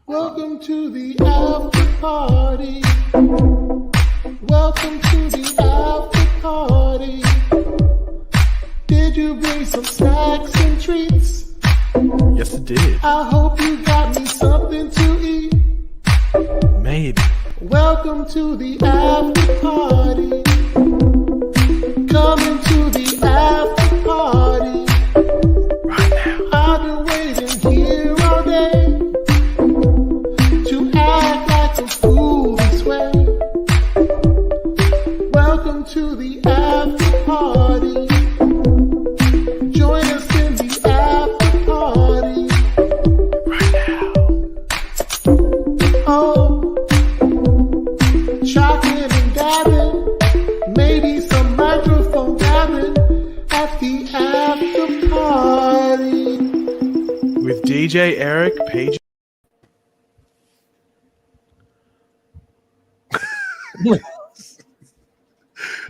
Welcome to the after party. Welcome to the after party. Did you bring some snacks and treats? Yes, it did. I hope you got me something to eat. Maybe. Welcome to the after party. Coming to the after party. Right now. I've been waiting here all day to act like a fool this way. Welcome to the after party. Join us in the after party. Right now. Oh, chocolate and gabbing, maybe some microphone gabbing at the after party. With DJ Eric, Pagey.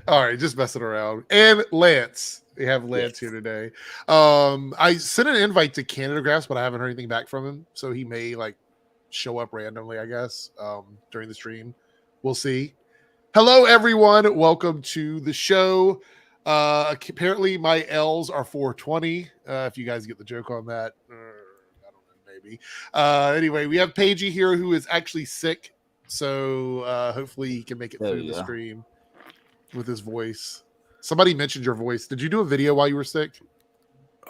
All right, just messing around. And Lance. We have Lance here today. I sent an invite to Canada Graphs, but I haven't heard anything back from him. So he may show up randomly, I guess, during the stream. We'll see. Hello, everyone. Welcome to the show. Apparently, my L's are 420. If you guys get the joke on that, I don't know, maybe. Anyway, we have Pagey here who is actually sick. So hopefully he can make it through the stream with his voice. Somebody mentioned your voice. Did you do a video while you were sick?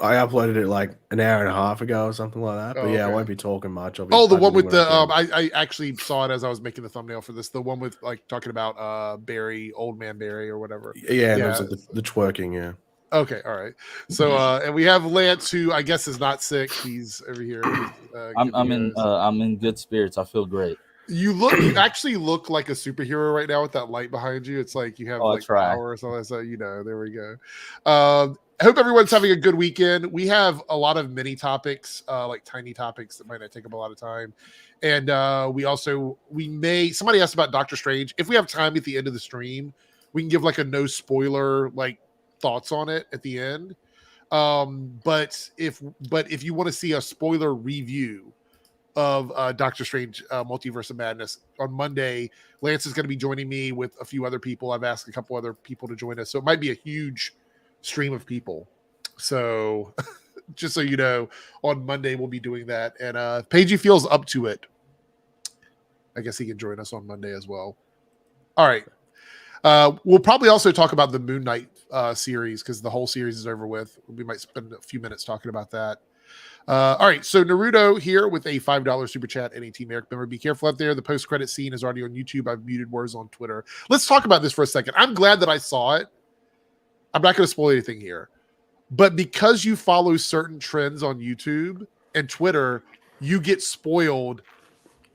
I uploaded it like an hour and a half ago or something like that. But okay. I won't be talking much. Oh, the one with the I actually saw it as I was making the thumbnail for this. The one with talking about Barry, old man Barry or whatever. Yeah, and it was like the twerking, yeah. Okay, all right. So and we have Lance, who I guess is not sick. He's over here. I'm in good spirits. I feel great. You actually look like a superhero right now with that light behind you. It's like you have power or something. So there we go. I hope everyone's having a good weekend. We have a lot of mini topics, like tiny topics that might not take up a lot of time. And somebody asked about Doctor Strange. If we have time at the end of the stream, we can give a no spoiler thoughts on it at the end. But if you want to see a spoiler review of Doctor Strange Multiverse of Madness on Monday, Lance is going to be joining me with a few other people. I've asked a couple other people to join us, so it might be a huge stream of people. So just so you know, on Monday we'll be doing that, and Pagey feels up to it. I guess he can join us on Monday as well. All right. We'll probably also talk about the Moon Knight series because the whole series is over with. We might spend a few minutes talking about that. All right, so Naruto here with a $5 super chat and a Team Airrick member. Be careful out there. The post-credit scene is already on YouTube. I've muted words on Twitter. Let's talk about this for a second. I'm glad that I saw it. I'm not going to spoil anything here. But because you follow certain trends on YouTube and Twitter, you get spoiled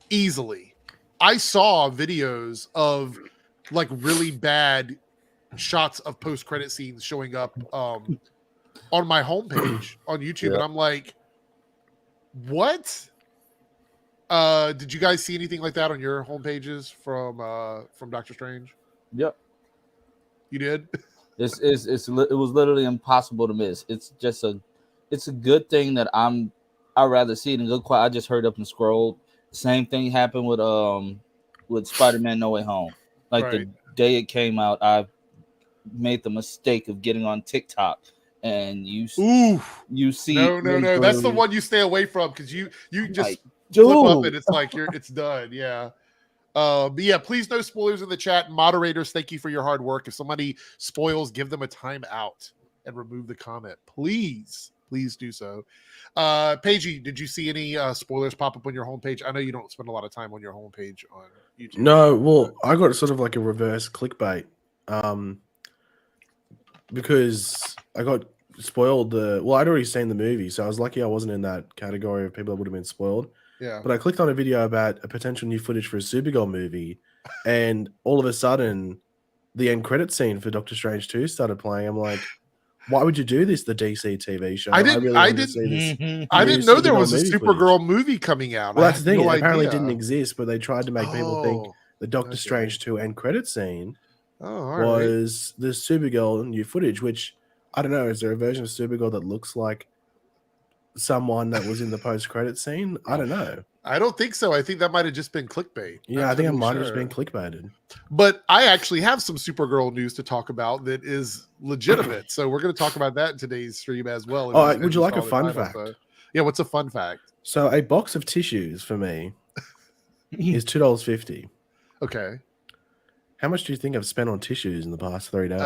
easily. I saw videos of really bad shots of post-credit scenes showing up on my homepage on YouTube. And I'm like, what? Did you guys see anything like that on your homepages from Doctor Strange? Yep. You did? It was literally impossible to miss. It's a good thing that I'd rather see it and go quiet. I just hurried up and scrolled. Same thing happened with Spider-Man No Way Home. The day it came out, I made the mistake of getting on TikTok. And you see no. That's the one you stay away from because you just flip up and it's done. Yeah. But yeah, please no spoilers in the chat. Moderators, thank you for your hard work. If somebody spoils, give them a timeout and remove the comment. Please do so. Pagey, did you see any spoilers pop up on your homepage? I know you don't spend a lot of time on your homepage on YouTube. No, well, I got sort of like a reverse clickbait. Because I got spoiled I'd already seen the movie, so I was lucky I wasn't in that category of people that would have been spoiled. Yeah. But I clicked on a video about a potential new footage for a Supergirl movie, and all of a sudden, the end credit scene for Doctor Strange 2 started playing. I'm like, why would you do this? The DC TV show. I didn't know there was a Supergirl movie coming out. Well, that's the thing. It apparently didn't exist, but they tried to make people think the Doctor Strange 2 end credit scene was the Supergirl new footage, which I don't know. Is there a version of Supergirl that looks like someone that was in the post-credit scene? I don't know. I don't think so. I think that might have just been clickbait. Yeah, I think it might have just been clickbaited. But I actually have some Supergirl news to talk about that is legitimate. So we're going to talk about that in today's stream as well. Oh, would you like a fun fact? Yeah, what's a fun fact? So a box of tissues for me is $2.50. Okay. How much do you think I've spent on tissues in the past 3 days?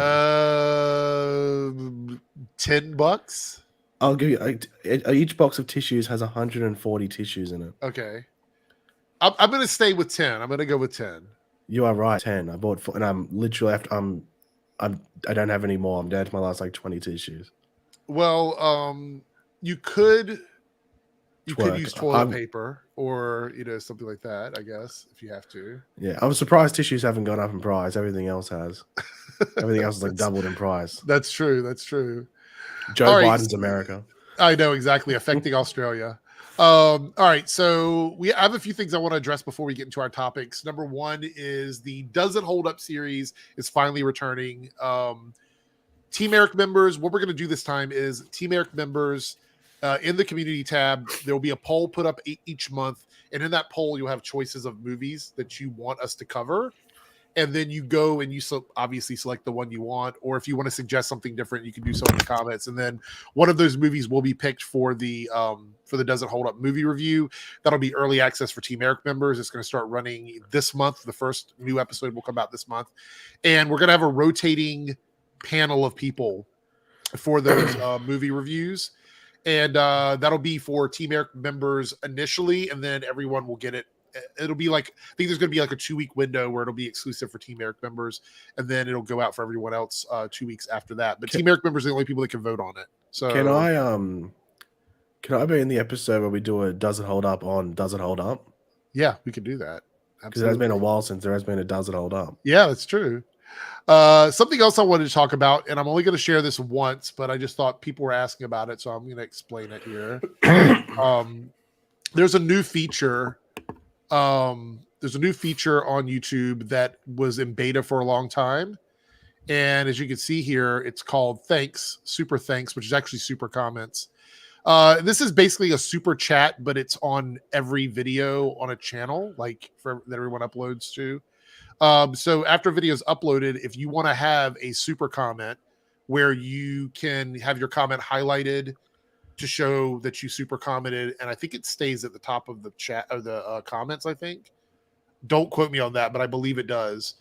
$10. I'll give you each box of tissues has 140 tissues in it. Okay. I'm going to stay with 10. I'm going to go with 10. You are right. 10. I bought 4, and I'm literally after I don't have any more. I'm down to my last like 20 tissues. Well, you could use toilet paper or something like that, I guess, if you have to. Yeah, I was surprised tissues haven't gone up in price. Everything else has. Everything else is like doubled in price. That's true. That's true. Joe Biden's America. I know, exactly, affecting Australia. All right, so I have a few things I want to address before we get into our topics. Number one is the Does It Hold Up series is finally returning. Team Airrick members, what we're going to do this time is Team Airrick members in the community tab, there will be a poll put up each month, and in that poll you'll have choices of movies that you want us to cover. And then you go and you obviously select the one you want, or if you want to suggest something different, you can do so in the comments. And then one of those movies will be picked for the Does It Hold Up movie review. That'll be early access for Team Airrick members. It's going to start running this month. The first new episode will come out this month, and we're going to have a rotating panel of people for those movie reviews. And that'll be for Team Airrick members initially, and then everyone will get it. It'll be like, I think there's going to be like a 2-week window where it'll be exclusive for Team Airrick members, and then it'll go out for everyone else 2 weeks after that. But Team Airrick members are the only people that can vote on it. So can I be in the episode where we do a Does It Hold Up on Does It Hold Up? Yeah, we can do that. Because it has been a while since there has been a Does It Hold Up. Yeah, that's true. Something else I wanted to talk about, and I'm only going to share this once, but I just thought people were asking about it, so I'm going to explain it here. There's a new feature. There's a new feature on YouTube that was in beta for a long time, and as you can see here, it's called Super Thanks, which is actually super comments. This is basically a super chat, but it's on every video on a channel, like that everyone uploads to. So after a video is uploaded, if you want to have a super comment where you can have your comment highlighted to show that you super commented, and I think it stays at the top of the chat or the comments, I think. Don't quote me on that, but I believe it does.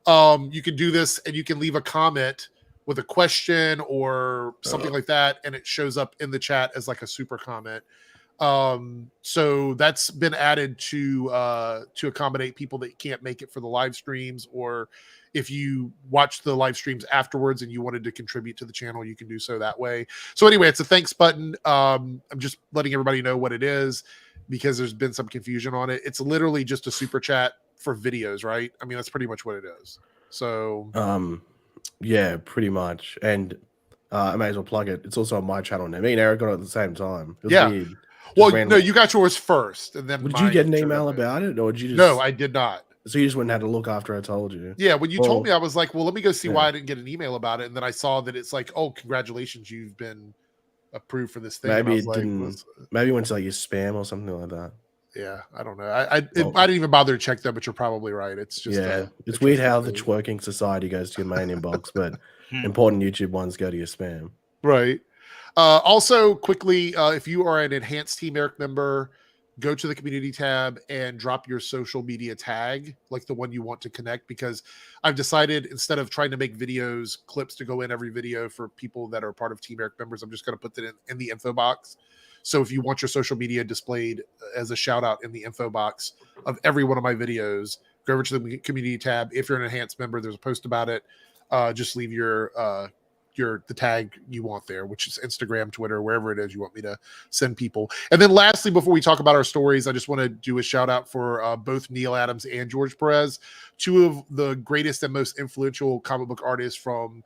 You can do this, and you can leave a comment with a question or something like that, and it shows up in the chat as like a super comment. So that's been added to accommodate people that can't make it for the live streams, or if you watch the live streams afterwards and you wanted to contribute to the channel, you can do so that way. So anyway, it's a thanks button. I'm just letting everybody know what it is because there's been some confusion on it. It's literally just a super chat for videos, right? I mean, that's pretty much what it is. So yeah, pretty much. And I may as well plug it. It's also on my channel now. Me and Eric got it at the same time. It was weird. Well, no, you got yours first, and then did you get an email about it, or did you just? No, I did not. So you just went and had a look after I told you. Yeah, when you told me, I was like, well, let me go see why I didn't get an email about it, and then I saw that it's like, oh, congratulations, you've been approved for this thing. Maybe it didn't. Maybe it went to like your spam or something like that. Yeah, I don't know. I didn't even bother to check that, but you're probably right. It's just it's weird how the twerking society goes to your main inbox, but important YouTube ones go to your spam. Right. Also, quickly, if you are an enhanced Team Airrick member, go to the community tab and drop your social media tag, like the one you want to connect, because I've decided instead of trying to make videos, clips to go in every video for people that are part of Team Airrick members, I'm just going to put that in the info box. So if you want your social media displayed as a shout out in the info box of every one of my videos, go over to the community tab. If you're an enhanced member, there's a post about it. Just leave the tag you want there, which is Instagram, Twitter, wherever it is you want me to send people. And then lastly, before we talk about our stories, I just want to do a shout out for both Neil Adams and George Perez, two of the greatest and most influential comic book artists from,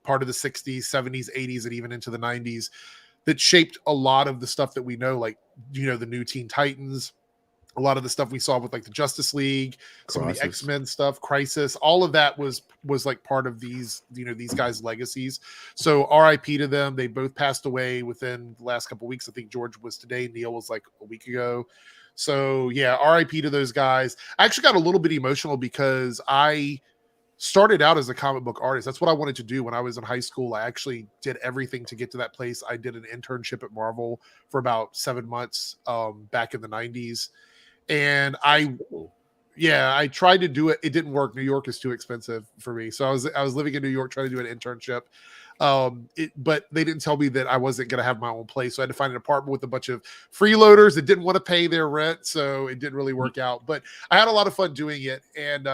part of the 60s, 70s, 80s, and even into the 90s that shaped a lot of the stuff that we know, like, the new Teen Titans, A lot of the stuff we saw with like the Justice League, some of the Crisis. X-Men stuff, Crisis, all of that was like part of these, you know, these guys' legacies. So RIP to them. They both passed away within the last couple of weeks. I think George was today, Neil was like a week ago. So yeah, RIP to those guys. I actually got a little bit emotional because I started out as a comic book artist. That's what I wanted to do when I was in high school. I actually did everything to get to that place. I did an internship at Marvel for about 7 months back in the 90s. And I tried to do it. It didn't work. New York is too expensive for me. So I was living in New York trying to do an internship. But they didn't tell me that I wasn't going to have my own place. So I had to find an apartment with a bunch of freeloaders that didn't want to pay their rent. So it didn't really work out, but I had a lot of fun doing it. And,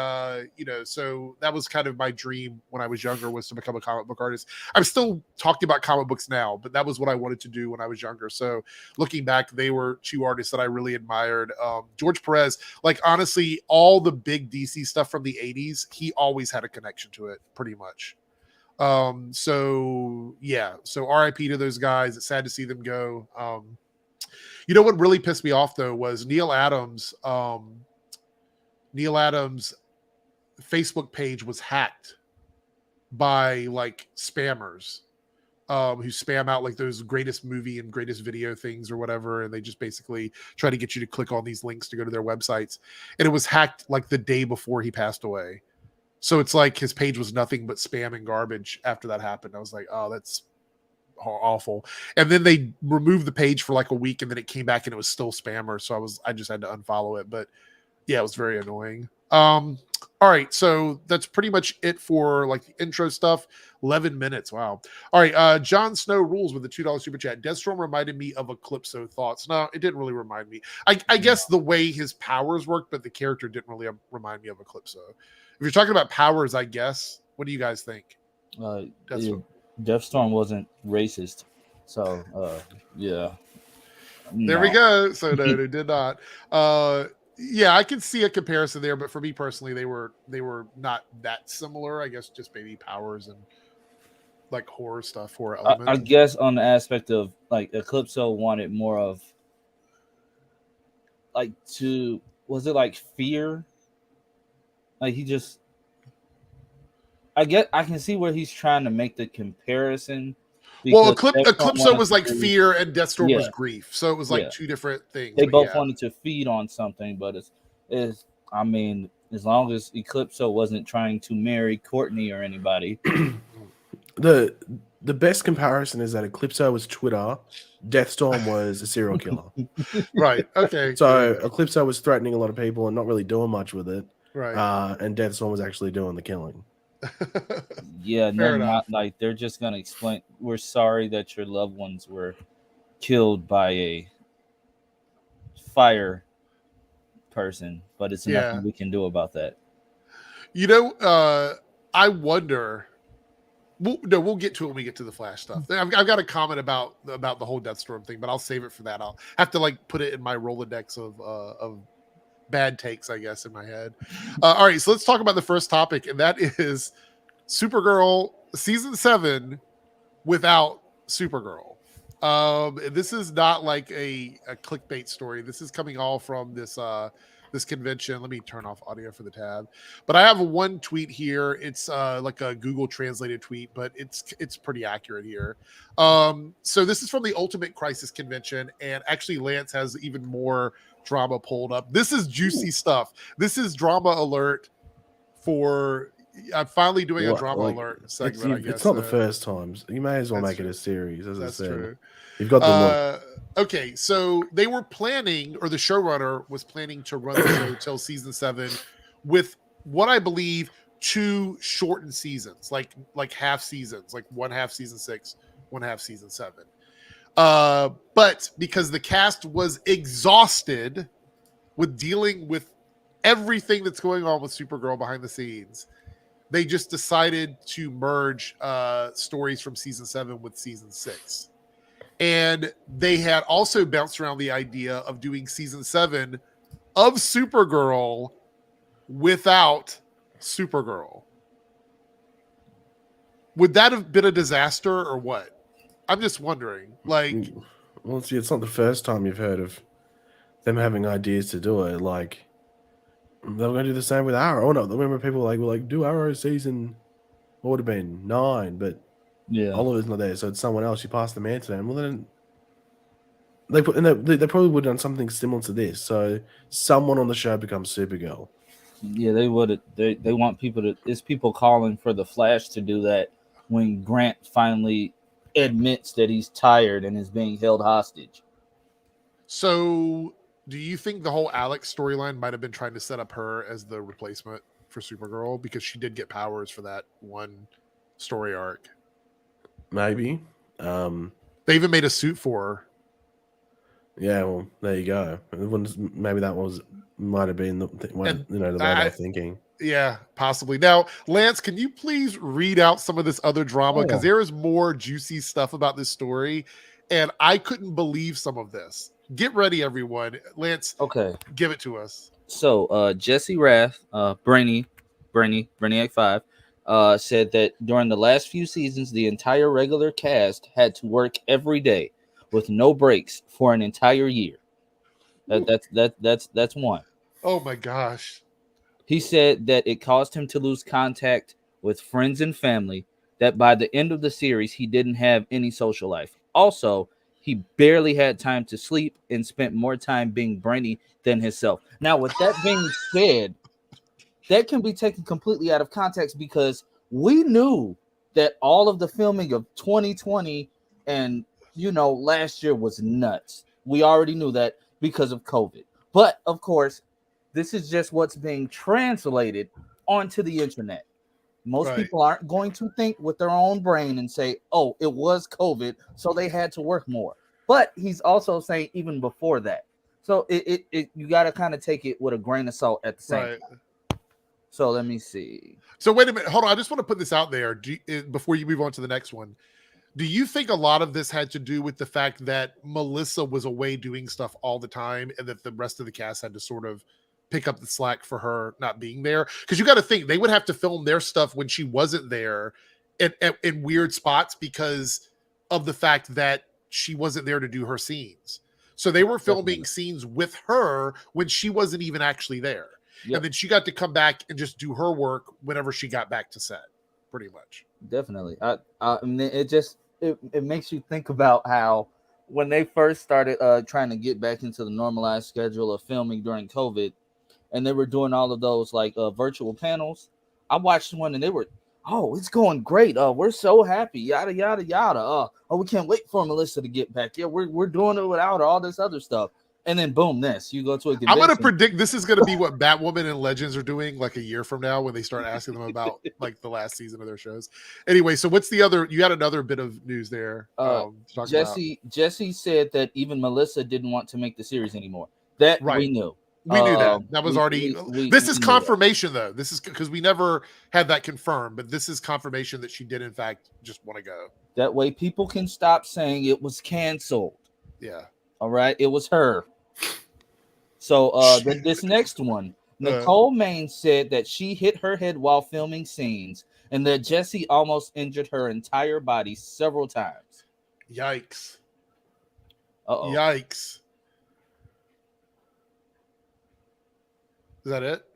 you know, so that was kind of my dream when I was younger, was to become a comic book artist. I'm still talking about comic books now, but that was what I wanted to do when I was younger. So looking back, they were two artists that I really admired. George Perez, like honestly, all the big DC stuff from the 80s, he always had a connection to it pretty much. So RIP to those guys. It's sad to see them go. You know what really pissed me off though was Neil Adams' Facebook page was hacked by like spammers who spam out like those greatest movie and greatest video things or whatever, and they just basically try to get you to click on these links to go to their websites. And it was hacked like the day before he passed away. So it's like his page was nothing but spam and garbage after that happened. I was like, oh, that's awful. And then they removed the page for like a week, and then it came back and it was still spammer. So I just had to unfollow it. But yeah, it was very annoying. All right, so that's pretty much it for like the intro stuff. 11 minutes. Wow. All right, John Snow rules with the $2 super chat. Deathstorm reminded me of Eclipso. Thoughts? No, it didn't really remind me. I guess the way his powers worked, but the character didn't really remind me of Eclipso. If you're talking about powers, I guess. What do you guys think? Deathstorm wasn't racist, so yeah. There we go. So no, they did not. Yeah, I can see a comparison there, but for me personally, they were not that similar. I guess just maybe powers and like horror stuff, horror elements. I guess on the aspect of like Eclipso wanted more of like was it like fear? Like he just, I get, I can see where he's trying to make the comparison. Well, Eclipso was like fear and Deathstorm was grief. So it was like two different things. They both wanted to feed on something, but it's I mean, as long as Eclipso wasn't trying to marry Courtney or anybody. The best comparison is that Eclipso was Twitter, Deathstorm was a serial killer. Right. Okay. So Eclipso was threatening a lot of people and not really doing much with it. Right. And Deathstorm was actually doing the killing. Yeah, no, not like they're just gonna explain. We're sorry that your loved ones were killed by a fire person, but it's nothing we can do about that. You know, I wonder. We'll get to it when we get to the Flash stuff. I've got a comment about the whole Deathstorm thing, but I'll save it for that. I'll have to like put it in my Rolodex of bad takes, I guess, in my head. All right, so let's talk about the first topic, and that is Supergirl season 7 without Supergirl. This is not like a clickbait story. This is coming all from this convention. Let me turn off audio for the tab. But I have one tweet here. It's like a Google translated tweet, but it's pretty accurate here. So this is from the Ultimate Crisis convention, and actually Lance has even more drama pulled up. This is juicy stuff. This is drama alert for. I'm finally doing a drama alert segment. I guess it's not the first time. You may as well make it a series. As that's I said, true. You've got the look. Okay, so they were planning, or the showrunner was planning to run the show till season 7 with what I believe 2 shortened seasons, like half seasons, like one half season 6, one half season 7. But because the cast was exhausted with dealing with everything that's going on with Supergirl behind the scenes, they just decided to merge stories from season 7 with season 6. And they had also bounced around the idea of doing season 7 of Supergirl without Supergirl. Would that have been a disaster or what? I'm just wondering. Like, well, see, it's not the first time you've heard of them having ideas to do it. Like they were going to do the same with Arrow. Oh no, I remember people were like do Arrow season. What would have been 9, but Yeah. Oliver's not there, so it's someone else. You pass the man to them. Well, then they probably would have done something similar to this. So someone on the show becomes Supergirl. Yeah, they would. They want people to. It's people calling for the Flash to do that when Grant finally admits that he's tired and is being held hostage. So, do you think the whole Alex storyline might have been trying to set up her as the replacement for Supergirl because she did get powers for that one story arc? Maybe. They even made a suit for her. Yeah, well, there you go. Maybe that might have been the way they're thinking. Yeah, possibly. Now, Lance, can you please read out some of this other drama? Because there is more juicy stuff about this story, and I couldn't believe some of this. Get ready, everyone. Lance, Okay, give it to us. So, Jesse Rath, Brainiac 5, said that during the last few seasons, the entire regular cast had to work every day with no breaks for an entire year. That's one. Oh my gosh. He said that it caused him to lose contact with friends and family, that by the end of the series, he didn't have any social life. Also, he barely had time to sleep and spent more time being brainy than himself. Now, with that being said, that can be taken completely out of context because we knew that all of the filming of 2020 and, last year was nuts. We already knew that because of COVID. But, of course, this is just what's being translated onto the internet. Most people aren't going to think with their own brain and say, oh, it was COVID, so they had to work more. But he's also saying even before that. So you got to kind of take it with a grain of salt at the same time. So let me see. So wait a minute. Hold on. I just want to put this out there before you move on to the next one. Do you think a lot of this had to do with the fact that Melissa was away doing stuff all the time and that the rest of the cast had to sort of pick up the slack for her not being there? Because you got to think they would have to film their stuff when she wasn't there in weird spots because of the fact that she wasn't there to do her scenes. So they were filming scenes with her when she wasn't even actually there. Yep. And then she got to come back and just do her work whenever she got back to set, pretty much. Definitely. I mean, it makes you think about how when they first started trying to get back into the normalized schedule of filming during COVID, and they were doing all of those like virtual panels. I watched one and they were, oh, it's going great. We're so happy. Yada yada yada. Oh, we can't wait for Melissa to get back. Yeah, we're doing it without all this other stuff. And then boom, you go to a convention. I'm going to predict this is going to be what Batwoman and Legends are doing like a year from now when they start asking them about like the last season of their shows. Anyway, so what's the other? You had another bit of news there. Jesse said that even Melissa didn't want to make the series anymore. That we knew. We knew that. That was already. This is confirmation, though. This is because we never had that confirmed, but this is confirmation that she did, in fact, just want to go. That way, people can stop saying it was canceled. Yeah. All right. It was her. So this next one, Nicole Main said that she hit her head while filming scenes and that Jesse almost injured her entire body several times. Yikes. Uh-oh. Yikes. Is that it?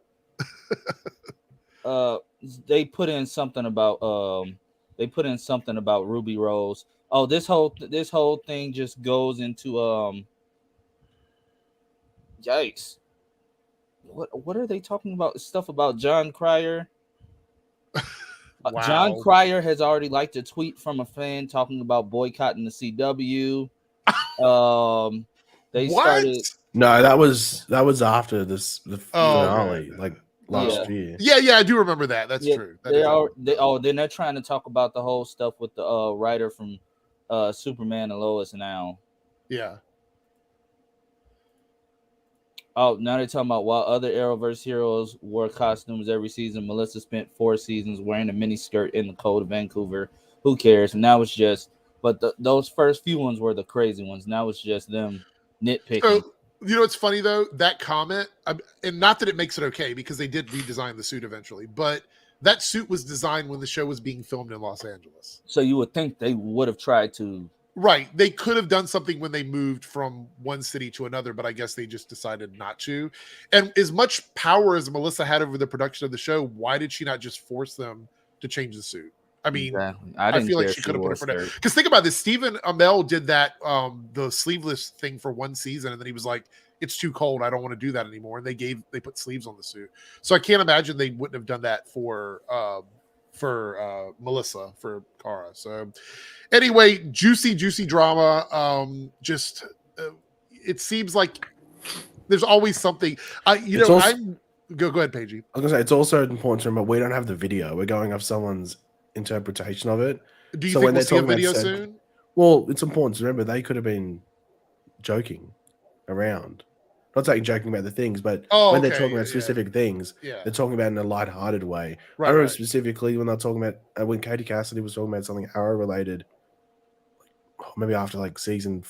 They put in something about Ruby Rose. Oh, this whole thing just goes into yikes. What are they talking about? Stuff about John Cryer. Wow. John Cryer has already liked a tweet from a fan talking about boycotting the CW. They started. No, that was after the finale, like last year. Yeah, I do remember that. That's true. They're not trying to talk about the whole stuff with the writer from Superman and Lois now. Yeah. Oh, now they're talking about while other Arrowverse heroes wore costumes every season, Melissa spent 4 seasons wearing a mini skirt in the cold of Vancouver. Who cares? And now it's just, but those first few ones were the crazy ones. Now it's just them nitpicking. So, you know, it's funny though, that comment, and not that it makes it okay because they did redesign the suit eventually, but that suit was designed when the show was being filmed in Los Angeles. So you would think they would have tried to Right. They could have done something when they moved from one city to another, but I guess they just decided not to. And as much power as Melissa had over the production of the show, why did she not just force them to change the suit? I mean, Exactly. I feel like she could have put it for that. Because think about this. Stephen Amell did that, the sleeveless thing for one season, and then he was like, it's too cold. I don't want to do that anymore. And they put sleeves on the suit. So I can't imagine they wouldn't have done that for Melissa, for Kara. So anyway, juicy drama. It seems like there's always something. Go ahead, Pagey. I was gonna say it's also important to remember we don't have the video. We're going off someone's interpretation of it. Do you think we'll see a video soon? Well, it's important to remember they could have been joking around. Not saying joking about the things, but when they're talking about specific things, they're talking about it in a lighthearted way. Right, I remember specifically when they're talking about when Katie Cassidy was talking about something Arrow related, maybe after like season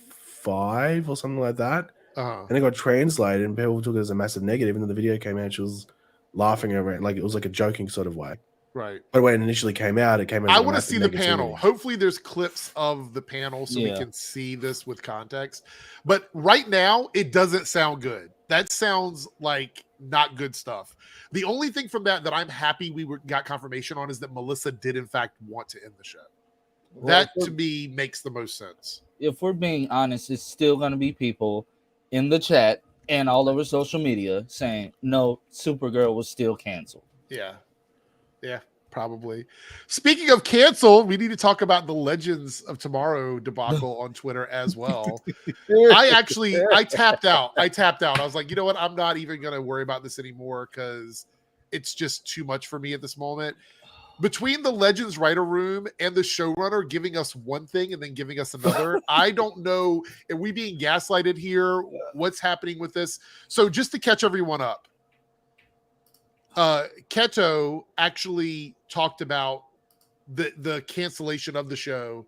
5 or something like that. And it got translated and people took it as a massive negative. And then the video came out, she was laughing around, like it was like a joking sort of way. Right. But when it initially came out, it came out. I want to see the panel. Hopefully there's clips of the panel so we can see this with context. But right now, it doesn't sound good. That sounds like not good stuff. The only thing from that I'm happy got confirmation on is that Melissa did in fact want to end the show. That to me makes the most sense. If we're being honest, it's still going to be people in the chat and all over social media saying, no, Supergirl was still canceled. Yeah, probably. Speaking of cancel, we need to talk about the Legends of Tomorrow debacle on Twitter as well. I tapped out. I was like, you know what? I'm not even going to worry about this anymore because it's just too much for me at this moment. Between the Legends writer room and the showrunner giving us one thing and then giving us another, I don't know. Are we being gaslighted here? What's happening with this? So just to catch everyone up, Keto actually talked about the cancellation of the show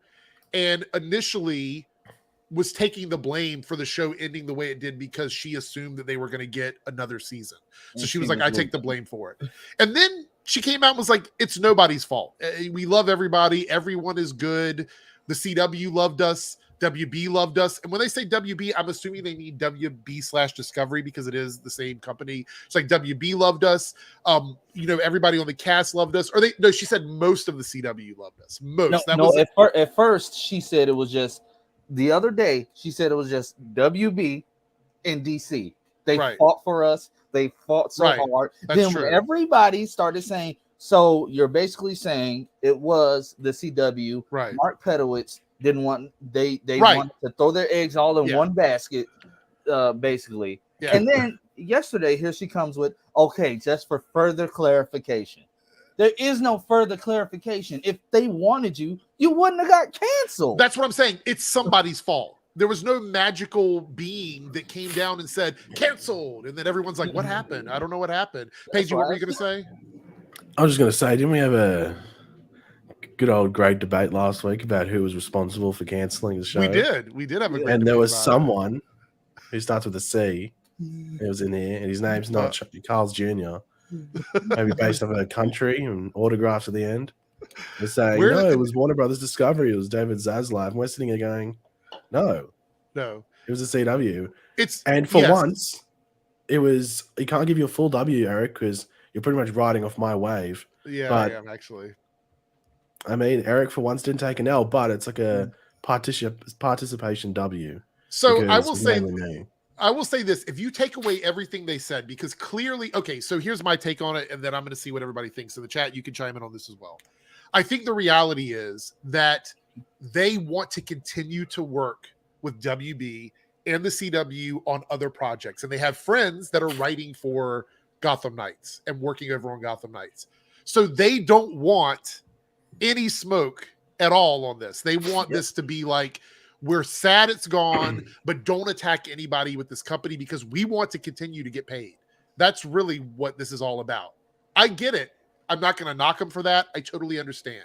and initially was taking the blame for the show ending the way it did because she assumed that they were going to get another season. So she was like, I take the blame for it. And then she came out and was like, it's nobody's fault. We love everybody. Everyone is good. The CW loved us. WB loved us. And when they say WB, I'm assuming they mean WB/Discovery because it is the same company. It's like WB loved us. Everybody on the cast loved us. She said most of the CW loved us. Most. At first she said it was just the other day. She said it was just WB and DC. They fought for us. They fought so hard. That's then true. Everybody started saying, so you're basically saying it was the CW. Right. Mark Pedowitz didn't want they wanted to throw their eggs all in one basket, basically. Yeah. And then yesterday, here she comes with, okay, just for further clarification. There is no further clarification. If they wanted you, you wouldn't have got canceled. That's what I'm saying. It's somebody's fault. There was no magical being that came down and said, canceled. And then everyone's like, what happened? I don't know what happened. Paige, what were you going to say? I was just going to say, didn't we have a good old great debate last week about who was responsible for canceling the show? We did have a great and there was someone who starts with a C. It was in here, and his name's not Carl's Jr. Maybe based off a country and autographs at the end. They're saying, it was Warner Brothers Discovery. It was David Zaslav. And we're sitting here going, no. It was a CW. And for once, it was, you can't give you a full W, Eric, because you're pretty much riding off my wave. Yeah, I am actually. I mean, Eric for once didn't take an L, but it's like a participation W. So I will say this: if you take away everything they said, because clearly, so here's my take on it, and then I'm going to see what everybody thinks in the chat. You can chime in on this as well. I think the reality is that they want to continue to work with WB and the CW on other projects, and they have friends that are writing for Gotham Knights and working over on Gotham Knights. So they don't want any smoke at all on this. They want this to be like, we're sad it's gone, but don't attack anybody with this company because we want to continue to get paid. That's really what this is all about. I get it. I'm not going to knock them for that. I totally understand.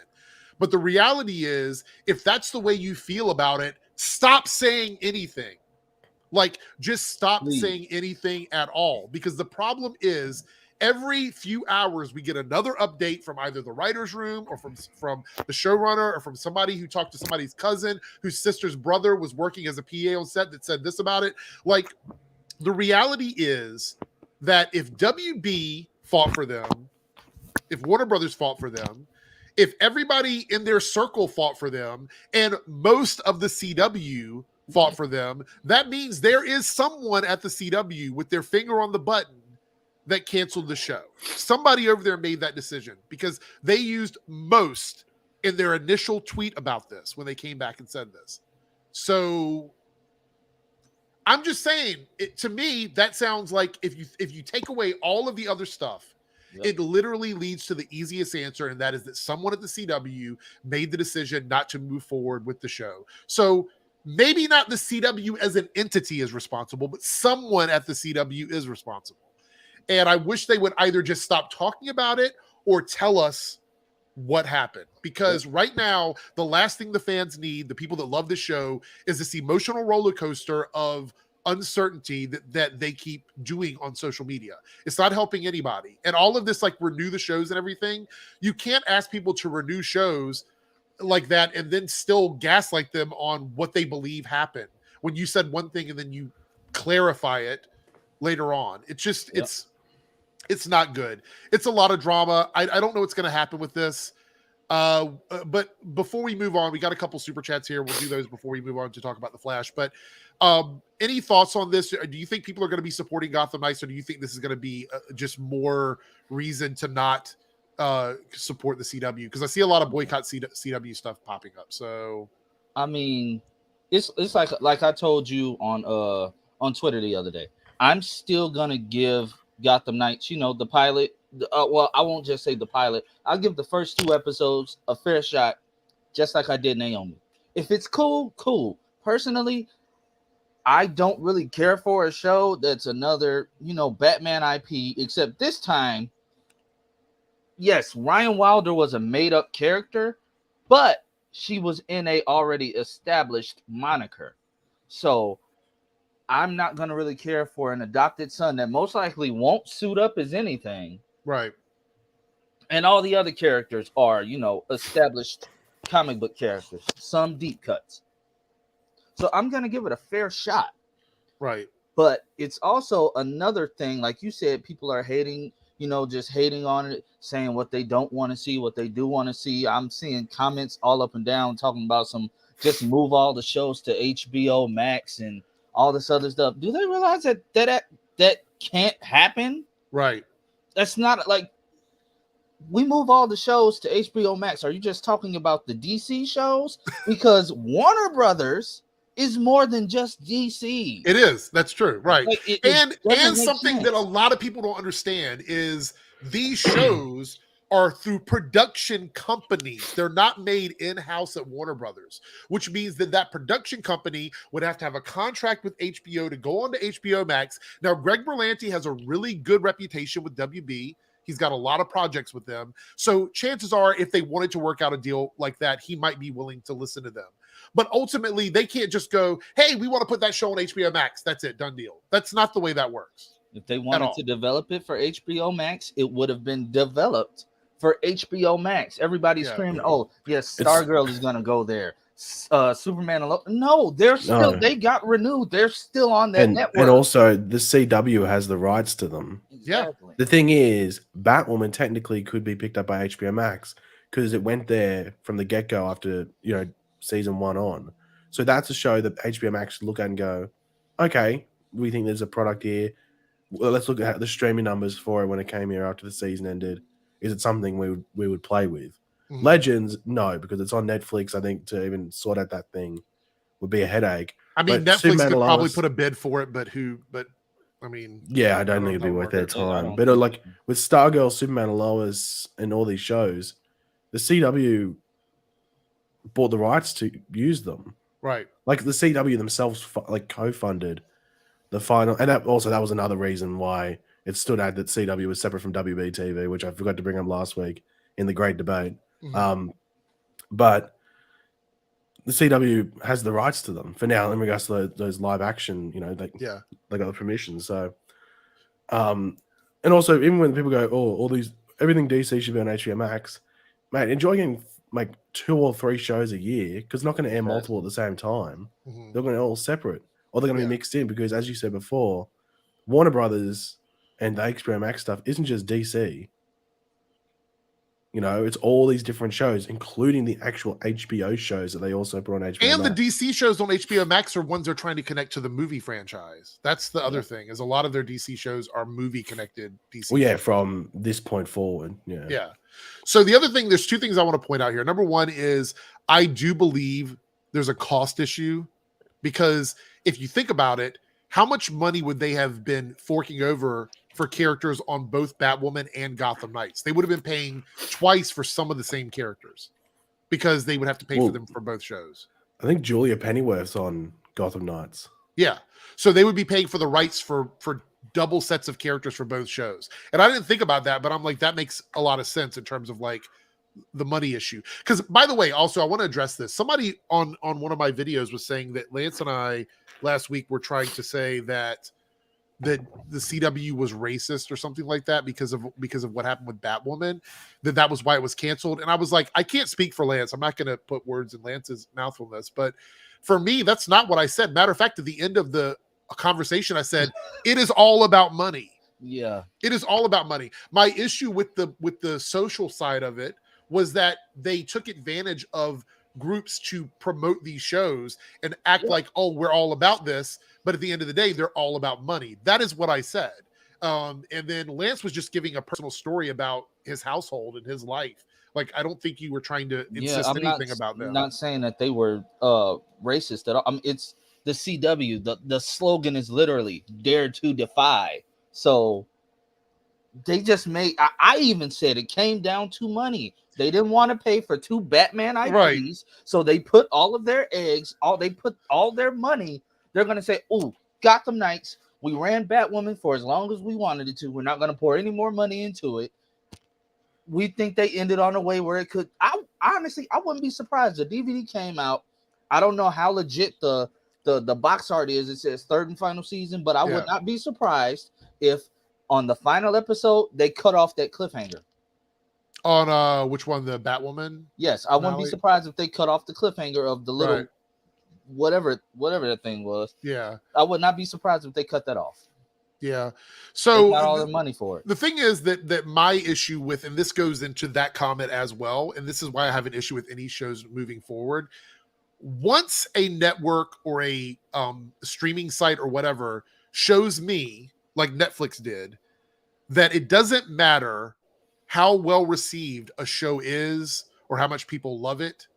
But the reality is, if that's the way you feel about it, stop saying anything. Like, just stop saying anything at all. Because the problem is Every few hours, we get another update from either the writer's room or from the showrunner or from somebody who talked to somebody's cousin whose sister's brother was working as a PA on set that said this about it. Like, the reality is that if WB fought for them, if Warner Brothers fought for them, if everybody in their circle fought for them, and most of the CW fought for them, that means there is someone at the CW with their finger on the button that canceled the show. Somebody over there made that decision because they used most in their initial tweet about this when they came back and said this. So I'm just saying, to me, that sounds like if you take away all of the other stuff, it literally leads to the easiest answer, and that is that someone at the CW made the decision not to move forward with the show. So maybe not the CW as an entity is responsible, but someone at the CW is responsible. And I wish they would either just stop talking about it or tell us what happened. Because right now, the last thing the fans need, the people that love the show, is this emotional roller coaster of uncertainty that they keep doing on social media. It's not helping anybody. And all of this, like, renew the shows and everything, you can't ask people to renew shows like that and then still gaslight them on what they believe happened when you said one thing and then you clarify it later on. It's just, it's not good. It's a lot of drama. I don't know what's going to happen with this. But before we move on, we got a couple super chats here. We'll do those before we move on to talk about the Flash. But any thoughts on this? Do you think people are going to be supporting Gotham Knights, or do you think this is going to be just more reason to not support the CW? Because I see a lot of boycott CW stuff popping up. So, I mean, it's like I told you on Twitter the other day. I'm still gonna give Gotham Knights, the pilot. Well, I won't just say the pilot. I'll give the first 2 episodes a fair shot, just like I did Naomi. If it's cool, cool. Personally, I don't really care for a show that's another, Batman IP, except this time, yes, Ryan Wilder was a made-up character, but she was in a already established moniker. So I'm not going to really care for an adopted son that most likely won't suit up as anything. Right. And all the other characters are, established comic book characters, some deep cuts. So I'm going to give it a fair shot. Right. But it's also another thing, like you said, people are hating, just hating on it, saying what they don't want to see, what they do want to see. I'm seeing comments all up and down talking about just move all the shows to HBO Max and all this other stuff. Do they realize that can't happen? Right. That's not like we move all the shows to HBO Max. Are you just talking about the DC shows? Because Warner Brothers is more than just DC. It is. That's true. Right. Like, and something that a lot of people don't understand is these shows are through production companies. They're not made in-house at Warner Brothers, which means that production company would have to have a contract with HBO to go on to HBO Max. Now, Greg Berlanti has a really good reputation with WB. He's got a lot of projects with them. So chances are, if they wanted to work out a deal like that, he might be willing to listen to them. But ultimately, they can't just go, hey, we want to put that show on HBO Max. That's it. Done deal. That's not the way that works. If they wanted to develop it for HBO Max, it would have been developed for HBO Max. Everybody's screaming, oh, yes, Stargirl is going to go there. Superman alone. No, they got renewed. They're still on that network. And also, the CW has the rights to them. Exactly. The thing is, Batwoman technically could be picked up by HBO Max because it went there from the get-go after, season 1 on. So that's a show that HBO Max look at and go, okay, we think there's a product here. Well, let's look at the streaming numbers for it when it came here after the season ended. Is it something we would play with? Mm-hmm. Legends, no, because it's on Netflix. I think to even sort out that thing would be a headache. I mean, but Netflix could probably put a bid for it, but I mean, yeah, I don't think it'd be worth their time. But like with Stargirl, Superman and Lois, and all these shows, the CW bought the rights to use them. Right. Like the CW themselves, co-funded the final, and that was another reason why it stood out that CW was separate from WB-TV, which I forgot to bring up last week in the great debate. Mm-hmm. But the CW has the rights to them for now in regards to those live action. They got the permission. So, and And also, even when people go, "Oh, everything DC should be on HBO Max," mate, enjoy getting like 2 or 3 shows a year because it's not going to air multiple at the same time. Mhm. They're going to all separate, or they're going to Yeah. be mixed in because, as you said before, Warner Brothers and the HBO Max stuff isn't just DC. You know, it's all these different shows, including the actual HBO shows that they also put on HBO And Max. the DC shows on HBO Max are ones they're trying to connect to the movie franchise. That's the other thing, is a lot of their DC shows are movie connected DC. Well, yeah, shows. from this point forward. Yeah. Yeah. So the other thing, there's 2 things I want to point out here. Number one is I do believe there's a cost issue, because if you think about it, how much money would they have been forking over for characters on both Batwoman and Gotham Knights? They would have been paying twice for some of the same characters because they would have to pay for them for both shows. I think Julia Pennyworth's on Gotham Knights. Yeah. So they would be paying for the rights for double sets of characters for both shows. And I didn't think about that, but I'm like, that makes a lot of sense in terms of like the money issue. Because by the way, also I want to address this. Somebody on one of my videos was saying that Lance and I last week were trying to say that the CW was racist or something like that because of what happened with Batwoman, that was why it was canceled. And I was like, I can't speak for Lance. I'm not going to put words in Lance's mouth on this, but for me, that's not what I said. Matter of fact, at the end of the conversation, I said, it is all about money. Yeah. It is all about money. My issue with the social side of it was that they took advantage of groups to promote these shows and act like, oh, we're all about this. But at the end of the day, they're all about money. That is what I said. And then Lance was just giving a personal story about his household and his life. Like, I don't think you were trying to insist anything about them. I'm not saying that they were racist at all. I mean, it's the CW. The slogan is literally "Dare to Defy." So they just made. I even said it came down to money. They didn't want to pay for 2 Batman IPs, Right. so they put all of their eggs. They put all their money. They're gonna say, "Oh, Gotham Knights. We ran Batwoman for as long as we wanted it to. We're not gonna pour any more money into it." We think they ended on a way where it could. I honestly, I wouldn't be surprised. The DVD came out. I don't know how legit the box art is. It says 3rd and final season, but I would not be surprised if on the final episode they cut off that cliffhanger. On which one, the Batwoman? Yes, I wouldn't be surprised if they cut off the cliffhanger of the little whatever that thing was. Yeah, I would not be surprised if they cut that off. Yeah. So they got all their money for it. The thing is that my issue with, and this goes into that comment as well, and this is why I have an issue with any shows moving forward. Once a network or a streaming site or whatever shows me, like Netflix did, that it doesn't matter how well received a show is or how much people love it,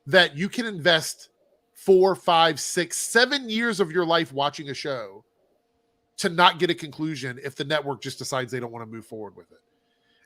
that you can invest 4, 5, 6, 7 years of your life watching a show to not get a conclusion if the network just decides they don't want to move forward with it.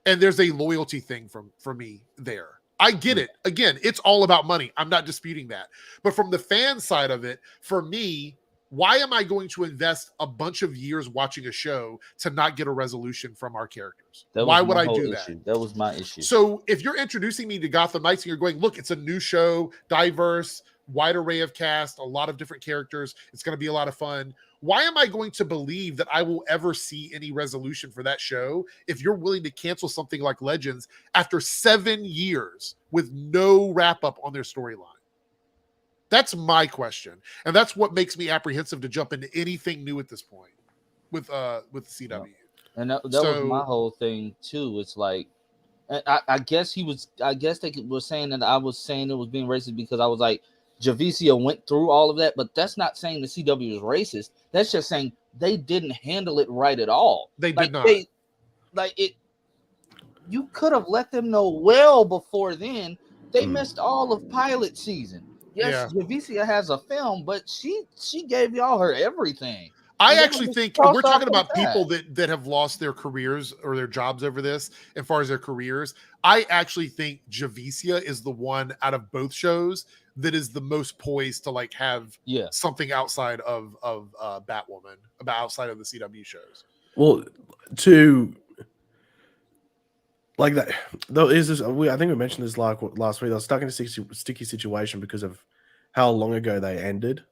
And there's a loyalty thing for me there. I get it. Again, it's all about money. I'm not disputing that. But from the fan side of it, for me, why am I going to invest a bunch of years watching a show to not get a resolution from our characters? Why would I do that? That was my issue. So if you're introducing me to Gotham Knights and you're going, look, it's a new show, diverse, wide array of cast, a lot of different characters, it's going to be a lot of fun. Why am I going to believe that I will ever see any resolution for that show if you're willing to cancel something like Legends after 7 years with no wrap up on their storyline? That's my question. And that's what makes me apprehensive to jump into anything new at this point with the CW. And that was my whole thing too. It's like, I guess they were saying that I was saying it was being racist because I was like, Javicia went through all of that, but that's not saying the CW is racist. That's just saying they didn't handle it right at all. They did not. You could have let them know well before then. They missed all of pilot season. Yes, Javicia has a film, but she gave y'all her everything. I actually think we're talking about people that have lost their careers or their jobs over this, as far as their careers. I actually think Javicia is the one out of both shows that is the most poised to like have something outside of Batwoman, outside of the CW shows. Well, to like that, though, is this? I think we mentioned this last week. They were stuck in a sticky situation because of how long ago they ended,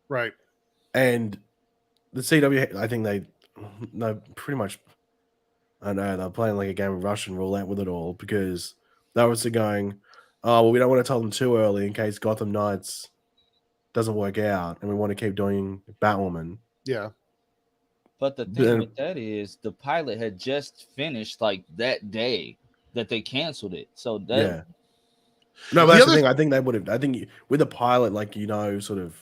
right? And the CW, I think pretty much I know they're playing like a game of Russian roulette with it all because they were going, oh well, we don't want to tell them too early in case Gotham Knights doesn't work out, and we want to keep doing Batwoman. Yeah. But the thing with that is the pilot had just finished like that day that they canceled it. So that yeah. No, but that's the thing. I think they would have. I think with a pilot, like sort of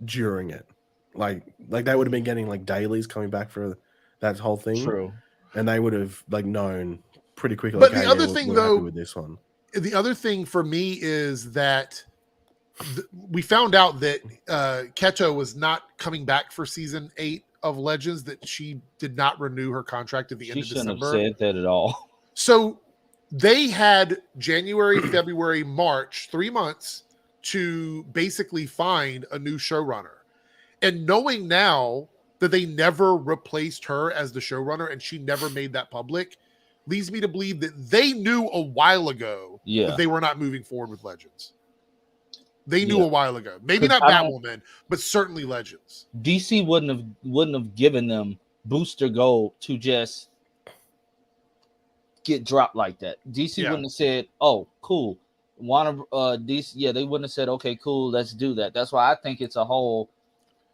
during it, like they would have been getting like dailies coming back for that whole thing. True. And they would have like known pretty quickly. But like, the hey, other yeah, thing, we're though, happy with this one. The other thing for me is that we found out that Keto was not coming back for season 8 of Legends. That she did not renew her contract at the end of December. She shouldn't have said that at all. So they had January, February, March, 3 months to basically find a new showrunner. And knowing now that they never replaced her as the showrunner and she never made that public, leads me to believe that they knew a while ago that they were not moving forward with Legends. They knew a while ago. Maybe not Batwoman, but certainly Legends. DC wouldn't have given them Booster Gold to just get dropped like that. DC wouldn't have said, "Oh, cool." DC, they wouldn't have said, "Okay, cool, let's do that." That's why I think it's a whole.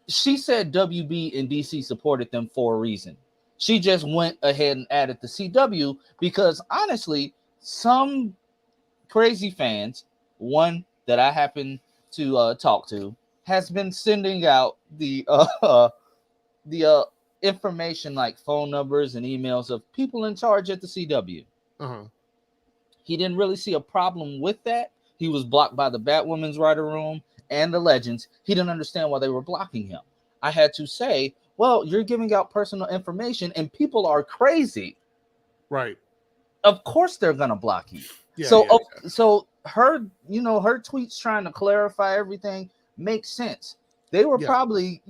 She said WB and DC supported them for a reason. She just went ahead and added the CW because honestly, some crazy fans, one that I happen to talk to, has been sending out the information like phone numbers and emails of people in charge at the CW. He didn't really see a problem with that. He was blocked by the Batwoman's writer room and the Legends. He didn't understand why they were blocking him. I had to say, well, you're giving out personal information and people are crazy. Right. Of course they're going to block you. So her, her tweets trying to clarify everything makes sense. They were probably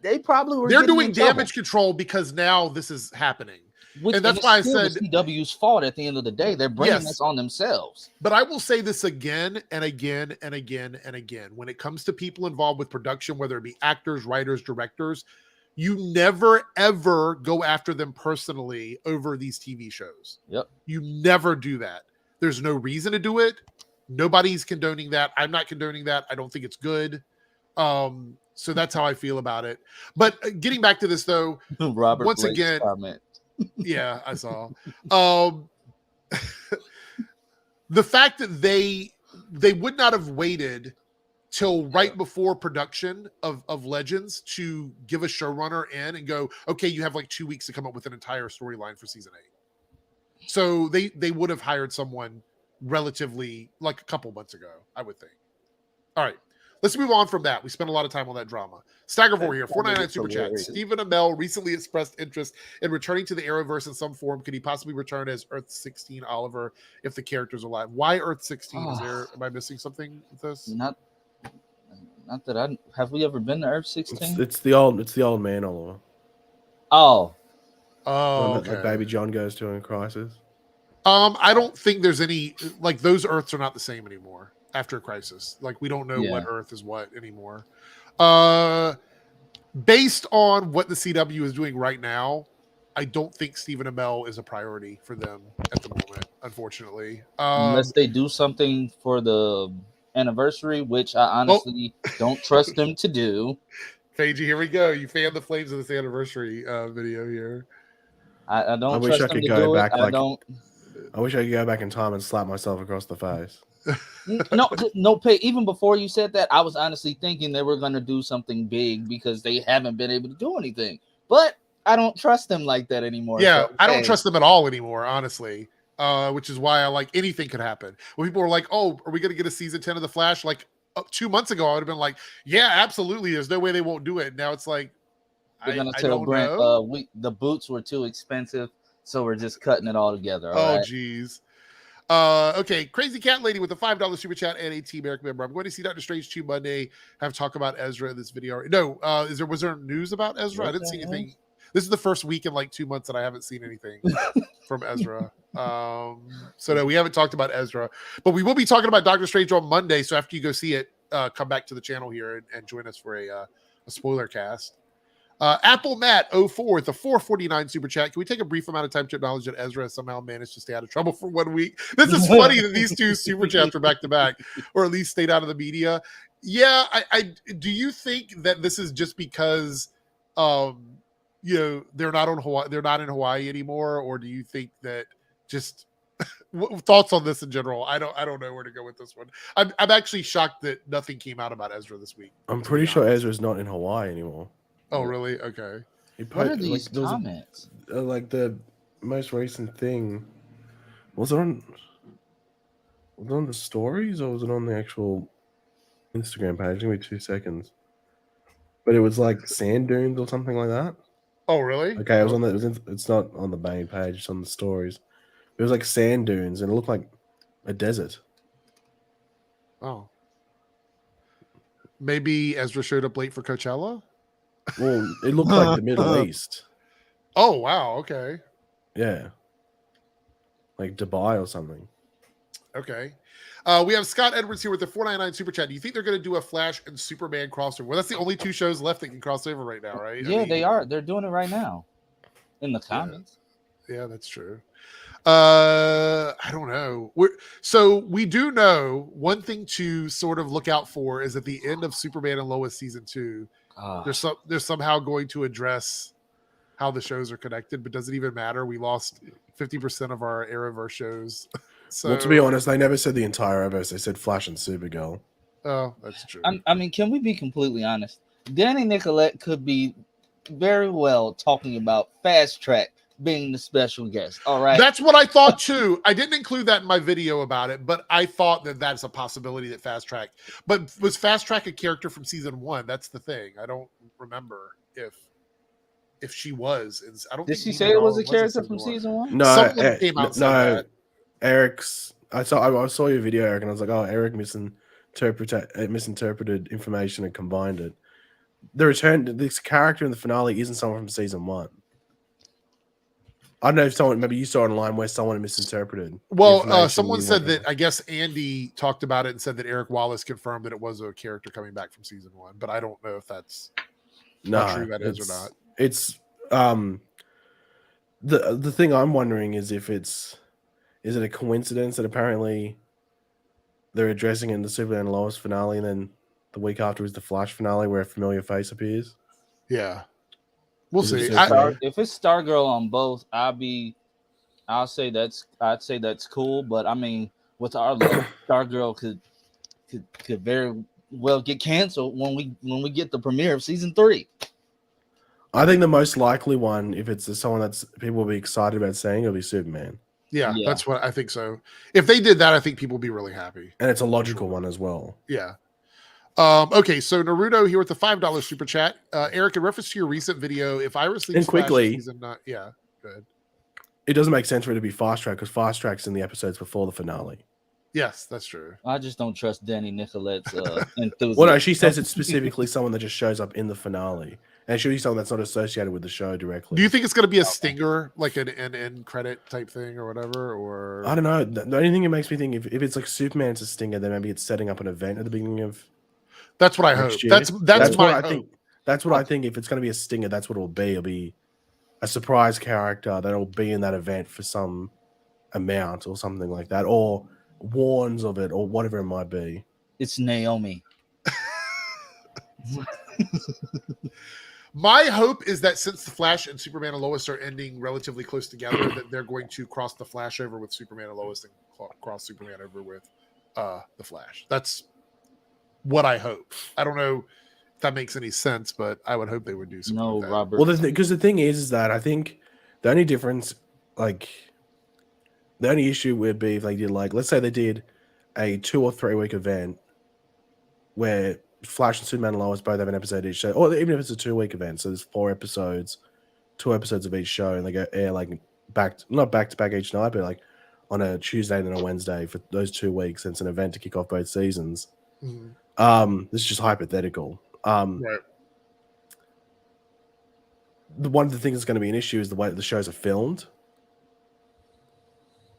were. They're doing damage control because now this is happening. And that's why I said the CW's fault at the end of the day. They're bringing this on themselves. But I will say this again and again and again and again. When it comes to people involved with production, whether it be actors, writers, directors, you never, ever go after them personally over these TV shows. Yep. You never do that. There's no reason to do it. Nobody's condoning that. I'm not condoning that. I don't think it's good. So that's how I feel about it. But getting back to this, though, Robert once Blake's again, comment. Yeah, I saw. The fact that they would not have waited till right before production of Legends to give a showrunner in and go, okay, you have like 2 weeks to come up with an entire storyline for season 8. So they would have hired someone relatively like a couple months ago, I would think. All right. Let's move on from that. We spent a lot of time on that drama. Staggervore here, 499 super chat. Stephen Amell recently expressed interest in returning to the Arrowverse in some form. Could he possibly return as Earth 16 Oliver if the characters are alive? Why Earth 16? Am I missing something with this? Not that have we ever been to Earth 16? It's the old man Oliver. Oh, okay. Like Baby John goes to in Crisis. I don't think there's any like those Earths are not the same anymore. After Crisis, like we don't know what Earth is what anymore. Based on what the CW is doing right now, I don't think Stephen Amell is a priority for them at the moment, unfortunately. Unless they do something for the anniversary, which I honestly don't trust them to do. Pagey, here we go. You fan the flames of this anniversary video here. I don't. I wish I could go back. I wish I could go back in time and slap myself across the face. No, Pay. Even before you said that, I was honestly thinking they were going to do something big because they haven't been able to do anything. But I don't trust them like that anymore. Yeah, so, I don't trust them at all anymore, honestly. Which is why I like anything could happen. When people were like, "Oh, are we going to get a season 10 of The Flash?" Like 2 months ago, I would have been like, "Yeah, absolutely. There's no way they won't do it." Now it's like, they're going to tell Brent, the boots were too expensive, so we're just cutting it all together. Oh, geez. Okay, CrazyCatLady with a $5 super chat and a Team Airrick member. I'm going to see Doctor Strange 2 Monday. Have talk about Ezra in this video. No, was there news about Ezra? I didn't see anything. This is the first week in like 2 months that I haven't seen anything from Ezra. So no, we haven't talked about Ezra, but we will be talking about Doctor Strange on Monday. So after you go see it, come back to the channel here and join us for a spoiler cast. Apple Matt 04 with a 449 super chat. Can we take a brief amount of time to acknowledge that Ezra has somehow managed to stay out of trouble for 1 week? This is funny that these two super chats are back to back, or at least stayed out of the media. Yeah, I do you think that this is just because they're not on Hawaii, they're not in Hawaii anymore, or do you think that just thoughts on this in general? I don't know where to go with this one. I'm actually shocked that nothing came out about Ezra this week. I'm pretty sure Ezra's not in Hawaii anymore. Oh, really? Okay. What are these comments? Like the most recent thing, was it on the stories or was it on the actual Instagram page? Give me 2 seconds. But it was like sand dunes or something like that. Oh, really? Okay, it was on the. It's not on the main page. It's on the stories. It was like sand dunes, and it looked like a desert. Oh. Maybe Ezra showed up late for Coachella? Well, it looked like the Middle East. Oh, wow. Okay. Yeah. Like Dubai or something. Okay. We have Scott Edwards here with the 499 super chat. Do you think they're going to do a Flash and Superman crossover? Well, that's the only two shows left that can cross over right now, right? Yeah, they are. They're doing it right now in the comments. Yeah, that's true. I don't know. So we do know one thing to sort of look out for is at the end of Superman and Lois season 2, they're somehow going to address how the shows are connected, but does it even matter? We lost 50% of our Arrowverse shows. So, well, to be honest, they never said the entire Arrowverse. They said Flash and Supergirl. Oh, that's true. I mean, can we be completely honest? Danny Nicolette could be very well talking about Fast Track being the special guest. All right. That's what I thought too. I didn't include that in my video about it, but I thought that that's a possibility that Fast Track. But was Fast Track a character from season 1? That's the thing. I don't remember if she was. I don't. Did think she say it was a character from season 1? No, someone came out. No, Eric's. I saw your video, Eric, and I was like, oh, Eric misinterpreted information and combined it. This character in the finale isn't someone from season 1. I don't know if maybe you saw online where someone misinterpreted. Well, someone said that, I guess Andy talked about it and said that Eric Wallace confirmed that it was a character coming back from season 1, but I don't know if that's how true that is or not. It's the thing I'm wondering is if is it a coincidence that apparently they're addressing it in the Superman and Lois finale, and then the week after is the Flash finale where a familiar face appears? Yeah. We'll see. If it's Stargirl on both, I'd say that's cool. But I mean, with our luck, Stargirl could very well get canceled when we get the premiere of season 3. I think the most likely one, if it's someone that's people will be excited about saying, it'll be Superman. Yeah, that's what I think. So if they did that, I think people would be really happy. And it's a logical one as well. Yeah. Okay, so Naruto here with the $5 super chat. Eric, in reference to your recent video, if Iris leaves quickly, season 9, yeah, good. It doesn't make sense for it to be Fast Track because Fast Track's in the episodes before the finale. Yes, that's true. I just don't trust Danny Nicolette's enthusiasm. Well, no, she says it's specifically someone that just shows up in the finale, and it should be someone that's not associated with the show directly. Do you think it's going to be a stinger, like an end credit type thing or whatever? Or I don't know. The only thing it makes me think if it's like Superman, it's a stinger, then maybe it's setting up an event at the beginning of. That's what I hope. Year. That's what my I hope. think. That's what I think. If it's going to be a stinger, that's what it'll be. It'll be a surprise character that'll be in that event for some amount or something like that, or warns of it, or whatever it might be. It's Naomi. My hope is that since the Flash and Superman and Lois are ending relatively close together, that they're going to cross the Flash over with Superman and Lois and cross Superman over with the Flash. That's what I hope. I don't know if that makes any sense, but I would hope they would do something. No, like that. Robert. Well, because the thing is that I think the only difference, like, the only issue would be if they did, like, let's say they did a 2 or 3 week event where Flash and Superman and Lois both have an episode each show, or even if it's a 2-week event, so there's 4 episodes, 2 episodes of each show, and they go air like not back to back each night, but like on a Tuesday and then a Wednesday for those 2 weeks. And it's an event to kick off both seasons. Mm-hmm. This is just hypothetical. Right. One of the things that's going to be an issue is the way the shows are filmed.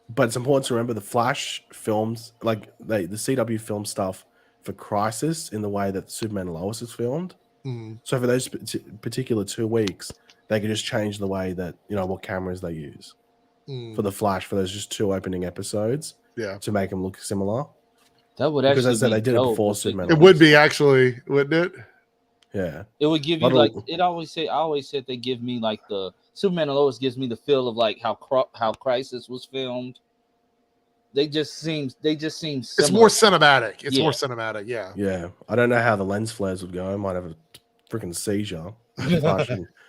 But it's important to remember the Flash films, like the CW film stuff for Crisis in the way that Superman and Lois is filmed. Mm. So for those particular 2 weeks, they could just change the way that what cameras they use for the Flash for those just 2 opening episodes. Yeah, to make them look similar. That would Because actually I said be they did it dope before if they Superman. could it do would be so. actually, wouldn't it? Yeah, It would give you like it always say. I always said they give me like the Superman and Lois gives me the feel of like how Crisis was filmed. They just seem similar. It's more cinematic. It's Yeah. more cinematic. Yeah. yeah. I don't know how the lens flares would go. I might have a freaking seizure.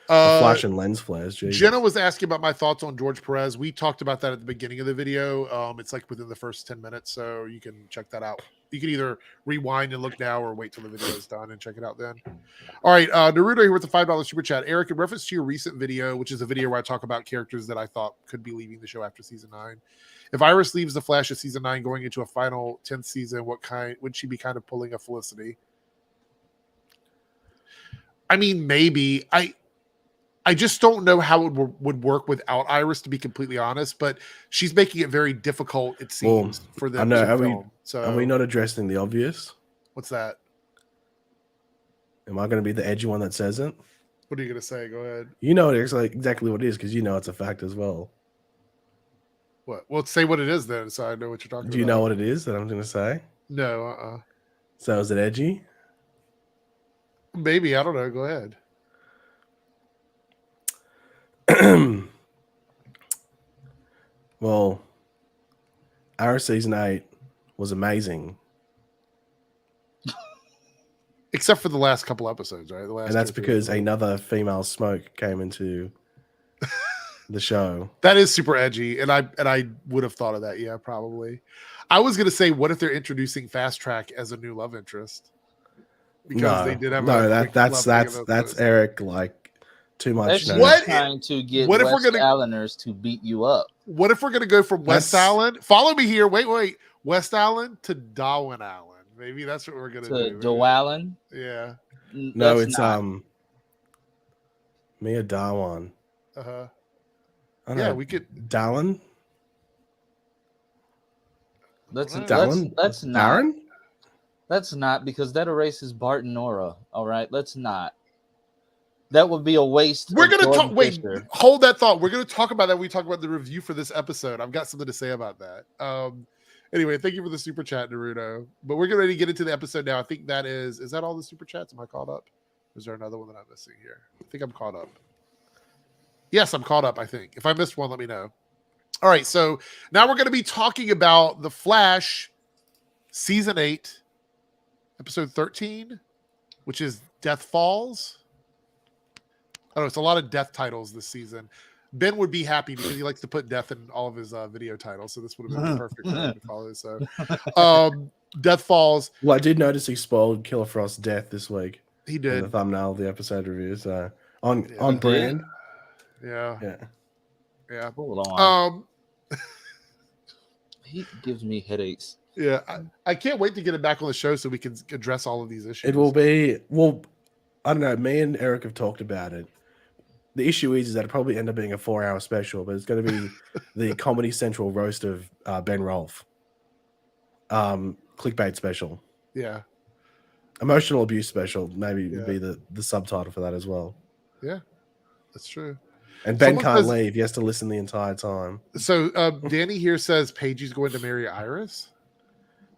Flash and lens flares. Jesus. Jenna was asking about my thoughts on George Perez. We talked about that at the beginning of the video. It's like within the first 10 minutes, so you can check that out. You can either rewind and look now or wait till the video is done and check it out then. All right, Naruto here with the $5 super chat. Eric, in reference to your recent video, which is a video where I talk about characters that I thought could be leaving the show after season 9. If Iris leaves the Flash at season 9 going into a final 10th season, what kind would she be kind of pulling a Felicity? I mean, maybe. I just don't know how it would work without Iris, to be completely honest. But she's making it very difficult, it seems, for them to film. Are we not addressing the obvious? What's that? Am I going to be the edgy one that says it? What are you going to say? Go ahead. You know exactly what it is because you know it's a fact as well. What? Well, say what it is then, so I know what you're talking about. Do you know what it is that I'm going to say? No. So is it edgy? Maybe. I don't know. Go ahead. Well, our season 8 was amazing, except for the last couple episodes, right? And that's because another female smoke came into the show. That is super edgy, and I would have thought of that. Yeah, probably. I was gonna say, what if they're introducing Fast Track as a new love interest? Because they did have that's Eric like too much. That's what trying to get what if West we're gonna Alleners to beat you up? What if we're gonna go from West Allen? Follow me here. Wait. West Allen to Darwin Allen. Maybe that's what we're gonna do. To Dwallen? Yeah. No, it's Mia Darwan. Yeah, we could Darwin. Let's not. Darren? Let's not, because that erases Bart and Nora. All right, let's not. That would be a waste. We're gonna talk. Wait, hold that thought. We're gonna talk about that when we talk about the review for this episode. I've got something to say about that. Anyway, thank you for the super chat, Naruto. But we're getting ready to get into the episode now. I think that is that all the super chats? Am I caught up? Is there another one that I'm missing here? I think I'm caught up. Yes, I'm caught up, I think. If I missed one, let me know. All right, so now we're going to be talking about The Flash, Season 8, Episode 13, which is Death Falls. I don't know, it's a lot of death titles this season. Ben would be happy because he likes to put death in all of his video titles, so this would have been perfect for him to follow. So, Death Falls. Well, I did notice he spoiled Killer Frost's death this week. He did. In the thumbnail of the episode review, so on brand. Yeah. Hold on. He gives me headaches. Yeah, I can't wait to get him back on the show so we can address all of these issues. It will be, well, I don't know. Me and Eric have talked about it. The issue is that it probably end up being a 4-hour special, but it's going to be the Comedy Central roast of Ben Rolfe. Clickbait special. Yeah. Emotional abuse special, maybe would be the subtitle for that as well. Yeah, that's true. And Ben can't leave. He has to listen the entire time. So Danny here says Pagey's going to marry Iris.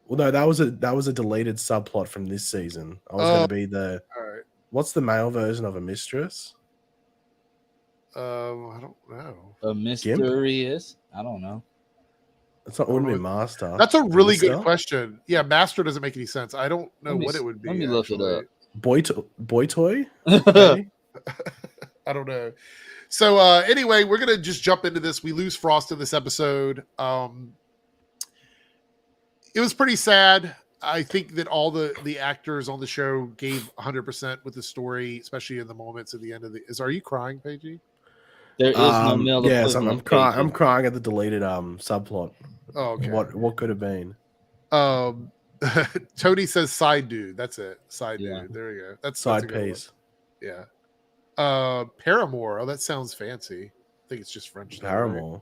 Well, no, that was a deleted subplot from this season. I was going to be the what's the male version of a mistress? I don't know. A mysterious? I don't know. It's not. Wouldn't be master. That's a really good question. Yeah, master doesn't make any sense. I don't know what it would be. Let me look it up. Boy toy. I don't know. So anyway, we're gonna just jump into this. We lose Frost in this episode. It was pretty sad. I think that all the actors on the show gave 100% with the story, especially in the moments at the end of the. Are you crying, Pagey? There is no male. Yes, I'm crying. I'm crying at the deleted subplot. Oh, okay. What could have been? Tony says side dude. That's it. Side dude. There we go. That's side that's piece. Yeah. Paramore. Oh, that sounds fancy. I think it's just French. Paramore.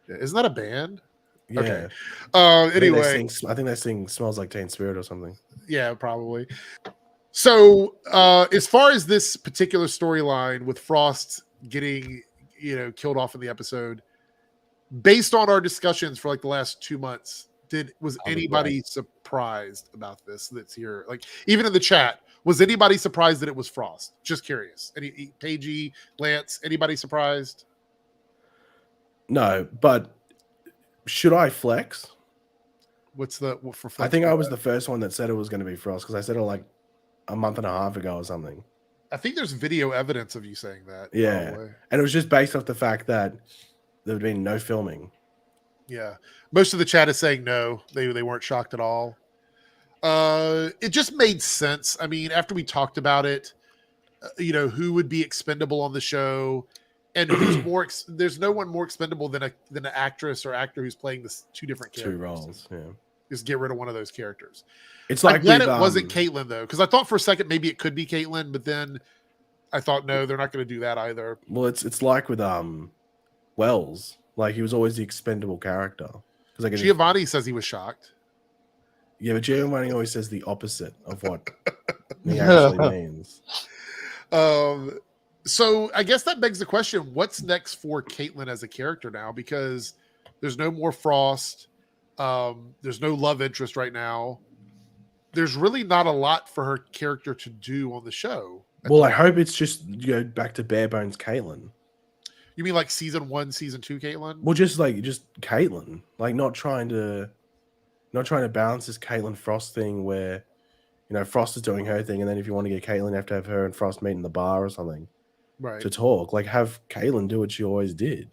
Right? Yeah. Isn't that a band? Yeah. Okay. I Anyway, think they sing "Smells Like Teen Spirit" or something. Yeah, probably. So, as far as this particular storyline with Frost getting, killed off in the episode, based on our discussions for like the last 2 months, was anybody surprised about this that's here? Like, even in the chat, was anybody surprised that it was Frost? Just curious. Any Pagey, Lance, anybody surprised? No, but should I flex? What for flex? I think I was the first one that said it was going to be Frost because I said it like a month and a half ago or something. I think there's video evidence of you saying that. Yeah. Probably. And it was just based off the fact that there had been no filming. Yeah. Most of the chat is saying no. They weren't shocked at all. It just made sense. I mean, after we talked about it, who would be expendable on the show and who's more there's no one more expendable than an actress or actor who's playing this two different characters. Two roles, yeah. Just get rid of one of those characters. It's like I'm glad it wasn't Caitlyn though, because I thought for a second maybe it could be Caitlyn, but then I thought no, they're not going to do that either. Well, it's like with Wells, like he was always the expendable character. Like Giovanni says he was shocked. Yeah, but Giovanni always says the opposite of what he actually means. So I guess that begs the question: what's next for Caitlyn as a character now? Because there's no more Frost. There's no love interest right now. There's really not a lot for her character to do on the show. Well, I hope it's just back to bare bones Caitlyn. You mean like season 1, season 2 Caitlyn? Well, just Caitlyn, like not trying to balance this Caitlyn Frost thing where Frost is doing her thing, and then if you want to get Caitlyn, you have to have her and Frost meet in the bar or something, right? To talk. Like have Caitlyn do what she always did.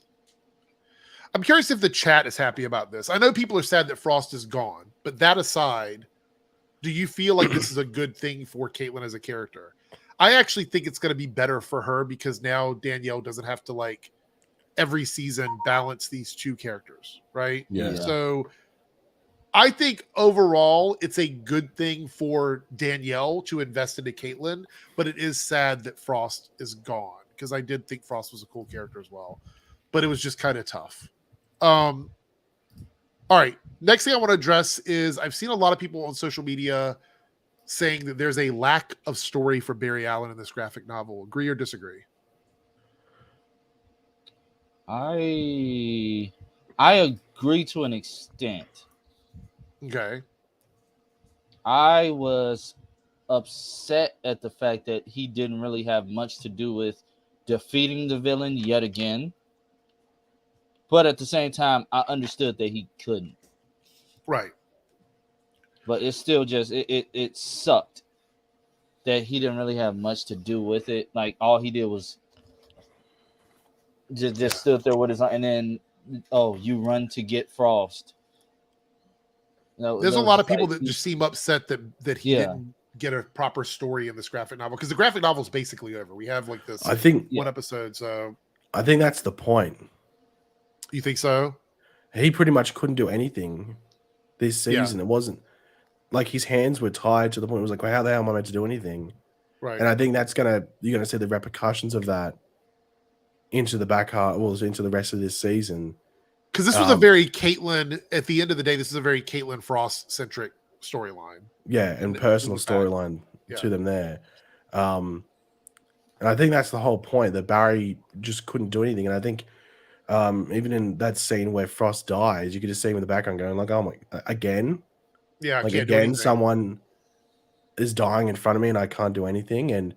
I'm curious if the chat is happy about this. I know people are sad that Frost is gone, but that aside, do you feel like this is a good thing for Caitlyn as a character? I actually think it's going to be better for her because now Danielle doesn't have to like every season balance these two characters, right? Yeah. So I think overall it's a good thing for Danielle to invest into Caitlyn, but it is sad that Frost is gone because I did think Frost was a cool character as well, but it was just kind of tough. All right. Next thing I want to address is I've seen a lot of people on social media saying that there's a lack of story for Barry Allen in this graphic novel. Agree or disagree? I agree to an extent. Okay. I was upset at the fact that he didn't really have much to do with defeating the villain yet again. But at the same time, I understood that he couldn't. Right. But it's still just it sucked that he didn't really have much to do with it. Like all he did was just stood there with his and then you run to get Frost. There's a lot of people that just seem upset that he didn't get a proper story in this graphic novel because the graphic novel is basically over. We have like this one episode. So I think that's the point. You think so? He pretty much couldn't do anything this season. It wasn't like his hands were tied to the point it was like, well, how the hell am I meant to do anything? Right. And I think you're gonna see the repercussions of that into the into the rest of this season. Because this was a very Caitlyn, at the end of the day, this is a very Caitlyn Frost centric storyline. Yeah, and personal storyline to them there. And I think that's the whole point, that Barry just couldn't do anything. And I think even in that scene where Frost dies, you could just see him in the background going like, oh my, again? Yeah, like again, someone is dying in front of me and I can't do anything. And,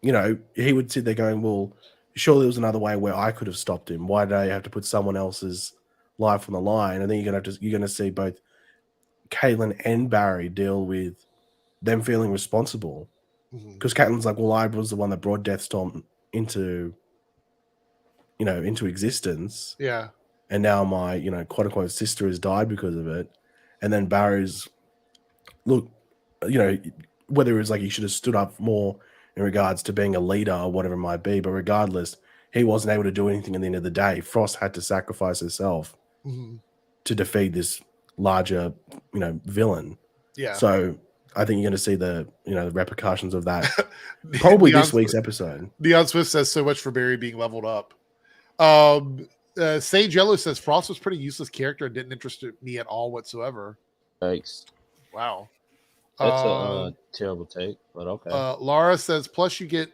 he would sit there going, well, surely there was another way where I could have stopped him. Why did I have to put someone else's life on the line? And then you're gonna see both Caitlyn and Barry deal with them feeling responsible. Because Caitlyn's like, well, I was the one that brought Deathstorm into existence. Yeah. And now my, quote unquote sister has died because of it. And then Barry's whether it was like he should have stood up more in regards to being a leader or whatever it might be, but regardless, he wasn't able to do anything at the end of the day. Frost had to sacrifice herself to defeat this larger, villain. Yeah. So I think you're going to see the repercussions of that probably this week's episode. Neon Swift says so much for Barry being leveled up. Sage Yellow says Frost was a pretty useless character and didn't interest me at all whatsoever. Thanks. Wow. That's a terrible take, but okay. Lara says, plus you get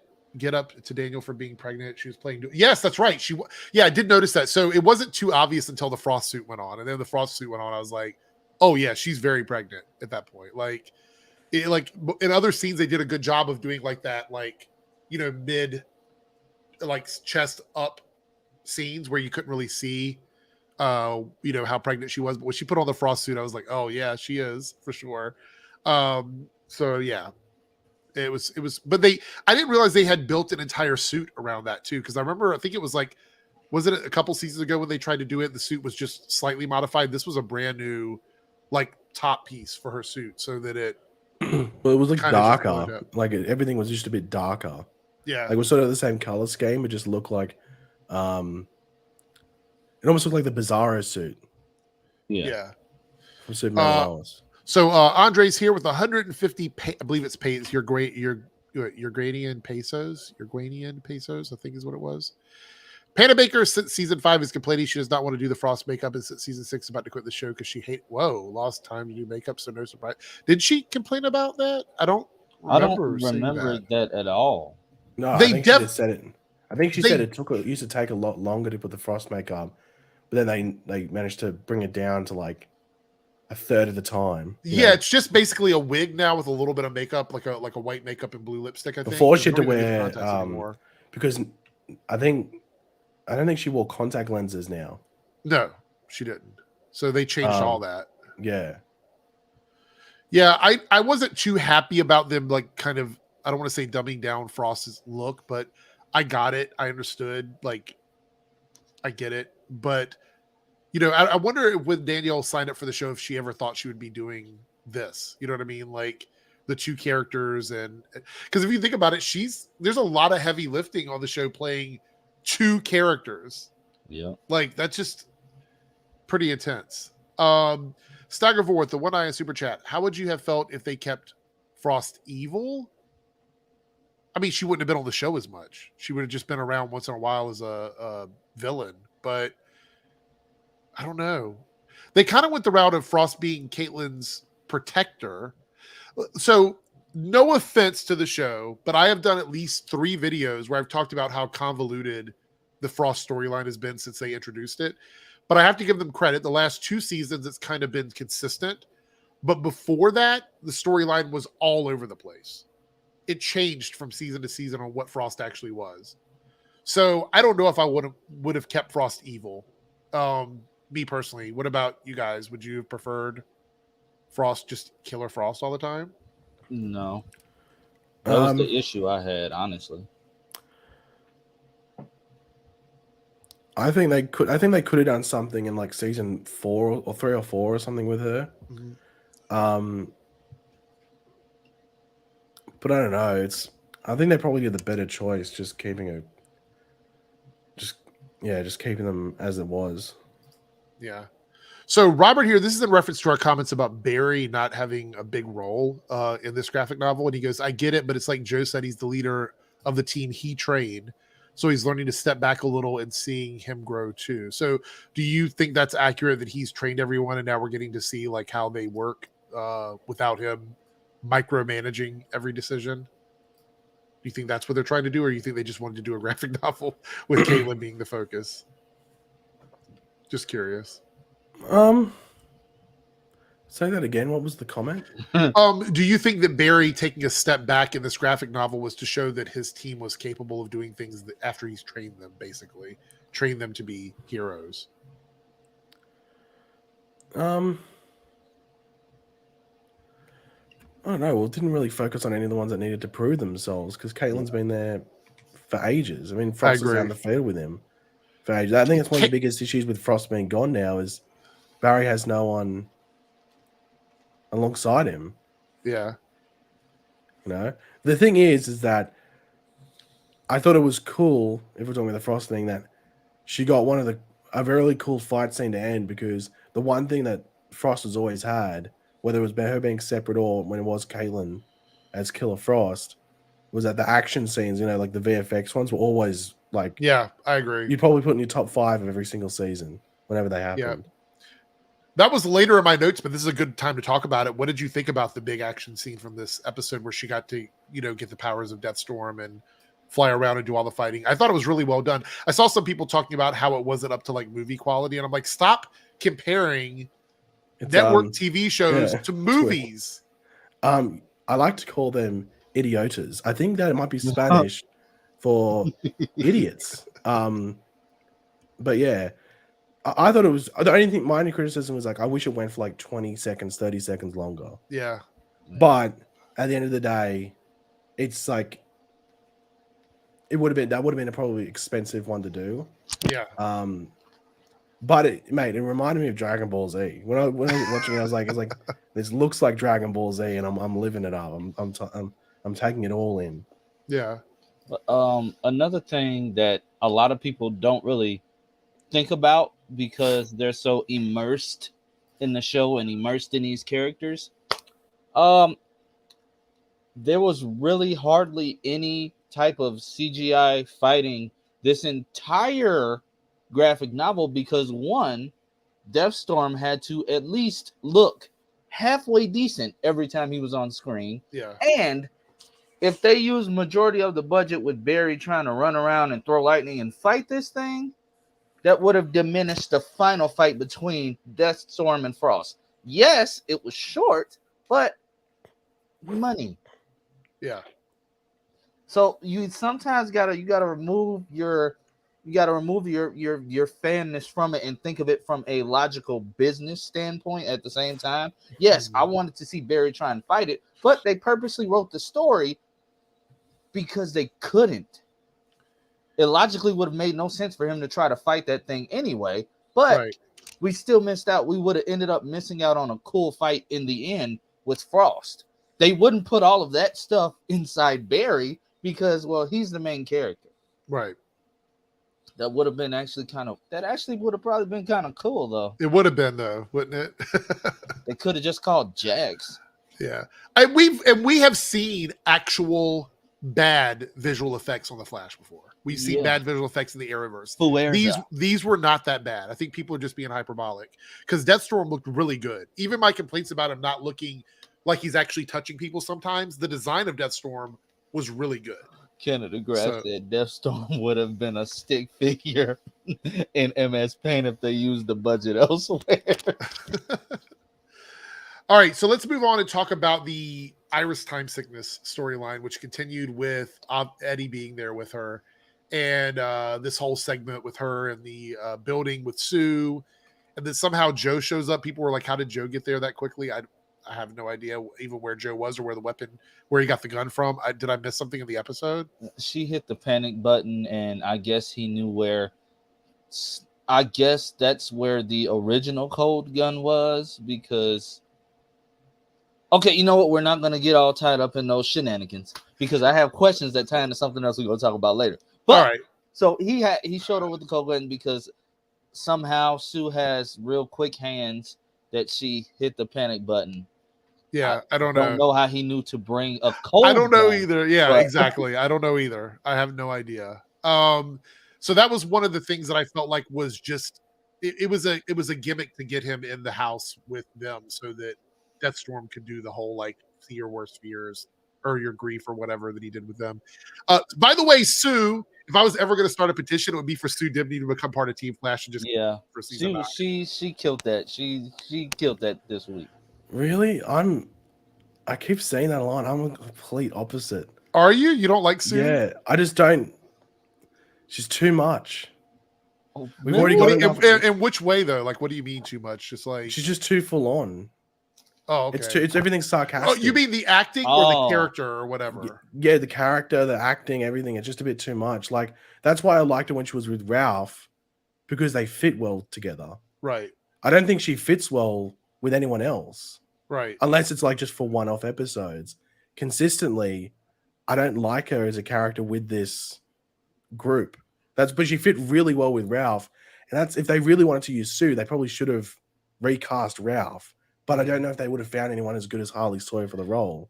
up to Daniel for being pregnant. She was playing. Yes, that's right. Yeah, I did notice that. So it wasn't too obvious until the frost suit went on, and then the frost suit went on. I was like, oh yeah, she's very pregnant at that point. Like in other scenes, they did a good job of doing like that, like mid, like chest up scenes where you couldn't really see, how pregnant she was. But when she put on the frost suit, I was like, oh yeah, she is for sure. So yeah. It was, but I didn't realize they had built an entire suit around that too. Cause I think it was like, was it a couple seasons ago when they tried to do it? The suit was just slightly modified. This was a brand new, like top piece for her suit so that it, well, it was like darker. Like everything was just a bit darker. Yeah. Like it was sort of the same color scheme. It just looked like, it almost looked like the Bizarro suit. Yeah. From Superman and Lois. So Andre's here with 150, I believe it's Uruguayan pesos. Uruguayan pesos, I think is what it was. Panna Baker, since season 5, is complaining she does not want to do the frost makeup, and since season 6 is about to quit the show because she lost time to do makeup, so no surprise. Did she complain about that? I don't remember that at all. No, I think she just said it. I think she said it used to take a lot longer to put the frost makeup, but then they managed to bring it down to like a third of the time. Yeah, it's just basically a wig now with a little bit of makeup, like a white makeup and blue lipstick. I think before she had to wear because I don't think she wore contact lenses now. No, she didn't. So they changed all that. Yeah. Yeah, I wasn't too happy about them, like kind of, I don't want to say dumbing down Frost's look, but I got it. I understood. Like, I get it. But I wonder if when Danielle signed up for the show, if she ever thought she would be doing this. You know what I mean? Like the two characters, and because if you think about it, there's a lot of heavy lifting on the show playing two characters. Yeah, like that's just pretty intense. Staggerforth, the one eye in super chat. How would you have felt if they kept Frost evil? I mean, she wouldn't have been on the show as much. She would have just been around once in a while as a villain, but. I don't know. They kind of went the route of Frost being Caitlyn's protector. So no offense to the show, but I have done at least 3 videos where I've talked about how convoluted the Frost storyline has been since they introduced it. But I have to give them credit. The last 2 seasons, it's kind of been consistent. But before that, the storyline was all over the place. It changed from season to season on what Frost actually was. So I don't know if I would have kept Frost evil. Me personally, what about you guys? Would you have preferred Frost just killer Frost all the time? No, that was the issue I had, honestly. I think they could have done something in like season 4 or 3 or 4 or something with her. Mm-hmm. But I don't know. I think they probably did the better choice, just keeping them as it was. Yeah. So Robert here, this is in reference to our comments about Barry not having a big role in this graphic novel. And he goes, I get it, but it's like Joe said, he's the leader of the team he trained. So he's learning to step back a little and seeing him grow too. So do you think that's accurate that he's trained everyone and now we're getting to see like how they work without him micromanaging every decision? Do you think that's what they're trying to do? Or do you think they just wanted to do a graphic novel with Caitlyn being the focus? Just curious. Say that again. What was the comment? Do you think that Barry taking a step back in this graphic novel was to show that his team was capable of doing things that after he's trained them, basically trained them to be heroes? I don't know. Well, it didn't really focus on any of the ones that needed to prove themselves because Caitlyn's been there for ages. I mean, Frost is on the field with him. I think it's one of the biggest issues with Frost being gone now is Barry has no one alongside him. Yeah. The thing is that I thought it was cool, if we're talking about the Frost thing, that she got a really cool fight scene to end because the one thing that Frost has always had, whether it was her being separate or when it was Caitlyn as Killer Frost, was that the action scenes, like the VFX ones were always like, yeah, I agree. You'd probably put in your top 5 of every single season whenever they happened. That was later in my notes, but this is a good time to talk about it. What did you think about the big action scene from this episode where she got to, get the powers of Deathstorm and fly around and do all the fighting? I thought it was really well done. I saw some people talking about how it wasn't up to like movie quality, and I'm like, stop comparing network TV shows to movies. I like to call them idiotas. I think that it might be Spanish for idiots. But yeah. I thought it was the only thing. My only criticism was like, I wish it went for like 20 seconds, 30 seconds longer. Yeah. But at the end of the day, it's like that would have been a probably expensive one to do. Yeah. But it reminded me of Dragon Ball Z. When I was watching it, I was like, this looks like Dragon Ball Z, and I'm living it up. I'm taking it all in. Yeah. Another thing that a lot of people don't really think about because they're so immersed in the show and immersed in these characters. There was really hardly any type of CGI fighting this entire graphic novel because one, Deathstorm had to at least look halfway decent every time he was on screen. Yeah. And if they used majority of the budget with Barry trying to run around and throw lightning and fight this thing, that would have diminished the final fight between Deathstorm and Frost. Yes, it was short, but money. Yeah. So you sometimes gotta remove your fanness from it and think of it from a logical business standpoint at the same time. Yes, I wanted to see Barry try and fight it, but they purposely wrote the story because they couldn't. It logically would have made no sense for him to try to fight that thing anyway, but we still missed out. We would have ended up missing out on a cool fight in the end with Frost. They wouldn't put all of that stuff inside Barry because, well, he's the main character. Right. That would have been probably been kind of cool, though. It would have been, though, wouldn't it? They could have just called Jax. Yeah. We have seen actual bad visual effects on the Flash before. We've seen bad visual effects in the Arrowverse. These were not that bad. I think people are just being hyperbolic because Deathstorm looked really good. Even my complaints about him not looking like he's actually touching people sometimes, the design of Deathstorm was really good. Kennedy Graff said Deathstorm would have been a stick figure in MS Paint if they used the budget elsewhere. All right, so let's move on and talk about the Iris time sickness storyline, which continued with Eddie being there with her, and this whole segment with her in the building with Sue, and then somehow Joe shows up. People were like, "How did Joe get there that quickly?" I have no idea even where Joe was or where he got the gun from. Did I miss something in the episode? She hit the panic button, and I guess he knew where. I guess that's where the original cold gun was because. Okay, you know what? We're not going to get all tied up in those shenanigans because I have questions that tie into something else we're going to talk about later. But all right. So he showed up with the cold gun because somehow Sue has real quick hands that she hit the panic button. Yeah, I don't know how he knew to bring a cold gun. I don't know either. Yeah, exactly. I don't know either. I have no idea. So that was one of the things that I felt like was just it was a gimmick to get him in the house with them so that Deathstorm could do the whole like see your worst fears or your grief or whatever that he did with them. By the way, Sue, if I was ever going to start a petition, it would be for Sue Dibney to become part of Team Flash and just for season 9. She killed that. She killed that this week. Really? I keep saying that a lot. I'm a complete opposite. Are you? You don't like Sue? Yeah, I just don't. She's too much. Oh, We've already got enough. In which way though? Like, what do you mean too much? Just like she's just too full on. Oh, okay. It's everything sarcastic. Oh, you mean the acting or the character or whatever? Yeah, the character, the acting, everything. It's just a bit too much. Like that's why I liked it when she was with Ralph, because they fit well together. Right. I don't think she fits well with anyone else. Right. Unless it's like just for one-off episodes. Consistently, I don't like her as a character with this group. But she fit really well with Ralph. And that's if they really wanted to use Sue, they probably should have recast Ralph. But I don't know if they would have found anyone as good as Harley Sawyer for the role.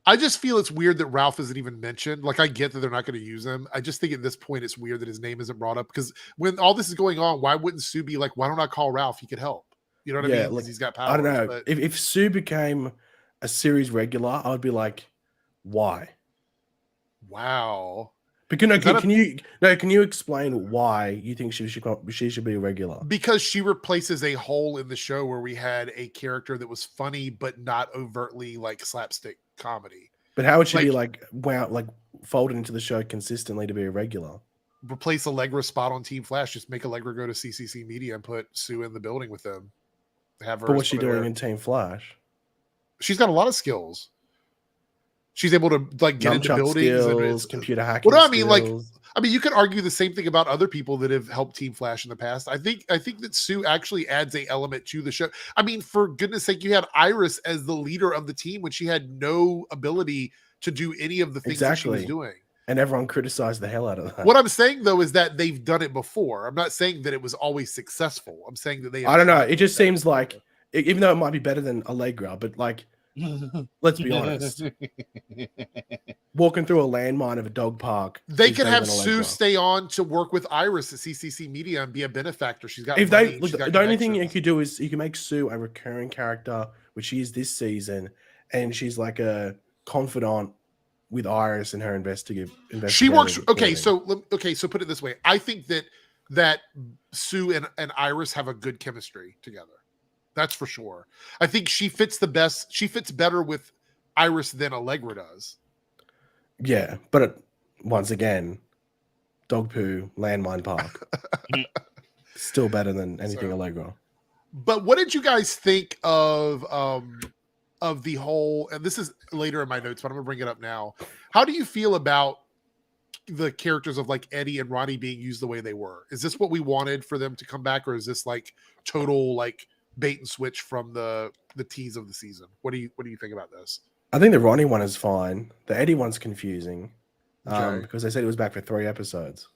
I just feel it's weird that Ralph isn't even mentioned. Like, I get that they're not going to use him. I just think at this point it's weird that his name isn't brought up. Because when all this is going on, why wouldn't Sue be like, why don't I call Ralph? He could help. You know what I Yeah, mean? 'Cause like, he's got powers. I don't know. But If Sue became a series regular, I would be like, why? wow. But no, Is that can you explain why you think she should be a regular? Because she replaces a hole in the show where we had a character that was funny but not overtly like slapstick comedy. But how would she be like folded into the show consistently to be a regular? Replace Allegra's spot on Team Flash. Just make Allegra go to CCC Media and put Sue in the building with them. Have her. But what's she doing in Team Flash? She's got a lot of skills. She's able to like get into buildings skills, and computer hacking. What do I mean? Skills. I mean, you could argue the same thing about other people that have helped Team Flash in the past. I think that Sue actually adds a element to the show. I mean, for goodness sake, you had Iris as the leader of the team when she had no ability to do any of the things that she was doing. And everyone criticized the hell out of that. What I'm saying though is that they've done it before. I'm not saying that it was always successful. I'm saying that they. I don't know. It just seems like, even though it might be better than Allegra, but like, let's be honest. Walking through a landmine of a dog park. They could have Sue stay on to work with Iris at CCC Media and be a benefactor. She's got. If they look, the only thing you could do is you can make Sue a recurring character, which she is this season, and she's like a confidant with Iris and her investigative. She works. Okay, so put it this way. I think that Sue and Iris have a good chemistry together. That's for sure. I think she fits the best. She fits better with Iris than Allegra does. Yeah, but once again, dog poo, landmine park. Still better than anything Allegra. But what did you guys think of the whole, and this is later in my notes, but I'm gonna bring it up now. How do you feel about the characters of like Eddie and Ronnie being used the way they were? Is this what we wanted for them to come back, or is this like total like bait and switch from the tease of the season? What do you think about this? I think the Ronnie one is fine. The Eddie one's confusing because they said it was back for 3 episodes.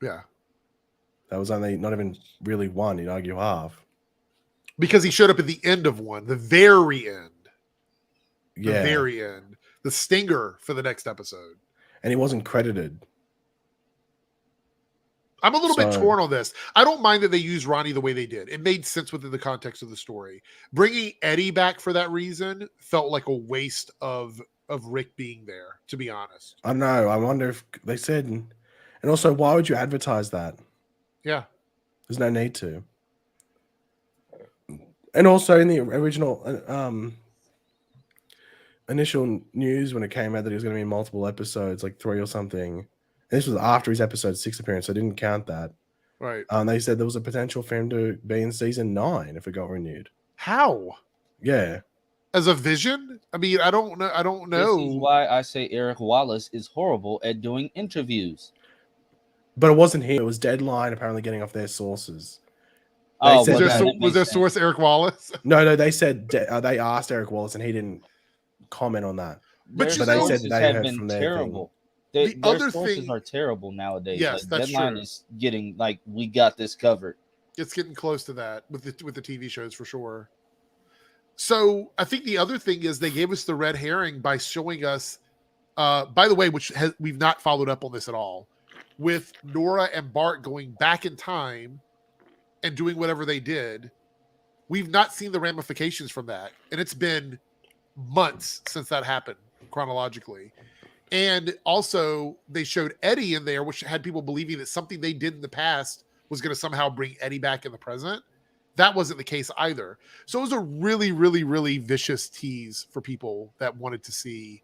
Yeah, that was only not even really one. You'd argue half. Because he showed up at the end of one, the very end. The Yeah. very end. The stinger for the next episode. And he wasn't credited. I'm a little bit torn on this. I don't mind that they used Ronnie the way they did. It made sense within the context of the story. Bringing Eddie back for that reason felt like a waste of Rick being there, to be honest. I know. I wonder if they said... And also, why would you advertise that? Yeah. There's no need to. And also in the original initial news when it came out that he was going to be in multiple episodes, like 3 or something. And this was after his episode 6 appearance, so I didn't count that. Right. They said there was a potential for him to be in season 9 if it got renewed. How? Yeah. As a Vision? I mean, I don't know. This is why I say Eric Wallace is horrible at doing interviews. But it wasn't him. It was Deadline apparently getting off their sources. Was their source Eric Wallace? No. They said they asked Eric Wallace and he didn't comment on that. But they said they have been terrible. Their sources are terrible nowadays. Yes, like, that's Deadline true. is getting like we got this covered. It's getting close to that with the TV shows for sure. So I think the other thing is they gave us the red herring by showing us, by the way, we've not followed up on this at all, with Nora and Bart going back in time and doing whatever they did. We've not seen the ramifications from that. And it's been months since that happened chronologically. And also they showed Eddie in there, which had people believing that something they did in the past was going to somehow bring Eddie back in the present. That wasn't the case either. So it was a really, really, really vicious tease for people that wanted to see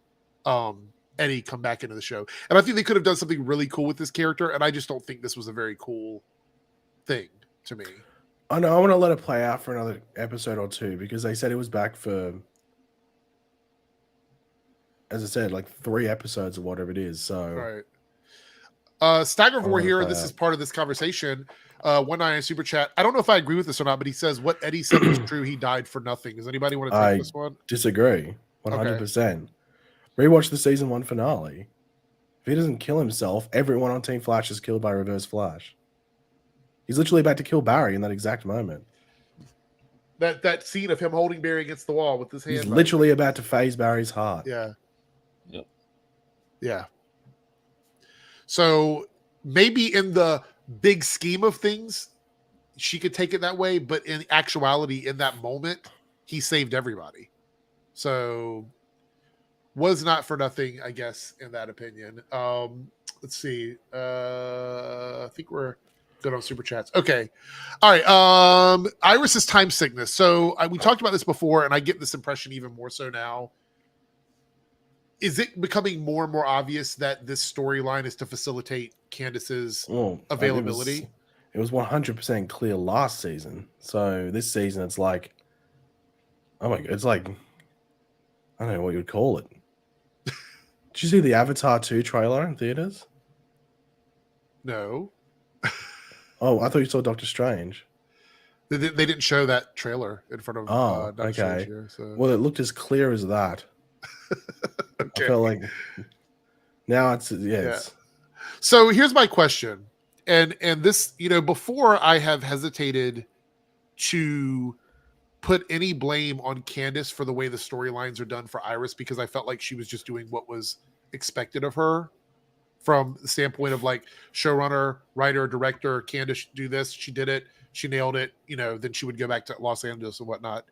Eddie come back into the show. And I think they could have done something really cool with this character. And I just don't think this was a very cool thing to me. I know. I want to let it play out for another episode or 2 because they said it was back for, as I said, like 3 episodes or whatever it is. So, right. Staggervore here. This is part of this conversation. 199 super chat. I don't know if I agree with this or not, but he says what Eddie said was true. He died for nothing. Does anybody want to take this one? Disagree. 100%. Rewatch the season 1 finale. If he doesn't kill himself, everyone on Team Flash is killed by Reverse Flash. He's literally about to kill Barry in that exact moment. That scene of him holding Barry against the wall with his hand. He's literally about to phase Barry's heart. Yeah. Yep. Yeah. So maybe in the big scheme of things, she could take it that way, but in actuality, in that moment, he saved everybody. So was not for nothing, I guess, in that opinion. Let's see. I think we're good on super chats. Okay. All right. Iris's time sickness. So we talked about this before, and I get this impression even more so now. Is it becoming more and more obvious that this storyline is to facilitate Candace's availability? It was 100% clear last season. So this season, it's like, oh my god, it's like, I don't know what you would call it. Did you see the Avatar 2 trailer in theaters? No. Oh, I thought you saw Doctor Strange. They didn't show that trailer in front of Doctor Strange here, so. Well, it looked as clear as that. Okay. I felt like now it's yes. Yeah. So here's my question. And this, before I have hesitated to put any blame on Candace for the way the storylines are done for Iris, because I felt like she was just doing what was expected of her from the standpoint of like showrunner, writer, director. Candace do this, she did it, she nailed it, then she would go back to Los Angeles and whatnot.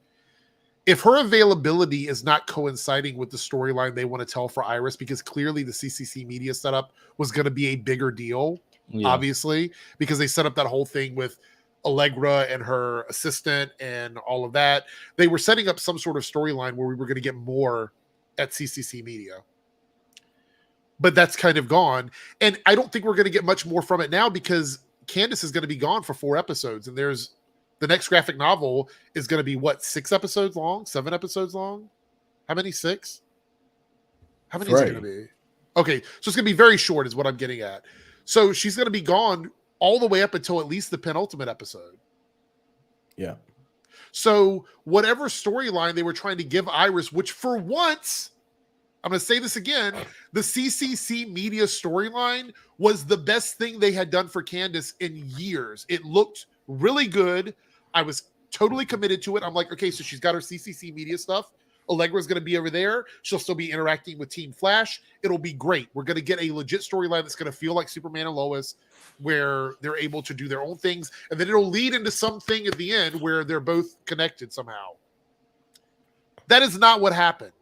If her availability is not coinciding with the storyline they want to tell for Iris, because clearly the CCC media setup was going to be a bigger deal, obviously, because they set up that whole thing with Allegra and her assistant and all of that. They were setting up some sort of storyline where we were going to get more at CCC media. But that's kind of gone. And I don't think we're going to get much more from it now, because Candace is going to be gone for 4 episodes. And the next graphic novel is going to be 6 episodes long, 7 episodes long? How many? 6? How many is it going to be? Okay, so it's going to be very short is what I'm getting at. So she's going to be gone all the way up until at least the penultimate episode. Yeah. So whatever storyline they were trying to give Iris, which for once, I'm going to say this again, the CCC media storyline was the best thing they had done for Candace in years. It looked really good. I was totally committed to it. I'm like, okay, so she's got her CCC media stuff. Allegra's going to be over there. She'll still be interacting with Team Flash. It'll be great. We're going to get a legit storyline that's going to feel like Superman and Lois, where they're able to do their own things. And then it'll lead into something at the end where they're both connected somehow. That is not what happened.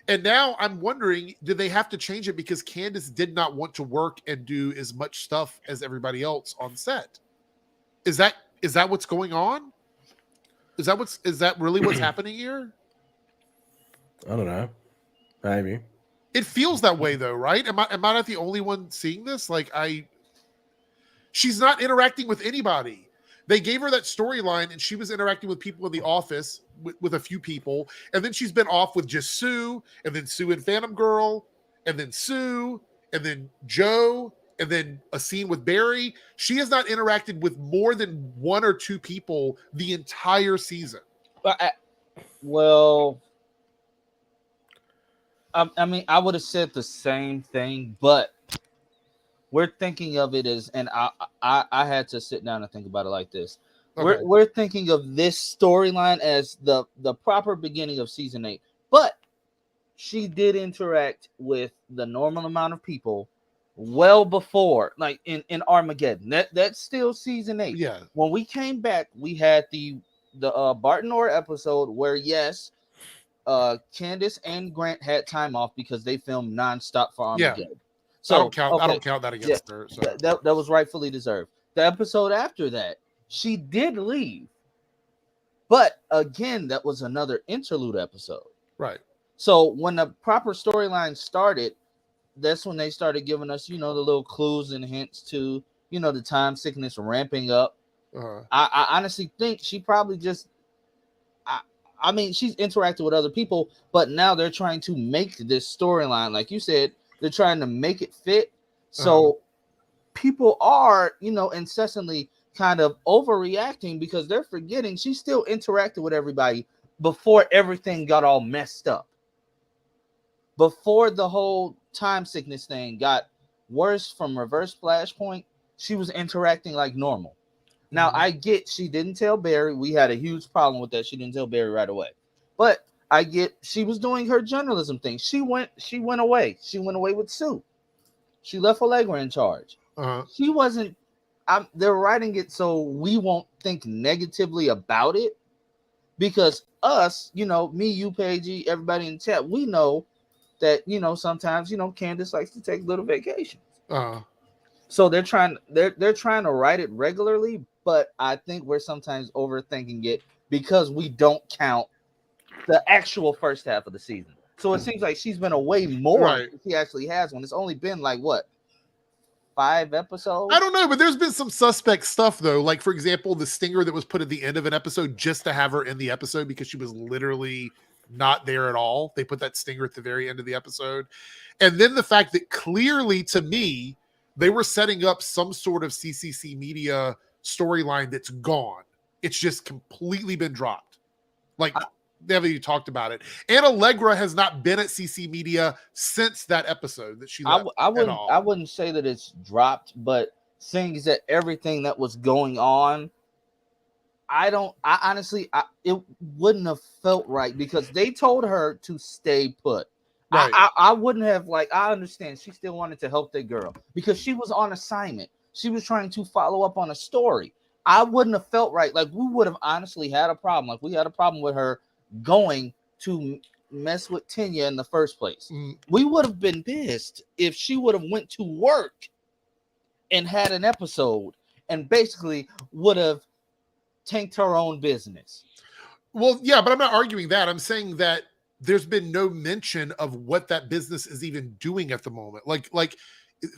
And now I'm wondering, did they have to change it because Candace did not want to work and do as much stuff as everybody else on set? Is that what's going on? Is that really what's happening here? I don't know. Maybe. It feels that way though, right? Am I not the only one seeing this? She's not interacting with anybody. They gave her that storyline and she was interacting with people in the office with a few people. And then she's been off with just Sue, and then Sue and Phantom Girl, and then Sue, and then Joe, and then a scene with Barry. She has not interacted with more than 1 or 2 people the entire season. I mean, I would have said the same thing, but we're thinking of it as, and I had to sit down and think about it like this. Okay. We're thinking of this storyline as the proper beginning of season 8, but she did interact with the normal amount of people well before, like in Armageddon. That's still season 8. Yeah. When we came back, we had the Barton Orr episode where Candace and Grant had time off because they filmed nonstop for Armageddon. Yeah. So I don't count that against her. So. That was rightfully deserved. The episode after that, she did leave. But again, that was another interlude episode. Right. So when the proper storyline started, that's when they started giving us, the little clues and hints to, the time sickness ramping up. Uh-huh. I honestly think she probably just, I mean, she's interacted with other people, but now they're trying to make this storyline, like you said, they're trying to make it fit. So people are, incessantly kind of overreacting because they're forgetting she still interacted with everybody before everything got all messed up. Before the whole time sickness thing got worse from Reverse Flashpoint, she was interacting like normal. Now, I get she didn't tell Barry. We had a huge problem with that. She didn't tell Barry right away. But I get she was doing her journalism thing. She went away. She went away with Sue. She left Allegra in charge. She wasn't they're writing it so we won't think negatively about it, because us, me, you, Pagey, everybody in the chat, we know that sometimes Candace likes to take little vacations. So they're trying to write it regularly, but I think we're sometimes overthinking it because we don't count the actual first half of the season. So it seems like she's been away more than she actually has, when it's only been like what, 5 episodes? I don't know, but there's been some suspect stuff though. Like, for example, the stinger that was put at the end of an episode just to have her in the episode because she was literally not there at all. They put that stinger at the very end of the episode. And then the fact that clearly, to me, they were setting up some sort of CCC media storyline that's gone. It's just completely been dropped. Like, they haven't even talked about it. And Allegra has not been at CC Media since that episode that she left. I wouldn't say that it's dropped, but seeing that everything that was going on, it wouldn't have felt right, because they told her to stay put. Right. I wouldn't have, I understand she still wanted to help the girl because she was on assignment. She was trying to follow up on a story. I wouldn't have felt right. Like, we would have honestly had a problem. Like, we had a problem with her going to mess with Tanya in the first place. We would have been pissed if she would have went to work and had an episode and basically would have tanked her own business. Well, yeah, but I'm not arguing that. I'm saying that there's been no mention of what that business is even doing at the moment. Like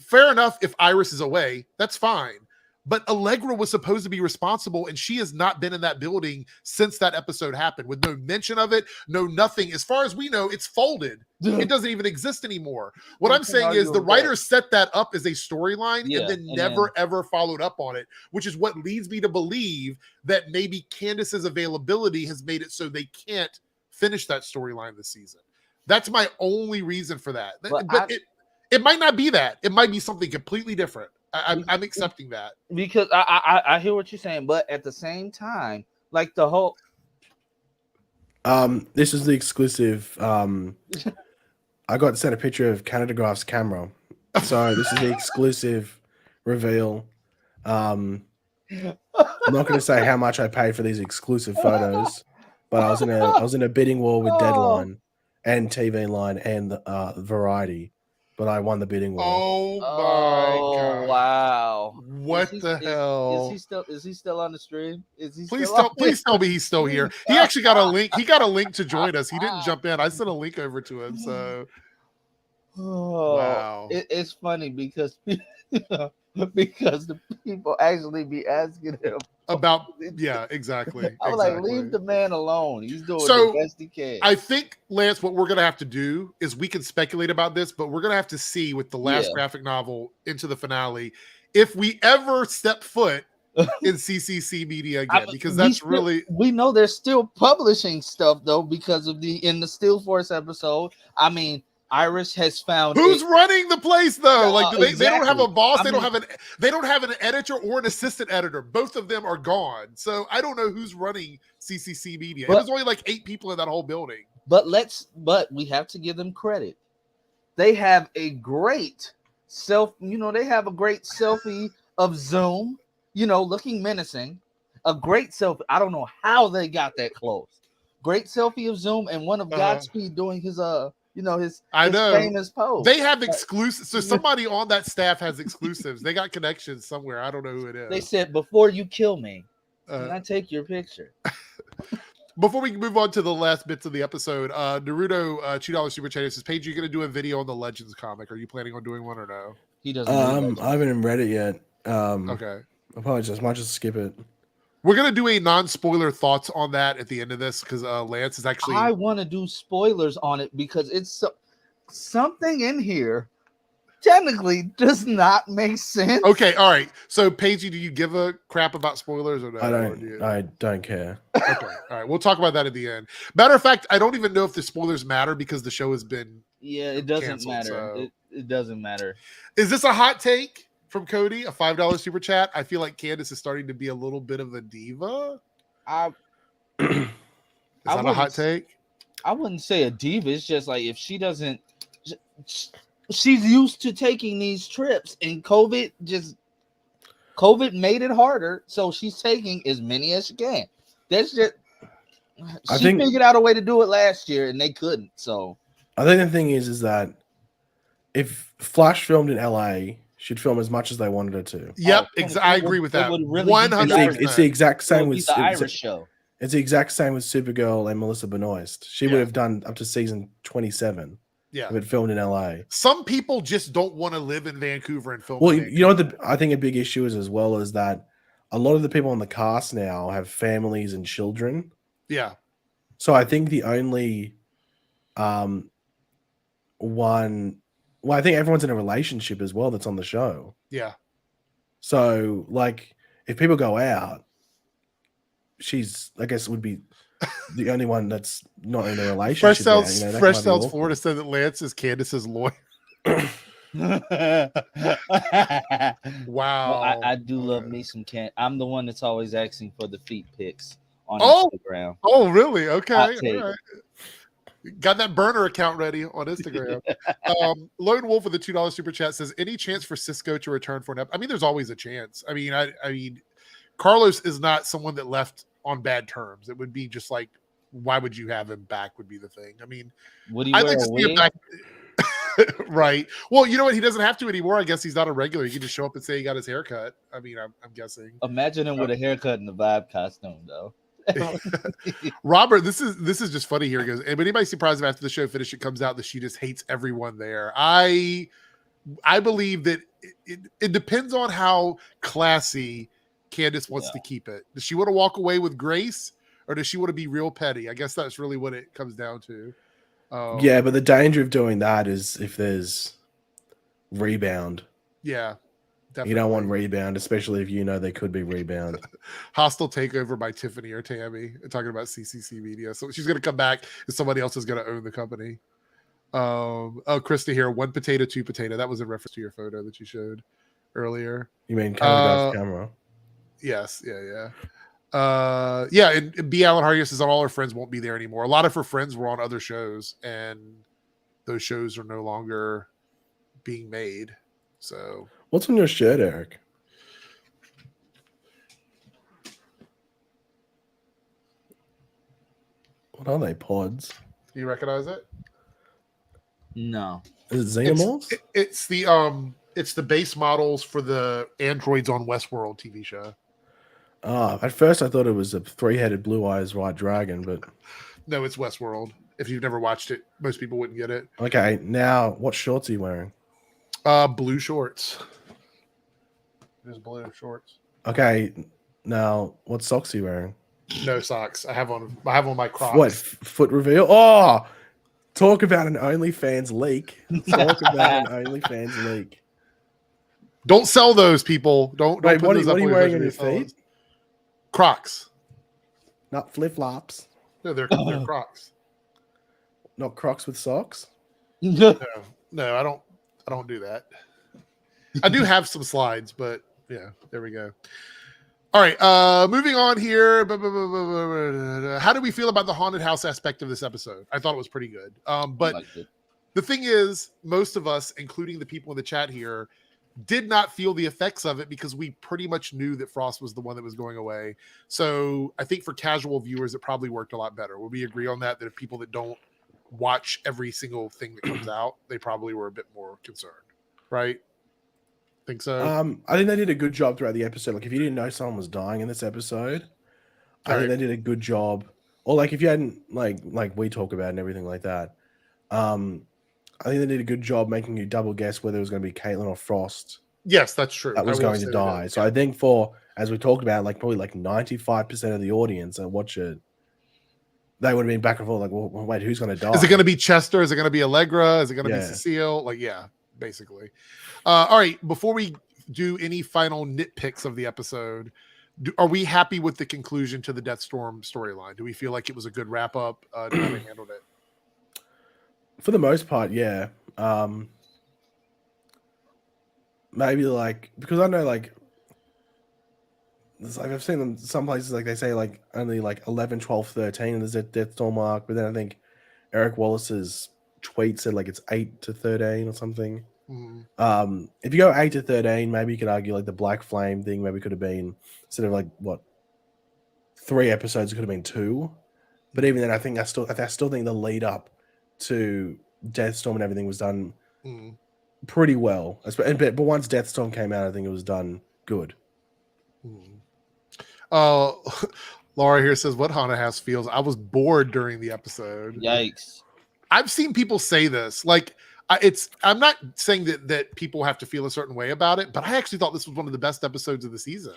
fair enough, if Iris is away, that's fine. But Allegra was supposed to be responsible, and she has not been in that building since that episode happened, with no mention of it, no nothing. As far as we know, it's folded. It doesn't even exist anymore. What I'm saying is the writers set that up as a storyline and then never, ever followed up on it, which is what leads me to believe that maybe Candace's availability has made it so they can't finish that storyline this season. That's my only reason for that. But it might not be that. It might be something completely different. I'm accepting that, because I hear what you're saying, but at the same time, like the whole this is the exclusive. I got sent a picture of Canada Graph's camera, so this is the exclusive reveal. I'm not going to say how much I paid for these exclusive photos, but I was in a bidding war with Deadline and TV Line and Variety. But I won the bidding war. Oh my god! Wow! What the hell? Is he still on the stream? Please tell me he's still here. He actually got a link. He got a link to join us. He didn't jump in. I sent a link over to him. So wow, it's funny because because the people actually be asking him about exactly. I was like, leave the man alone. He's doing so the best he can. I think, Lance, what we're gonna have to do is we can speculate about this, but we're gonna have to see with the last graphic novel into the finale if we ever step foot in CCC media again, because that's we know they're still publishing stuff though because of in the Steel Force episode. I mean, Iris has found who's running the place though. Like they don't have a boss. They don't have an editor or an assistant editor. Both of them are gone. So I don't know who's running CCC Media. There's only like 8 people in that whole building. But we have to give them credit. They have a great they have a great selfie of Zoom, looking menacing. A great selfie. I don't know how they got that close. Great selfie of Zoom and one of Godspeed doing his his famous pose. They have exclusives. So somebody on that staff has exclusives. They got connections somewhere. I don't know who it is. They said, before you kill me, can I take your picture? Before we move on to the last bits of the episode, Naruto $2 Super Chat says, Paige, you're going to do a video on the Legends comic. Are you planning on doing one or no? He doesn't. I haven't even read it yet. Okay. I apologize. Might just skip it. We're going to do a non-spoiler thoughts on that at the end of this because Lance is actually... I want to do spoilers on it because it's something in here technically does not make sense. Okay, all right. So, Paige, do you give a crap about spoilers or no? I don't care. Okay, all right. We'll talk about that at the end. Matter of fact, I don't even know if the spoilers matter because the show has been it doesn't canceled, matter. So. It doesn't matter. Is this a hot take from Cody? A $5 super chat? I feel like Candace is starting to be a little bit of a diva. Is that a hot take? I wouldn't say a diva. It's just like if she doesn't... She's used to taking these trips, and COVID just COVID made it harder, so she's taking as many as she can. That's just I she think- figured out a way to do it last year, and they couldn't. So I think the thing is that if Flash filmed in LA, she'd film as much as they wanted it to. Yep, Oh, I agree with it that. would really be 100%. It's the exact it same would be with the Irish show. it's the exact same with Supergirl and Melissa Benoist. She Yeah. would have done up to season 27 Yeah. if it filmed in LA. Some people just don't want to live in Vancouver and film. Well, in you know what Vancouver. I think a big issue is as well is that a lot of the people on the cast now have families and children. Yeah. So I think the only one, well, I think everyone's in a relationship as well that's on the show. Yeah. So like if people go out, she's, I guess, would be the only one that's not in a relationship. Fresh now, Sounds, you know, that Fresh might be Sounds awkward. Florida said that Lance is Candace's lawyer. Wow. Well, I do love me some can. I'm the one that's always asking for the feet pics on Oh! Instagram. Oh, really? Okay. Hot take. All right. Got that burner account ready on Instagram. Lone Wolf with the $2 super chat says, any chance for Cisco to return for an episode? I mean, there's always a chance. I mean, Carlos is not someone that left on bad terms. It would be just like, why would you have him back would be the thing. I mean, Would he I'd wear like to a see him wig? back. Right. Well, you know what? He doesn't have to anymore. I guess he's not a regular. He can just show up and say he got his haircut. I mean, I'm guessing. Imagine him with a haircut and a vibe costume, though. Robert, this is just funny here. He goes, anybody surprised if after the show finish it comes out that she just hates everyone there? I believe that it depends on how classy Candace wants to keep it. Does she want to walk away with grace, or does she want to be real petty? I guess that's really what it comes down to. Yeah, but the danger of doing that is if there's rebound. Yeah. Definitely. You don't want rebound, especially if you know there could be rebound. Hostile takeover by Tiffany or Tammy, talking about CCC Media. So she's going to come back and somebody else is going to own the company. Krista here, 1 potato, 2 potato. That was in reference to your photo that you showed earlier. You mean camera? Yes. Yeah. And B. Allen Hardy says all her friends won't be there anymore. A lot of her friends were on other shows, and those shows are no longer being made. So What's on your shirt, Eric? What are they? Pods? do you recognize it? No. Is it Xenomorphs? It's the base models for the androids on Westworld TV show. At first I thought it was a 3-headed blue eyes white dragon, but No, it's Westworld. If you've never watched it, most people wouldn't get it. okay. Now, what shorts are you wearing? Blue shorts. There's blue shorts. Okay, now what socks are you wearing? No socks. I have on my Crocs. What foot reveal? Oh, talk about an OnlyFans leak. Talk about an OnlyFans leak. Don't sell those, people. Don't Wait, put what those are up you on wearing on your social media. feet? Crocs. Not flip flops. No, they're Crocs. Not Crocs with socks. No, I don't do that. I do have some slides, but yeah, there we go. All right, moving on here. How do we feel about the haunted house aspect of this episode? I thought it was pretty good. But the thing is, most of us, including the people in the chat here, did not feel the effects of it because we pretty much knew that Frost was the one that was going away. So I think for casual viewers, it probably worked a lot better. Would we agree on that? That if people that don't watch every single thing that comes out, they probably were a bit more concerned, right? Think so? I think they did a good job throughout the episode. Like if you didn't know someone was dying in this episode, I think they did a good job. Or like if you hadn't like we talk about and everything like that. I think they did a good job making you double guess whether it was going to be Caitlin or Frost Yes, that's true. that was going to die. So I think as we talked about, like probably like 95% of the audience that watch it, they would have been back and forth like, well, wait, who's going to die? Is it going to be Chester? Is it going to be Allegra? Is it going to be Yeah. Cecile? Like, yeah, basically. All right. Before we do any final nitpicks of the episode, are we happy with the conclusion to the Deathstorm storyline? Do we feel like it was a good wrap up? How they handled it? For the most part, yeah. Maybe like because I know like it's like I've seen them some places like they say like only like 11, 12, 13 and there's a Deathstorm arc, but then I think Eric Wallace's tweet said like it's 8 to 13 or something. If you go 8 to 13, maybe you could argue like the Black Flame thing maybe could have been instead of like what 3 episodes, it could have been 2. But even then, I still think the lead up to Deathstorm and everything was done pretty well. But once Deathstorm came out, I think it was done good. Laura here says, "What Haunted House feels? I was bored during the episode." Yikes! I've seen people say this. Like, I'm not saying that people have to feel a certain way about it, but I actually thought this was one of the best episodes of the season.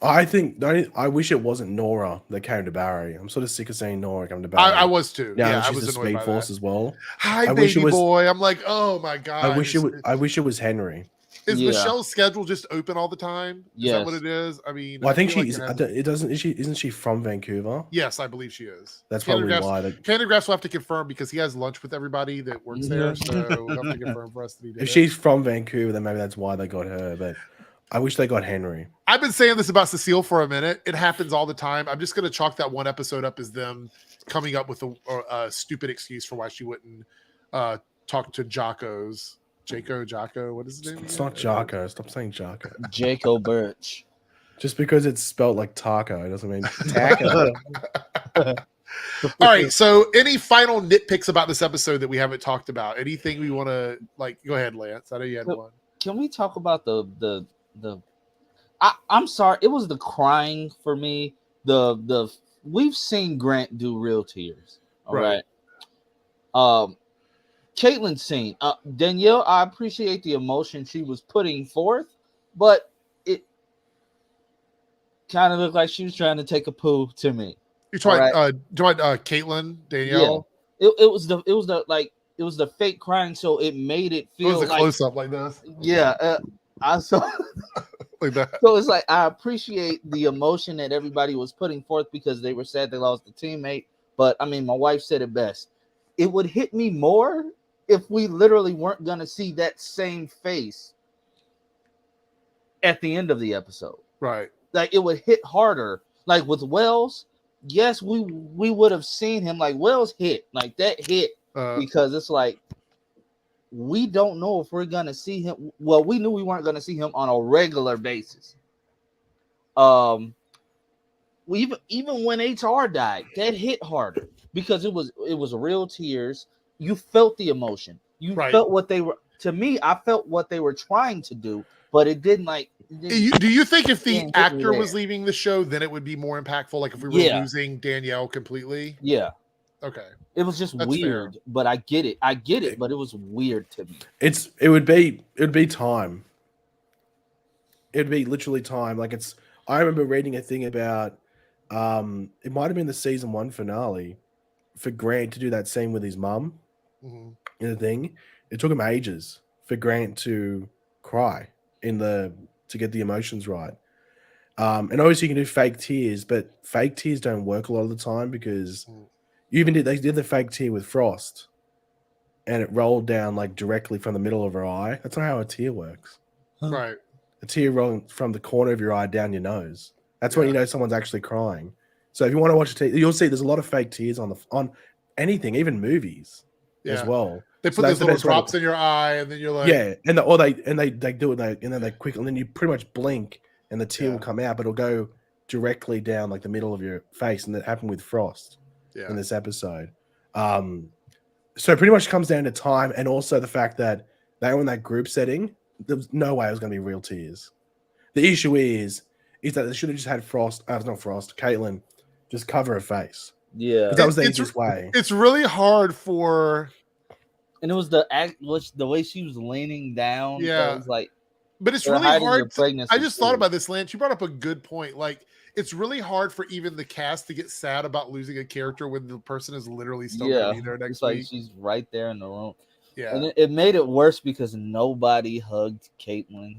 I wish it wasn't Nora that came to Barry. I'm sort of sick of seeing Nora come to Barry. I was too. Yeah, I she's was a Speed Force as well. Hi, baby boy. I'm like, oh my god. I wish it was Henry. Is Michelle's schedule just open all the time? Is that what it is? I mean, well, I think she's. Isn't she from Vancouver? Yes, I believe she is. That's probably why. Candagraphs will have to confirm because he has lunch with everybody that works there. So we'll have to confirm for us to be. If she's from Vancouver, then maybe that's why they got her. But I wish they got Henry. I've been saying this about Cecile for a minute. It happens all the time. I'm just going to chalk that one episode up as them coming up with a stupid excuse for why she wouldn't talk to Jocko, what is his name? It's not Jocko. Stop saying Jocko. Jaco Birch. Just because it's spelled like taco doesn't mean taco. All right. So, any final nitpicks about this episode that we haven't talked about? Anything we want to go ahead, Lance. I know you had one. Can we talk about the? I'm sorry. It was the crying for me. We've seen Grant do real tears. All right. Caitlyn's scene. Danielle, I appreciate the emotion she was putting forth, but it kind of looked like she was trying to take a poo to me. You're talking Caitlyn, Danielle? Yeah. It was the fake crying, so it made it feel it was a close up like this. Yeah. I saw like that. So it's like I appreciate the emotion that everybody was putting forth because they were sad they lost a teammate. But I mean, my wife said it best. It would hit me more if we literally weren't going to see that same face at the end of the episode. Right. Like, it would hit harder. Like, with Wells, yes, we would have seen him. Like, Wells hit. Like, that hit. Because it's like, we don't know if we're going to see him. Well, we knew we weren't going to see him on a regular basis. Even when HR died, that hit harder. Because it was real tears. You felt the emotion. You felt what they were. To me, I felt what they were trying to do, but it didn't like. Do you think if the actor was leaving the show, then it would be more impactful? Like if we were losing Danielle completely? Yeah. Okay. It was just weird, but I get it. But it was weird to me. It would be time. It'd be literally time. Like I remember reading a thing about. It might have been the season 1 finale. For Grant to do that scene with his mum in the thing, it took him ages for Grant to cry to get the emotions right. And obviously you can do fake tears, but fake tears don't work a lot of the time because they did the fake tear with Frost and it rolled down like directly from the middle of her eye. That's not how a tear works. Right. A tear rolling from the corner of your eye down your nose. That's when you know someone's actually crying. So if you want to watch you'll see there's a lot of fake tears on anything, even movies as well. They put those little drops in your eye, and then you're like, and they do it, and then they quickly, and then you pretty much blink, and the tear will come out, but it'll go directly down like the middle of your face, and that happened with Frost in this episode. So it pretty much comes down to time, and also the fact that they were in that group setting. There was no way it was going to be real tears. The issue is that they should have just had Caitlyn. Just cover her face. Yeah, that was the easiest way. It's really hard for, and it was the way she was leaning down. Yeah, it was like, but it's really hard. I just thought about this, Lance. You brought up a good point. Like, it's really hard for even the cast to get sad about losing a character when the person is literally still going to be there next week. Like she's right there in the room. Yeah, and it made it worse because nobody hugged Caitlyn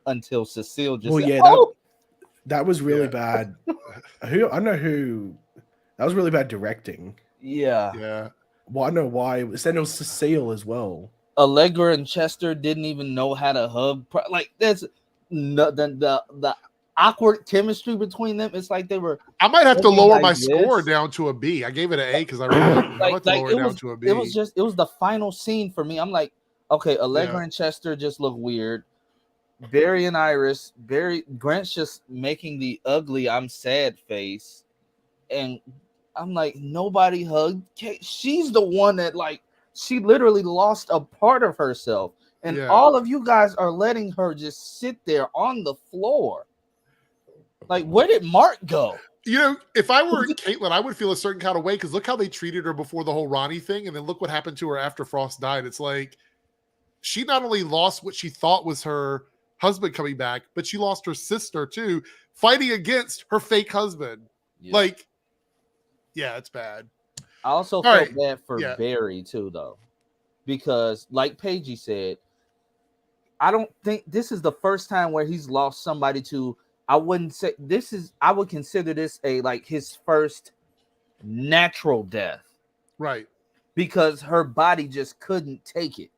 until Cecile just. Well, said, that was really bad. I don't know who. That was really bad directing. Yeah. Yeah. Well, I know why. It was Cecile as well. Allegra and Chester didn't even know how to hug. Like there's the awkward chemistry between them. It's like they were. I might have to lower my score down to a B. I gave it an A because I really I have to lower it down to a B. It was the final scene for me. I'm like, Okay, Allegra and Chester just look weird. Barry and Iris, Grant's just making the ugly I'm sad face. And I'm like, nobody hugged Kate. She's the one that like she literally lost a part of herself. And all of you guys are letting her just sit there on the floor. Like, where did Mark go? You know, if I were Caitlin, I would feel a certain kind of way because look how they treated her before the whole Ronnie thing, and then look what happened to her after Frost died. It's like she not only lost what she thought was her husband coming back, but she lost her sister too, fighting against her fake husband. Yeah. Like, yeah, it's bad. I also felt bad for Barry too, though, because like Pagey said, I don't think this is the first time where he's lost somebody to. I wouldn't say this is. I would consider this a like his first natural death, right? Because her body just couldn't take it,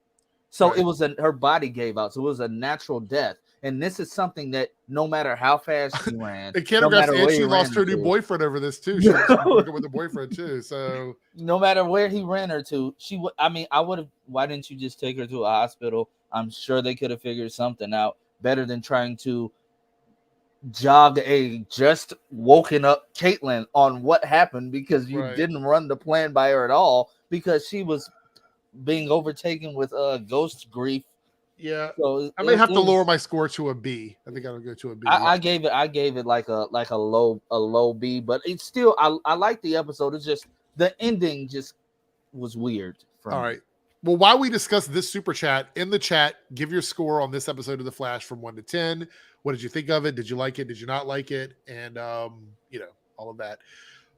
so it was her body gave out. So it was a natural death, and this is something that no matter how fast she ran, and she lost her new boyfriend over this too. She was working with a boyfriend too. So no matter where he ran her to, she would. I mean, I would have. Why didn't you just take her to a hospital? I'm sure they could have figured something out better than trying to jog a just woken up Caitlin on what happened because you didn't run the plan by her at all because she was being overtaken with ghost grief. Yeah, so I may have to lower my score to a B. I think I'll go to a B. I gave it like a low B, but it's still I like the episode. It's just the ending just was weird. All right. Well, while we discuss this super chat, in the chat, give your score on this episode of The Flash from 1 to 10. What did you think of it? Did you like it? Did you not like it? And, you know, all of that.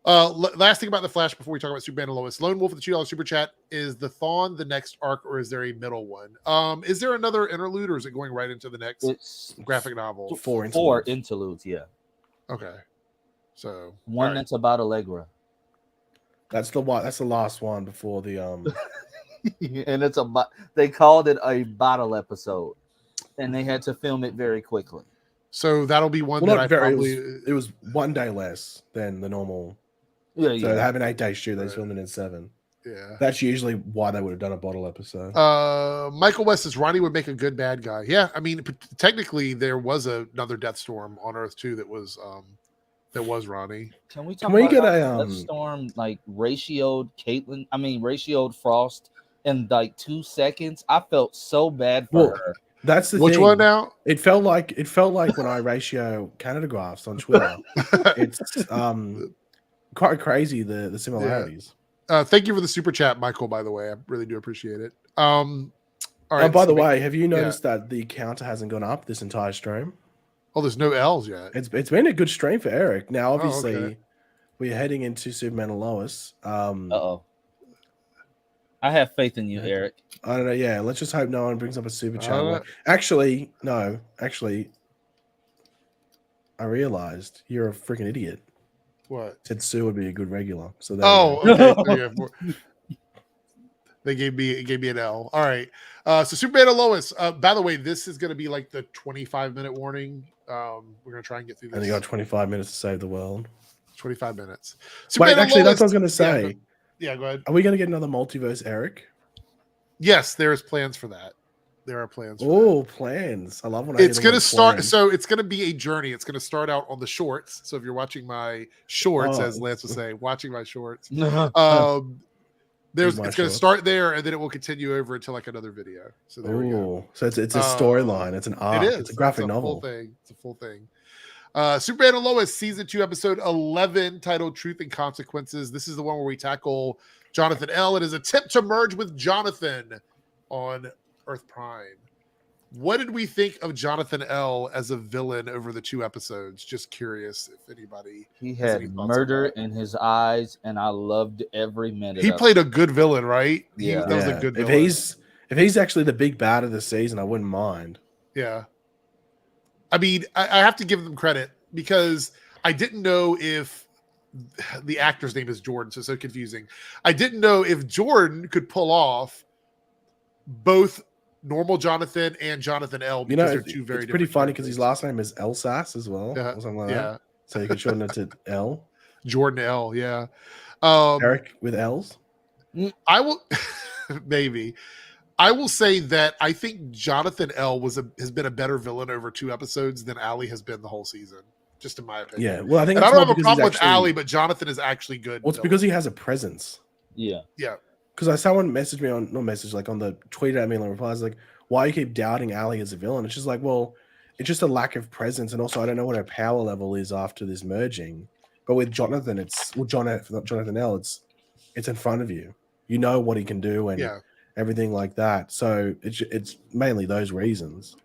Last thing about The Flash before we talk about Superman and Lois. Lone Wolf with the $2 super chat. Is the Thawne the next arc or is there a middle one? Is there another interlude or is it going right into the next graphic novel? Four interludes, yeah. Okay. So one that's about Allegra. That's the last one before the and it's they called it a bottle episode, and they had to film it very quickly. So that'll be one it was 1 day less than the normal. Yeah, so they have an 8-day shoot. They filmed it in 7. Yeah, that's usually why they would have done a bottle episode. Michael West says Ronnie would make a good bad guy. Yeah, I mean, technically there was another Death Storm on Earth too that was Ronnie. Can we get a Death Storm like ratioed Caitlin? I mean, ratioed Frost in like 2 seconds. I felt so bad for her. That's the Which thing. one now? It felt like when I ratio Canada graphs on Twitter. It's quite crazy the similarities. Yeah. Thank you for the super chat, Michael. By the way, I really do appreciate it. All right. By the way, have you noticed that the counter hasn't gone up this entire stream? Oh, there's no L's yet. It's been a good stream for Eric. Now, obviously, we're heading into Superman and Lois. I have faith in you, Eric. I don't know. Yeah, let's just hope no one brings up a super chat. Actually, no. Actually, I realized you're a freaking idiot. What? Said Sue would be a good regular. So okay. They gave me an L. All right. So Superman and Lois. By the way, this is going to be like the 25-minute warning. We're going to try and get through this. And you got 25 minutes to save the world. 25 minutes. Wait, actually, that's what I was going to say. Yeah, go ahead. Are we going to get another multiverse, Eric? Yes, there's plans for that. There are plans. Plans. I love when it's going to start. Plan. So it's going to be a journey. It's going to start out on the shorts. So if you're watching my shorts, as Lance was saying, watching my shorts, it's going to start there, and then it will continue over until like another video. So there we go. So it's a storyline. It's an arc. It's a graphic novel. It's a full thing. Superman and Lois season 2 episode 11 titled Truth and Consequences. This is the one where we tackle Jonathan L. It is an attempt to merge with Jonathan on Earth Prime. What did we think of Jonathan L. as a villain over the 2 episodes? Just curious if anybody. He had murder in his eyes, and I loved every minute. He played a good villain, right? Yeah, that was a good villain. If he's actually the big bad of the season, I wouldn't mind. Yeah. I mean, I have to give them credit because I didn't know if the actor's name is Jordan, so it's so confusing. I didn't know if Jordan could pull off both normal Jonathan and Jonathan L. Because they're two very different. It's pretty funny because his last name is Elsas as well. Yeah. Or something like that. So you could shorten it to L. Jordan L. Yeah. Eric with L's? I will maybe. I will say that I think Jonathan L has been a better villain over 2 episodes than Allie has been the whole season, just in my opinion. Yeah, well, I think And I it's don't more have a because he's problem with actually. Allie, but Jonathan is actually good. Well, it's because he has a presence. Yeah. Yeah. Because someone messaged me on, not message, like on the tweet at me and replies like, "Why you keep doubting Allie as a villain?" It's just like, well, it's just a lack of presence, and also I don't know what her power level is after this merging. But with Jonathan, Jonathan L, it's in front of you. You know what he can do and everything like that. So it's mainly those reasons.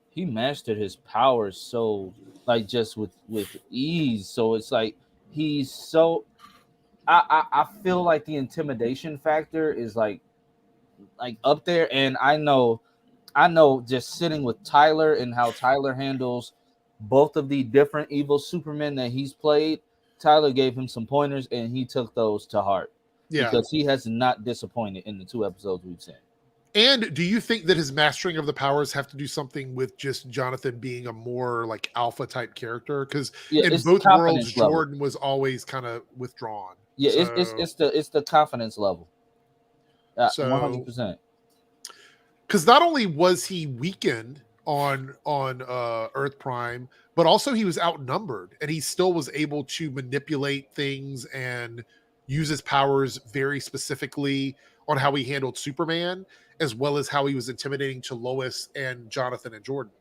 He mastered his powers so like just with ease. So it's like he's so. I feel like the intimidation factor is like up there, and I know just sitting with Tyler and how Tyler handles both of the different evil Supermen that he's played. Tyler gave him some pointers, and he took those to heart. Yeah, because he has not disappointed in the 2 episodes we've seen. And do you think that his mastering of the powers have to do something with just Jonathan being a more like alpha type character? Because in both worlds, Jordan was always kind of withdrawn. Yeah, so, it's the confidence level. 100%. Because not only was he weakened on Earth Prime, but also he was outnumbered, and he still was able to manipulate things and use his powers very specifically on how he handled Superman, as well as how he was intimidating to Lois and Jonathan and Jordan,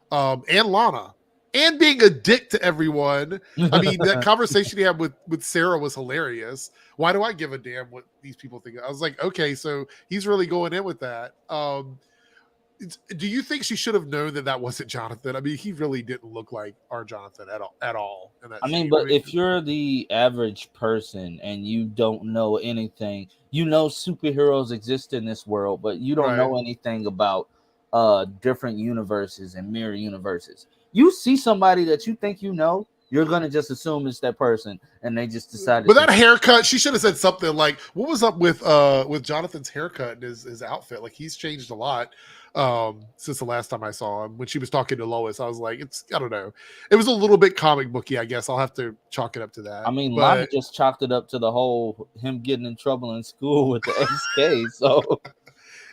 and Lana, and being a dick to everyone. I mean, that conversation he had with Sarah was hilarious. Why do I give a damn what these people think? I was like, okay, so he's really going in with that. Do you think she should have known that wasn't Jonathan? I mean, he really didn't look like our Jonathan at all. But if you're the average person and you don't know anything, you know superheroes exist in this world, but you don't know anything about different universes and mirror universes. You see somebody that you think you know, you're gonna just assume it's that person, and they just decided. But that haircut, she should have said something like, "What was up with Jonathan's haircut and his outfit? Like he's changed a lot since the last time I saw him." When she was talking to Lois, I was like, I don't know. It was a little bit comic booky, I guess. I'll have to chalk it up to that. I mean, Lana just chalked it up to the whole him getting in trouble in school with the XK. So.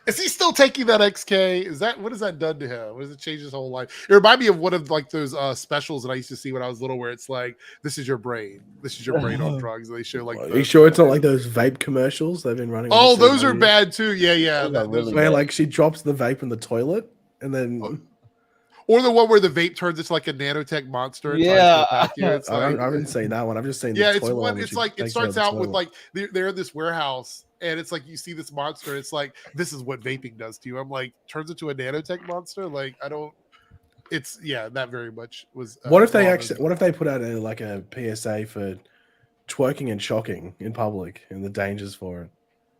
Is he still taking that XK? What has that done to him? What does it change his whole life? It reminded me of one of like those specials that I used to see when I was little, where it's like, "This is your brain. This is your brain on drugs." And they show like. Are you sure it's not like those vape commercials they've been running? Oh, those are bad too. Yeah. Where like she drops the vape in the toilet and then. Or the one where the vape turns into like a nanotech monster. And I haven't seen that one. I've just seen. The toilet one. It's like it starts out with like they're in this warehouse. And it's like you see this monster. It's like, this is what vaping does to you. I'm like, turns into a nanotech monster. Like I don't. It's that very much was. What if they put out a PSA for twerking and shocking in public and the dangers for it?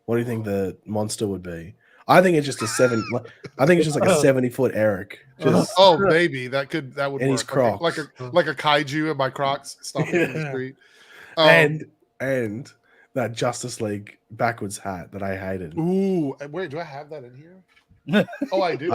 What do you think the monster would be? I think it's just a 70-foot Eric. Maybe that would. And work. His Crocs, like a kaiju in my Crocs stomping in the street. And that Justice League backwards hat that I hated. Ooh, where do I have that in here? Oh, I do.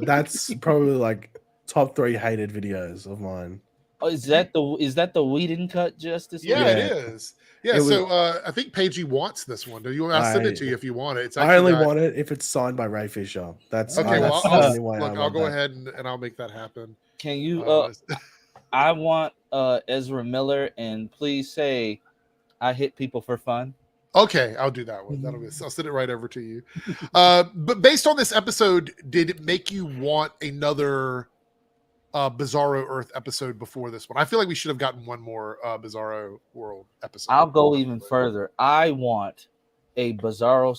That's probably like top 3 hated videos of mine. Oh, is that the Whedon cut Justice League? Yeah, it is. Yeah, so I think Pagey wants this one. Do you want? I'll send it to you if you want it. I only want it if it's signed by Ray Fisher. That's okay. I'll go ahead and I'll make that happen. Can you? I want Ezra Miller, and please say I hit people for fun. Okay, I'll do that one. I'll send it right over to you. But based on this episode, did it make you want another Bizarro Earth episode before this one? I feel like we should have gotten one more Bizarro World episode. I'll go even further. I want a Bizarro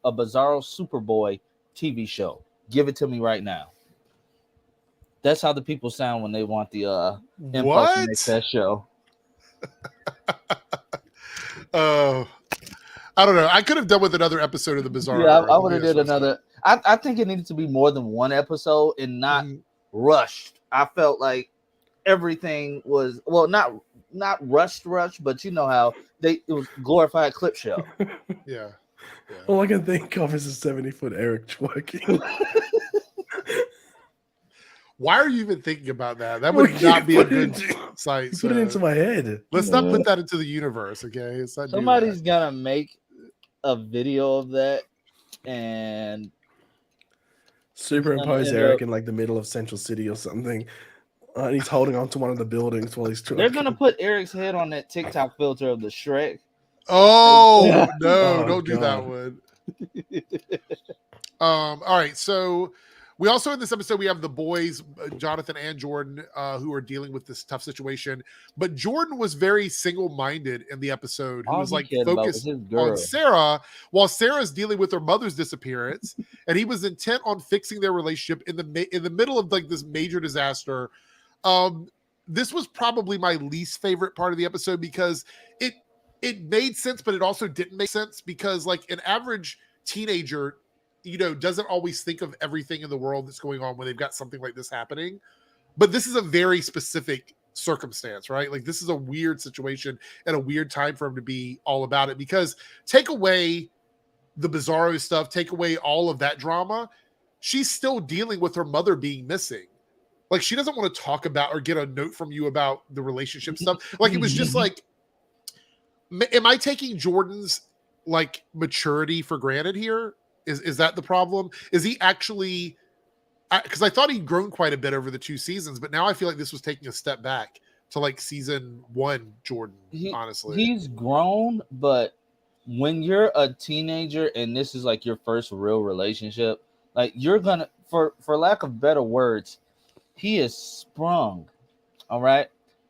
Superboy TV show. Give it to me right now. That's how the people sound when they want the Impulse to Make That show. I don't know. I could have done with another episode of the Bizarro. Yeah, I would have did another. I think it needed to be more than one episode and not rushed. I felt like everything was not rushed, but you know how it was glorified clip show. Yeah. All I can think of is a 70-foot Eric twerking. Why are you even thinking about that? That would not be a good sight. Put it into my head. Let's not put that into the universe, okay? Somebody's gonna make a video of that and Superimpose end Eric up- in like the middle of Central City or something. And he's holding on to one of the buildings while he's they're gonna put Eric's head on that TikTok filter of the Shrek. Oh no! Oh, Don't do that God. one. All right, so we also in this episode we have the boys, Jonathan and Jordan, who are dealing with this tough situation. But Jordan was very single-minded in the episode, who All was he like cared about was focused his girl. on Sarah, while Sarah's dealing with her mother's disappearance, and he was intent on fixing their relationship in the middle of like this major disaster. This was probably my least favorite part of the episode because it made sense, but it also didn't make sense because like an average teenager, you know, doesn't always think of everything in the world that's going on when they've got something like this happening. But this is a very specific circumstance, right? Like this is a weird situation and a weird time for him to be all about it, because take away the Bizarro stuff, take away all of that drama, she's still dealing with her mother being missing. Like she doesn't want to talk about or get a note from you about the relationship stuff. Like it was just like, am I taking Jordan's like maturity for granted here? Is that the problem? Is he actually, because I thought he'd grown quite a bit over the 2 seasons, but now I feel like this was taking a step back to like season 1 Jordan, honestly. He's grown, but when you're a teenager and this is like your first real relationship, like you're gonna, for lack of better words, he is sprung. All right.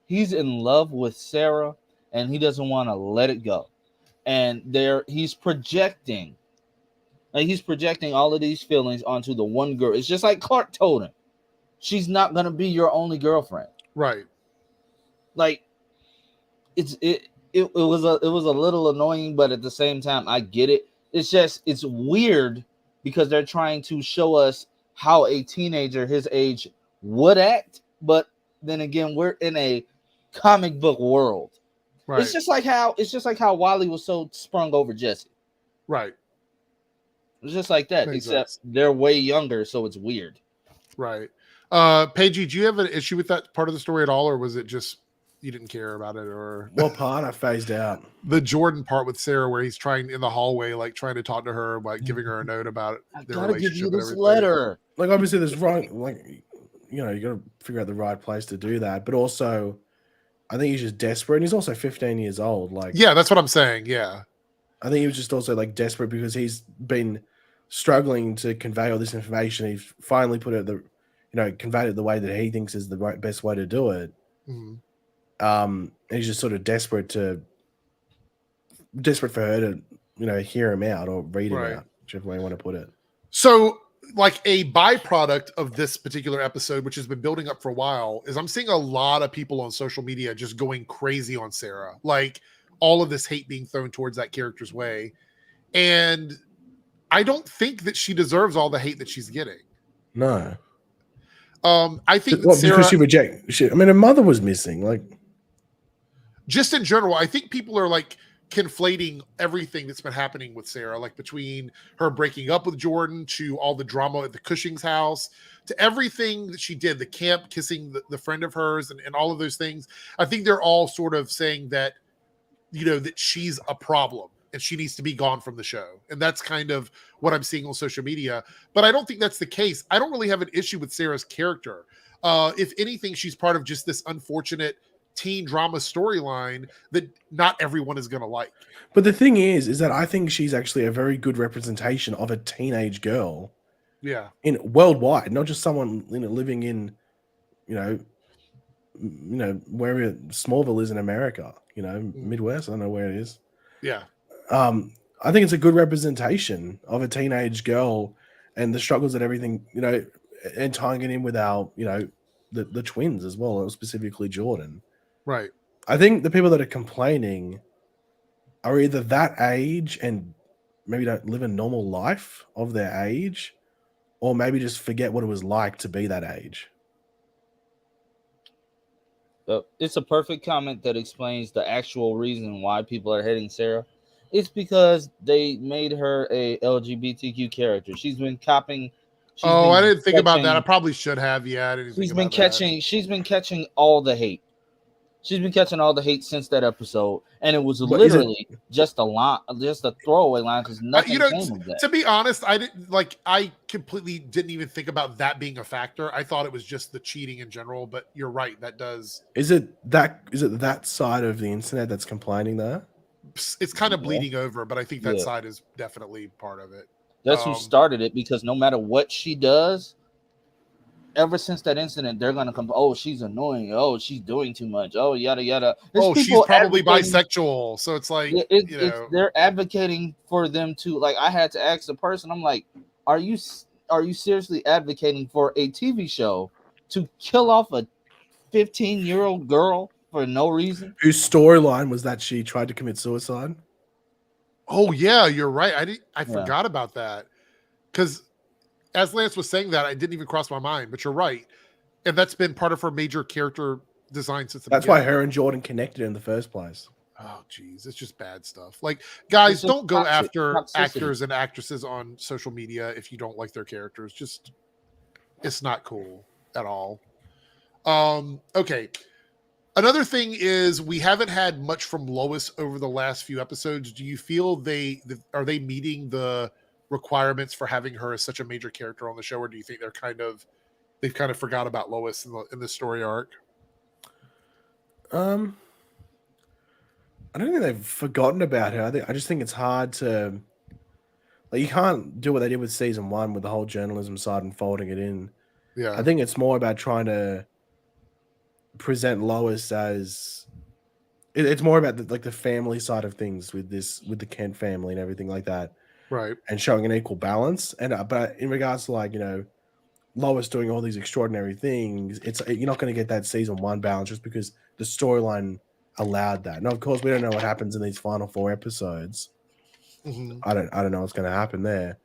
He's in love with Sarah and he doesn't want to let it go. And he's projecting. Like he's projecting all of these feelings onto the one girl. It's just like Clark told him, she's not gonna be your only girlfriend. Right. Like it was a little annoying, but at the same time, I get it. It's weird because they're trying to show us how a teenager his age would act, but then again, we're in a comic book world. Right. It's just like how Wally was so sprung over Jesse. Right. It's just like that, Makes except sense. they're way younger, so it's weird. Right. Pagey, do you have an issue with that part of the story at all, or was it just you didn't care about it? Or What part I phased out? the Jordan part with Sarah, where he's trying in the hallway, like trying to talk to her, like giving her a note about I their gotta give relationship you and this everything. letter. Like obviously there's right, like, you know, you got to figure out the right place to do that, but also I think he's just desperate, and he's also 15 years old. Like, Yeah, that's what I'm saying. Yeah. I think he was just also like desperate because he's been struggling to convey all this information. He finally put it conveyed it the way that he thinks is the best way to do it. Mhm. And he's just sort of desperate for her to, you know, hear him out or read him Right. out, whichever way you want to put it. So, like a byproduct of this particular episode, which has been building up for a while, is I'm seeing a lot of people on social media just going crazy on Sarah. Like all of this hate being thrown towards that character's way. And I don't think that she deserves all the hate that she's getting. No. I think that What, Sarah, because I mean, her mother was missing. Like, just in general, I think people are like conflating everything that's been happening with Sarah, like between her breaking up with Jordan to all the drama at the Cushing's house to everything that she did, the camp, kissing the friend of hers and all of those things. I think they're all sort of saying that, you know, that she's a problem and she needs to be gone from the show. And that's kind of what I'm seeing on social media. But I don't think that's the case. I don't really have an issue with Sarah's character. If anything, she's part of just this unfortunate teen drama storyline that not everyone is going to like. but the thing is that I think she's actually a very good representation of a teenage girl Yeah. in worldwide, not just someone, you know, living in, you know, wherever Smallville is in America, you know, Midwest. I don't know where it is. Yeah. I think it's a good representation of a teenage girl and the struggles and everything, you know, and tying it in with our, you know, the twins as well, specifically Jordan. Right. I think the people that are complaining are either that age and maybe don't live a normal life of their age, or maybe just forget what it was like to be that age. It's a perfect comment that explains the actual reason why people are hating Sarah. It's because they made her a LGBTQ character. She's been copying. I didn't think about that. I probably should have. Yeah, I didn't think about that. She's been catching all the hate. She's been catching all the hate since that episode, and it was But is it- literally just a line, just a throwaway line because nothing came of that. to be honest, I completely didn't even think about that being a factor. I thought it was just the cheating in general, but you're right, that does. Is it that side of the internet that's complaining there? It's kind of bleeding over, but I think that Yeah. side is definitely part of it. That's who started it, because no matter what she does, ever since that incident, they're gonna come. Oh, she's annoying. Oh, she's doing too much. Oh, yada yada. There's She's people probably advocating- bisexual, so it's like they're advocating for them to, like. I had to ask the person. I'm like, are you seriously advocating for a TV show to kill off a 15-year-old girl for no reason? Whose storyline was that she tried to commit suicide? Oh yeah, you're right. I forgot about that, because as Lance was saying that, I didn't even cross my mind. But you're right, and that's been part of her major character design since the That's why beginning. her and Jordan connected in the first place. Oh geez, it's just bad stuff. Like, guys, It's just don't go toxic, after toxicity. actors and actresses on social media if you don't like their characters. Just, it's not cool at all. Okay. Another thing is, we haven't had much from Lois over the last few episodes. Do you feel are they meeting the requirements for having her as such a major character on the show, or do you think they've kind of forgot about Lois in the story arc? I don't think they've forgotten about her. I just think it's hard to, like, you can't do what they did with season 1 with the whole journalism side and folding it in. Yeah, I think it's more about trying to present Lois as it's more about the family side of things with the Kent family and everything like that, right. and showing an equal balance. And but in regards to, like, Lois doing all these extraordinary things, you're not going to get that season 1 balance just because the storyline allowed that. Now, of course, we don't know what happens in these final 4 episodes. Mhm. I don't know what's going to happen there.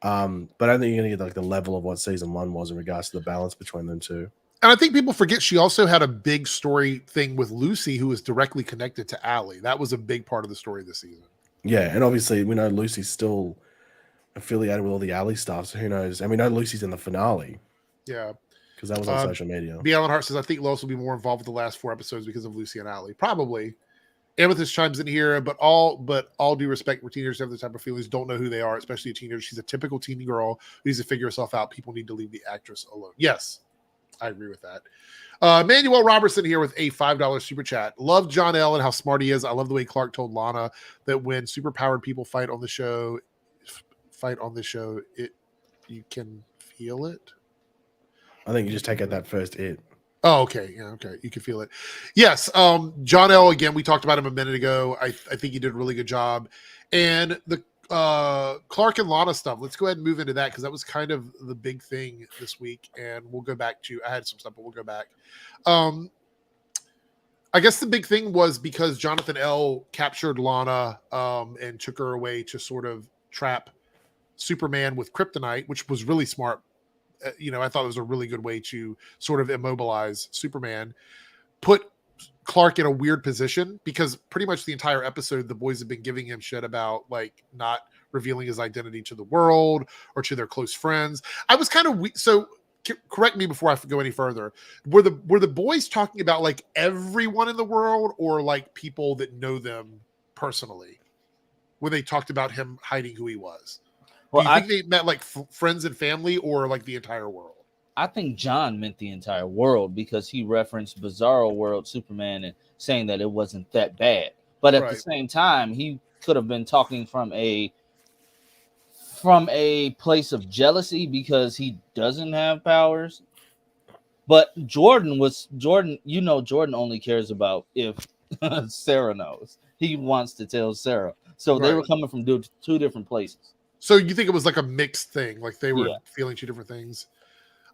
But I don't think you're going to get like the level of what season 1 was in regards to the balance between them two. And I think people forget she also had a big story thing with Lucy, who was directly connected to Allie. That was a big part of the story this season. Yeah, and obviously we know Lucy's still affiliated with all the Alley stuff, so who knows? And we know Lucy's in the finale Yeah. because that was on social media. B. Allen Hart says, I think Lois will be more involved with the last 4 episodes because of Lucy and Allie. Probably. Amethyst chimes in here, but all due respect for teenagers who have the type of feelings, don't know who they are, especially a teenager. She's a typical teen girl who needs to figure herself out. People need to leave the actress alone. Yes, I agree with that. Manuel Robertson here with a $5 super chat. Love John L. and how smart he is. I love the way Clark told Lana that when superpowered people fight on the show, you can feel it. I think you just take out that first it. Oh, okay. Yeah, okay. You can feel it. Yes. John L. Again, we talked about him a minute ago. I think he did a really good job. And the Clark and Lana stuff. Let's go ahead and move into that because that was kind of the big thing this week. And we'll go back to. I had some stuff, but we'll go back. I guess the big thing was because Jonathan L. captured Lana and took her away to sort of trap Superman with kryptonite, which was really smart. I thought it was a really good way to sort of immobilize Superman, put Clark in a weird position because pretty much the entire episode, the boys have been giving him shit about like not revealing his identity to the world or to their close friends. I was kind of so correct me before I go any further. Were the boys talking about like everyone in the world or like people that know them personally when they talked about him hiding who he was? Well, Do you think they meant like friends and family or like the entire world? I think John meant the entire world because he referenced Bizarro World Superman and saying that it wasn't that bad. But at the same time, he could have been talking from a place of jealousy because he doesn't have powers. But Jordan, Jordan only cares about if Sarah knows. He wants to tell Sarah. So they were coming from two different places. So you think it was like a mixed thing, like they were feeling 2 different things.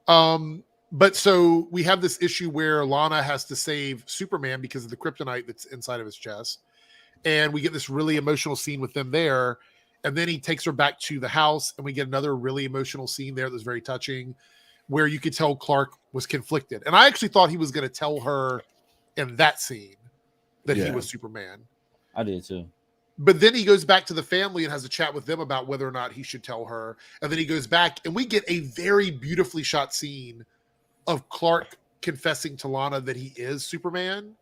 But so we have this issue where Lana has to save Superman because of the kryptonite that's inside of his chest. And we get this really emotional scene with them there. And then he takes her back to the house and we get another really emotional scene there that's very touching where you could tell Clark was conflicted. And I actually thought he was going to tell her in that scene that he was Superman. I did too. But then he goes back to the family and has a chat with them about whether or not he should tell her. And then he goes back and we get a very beautifully shot scene of Clark confessing to Lana that he is Superman.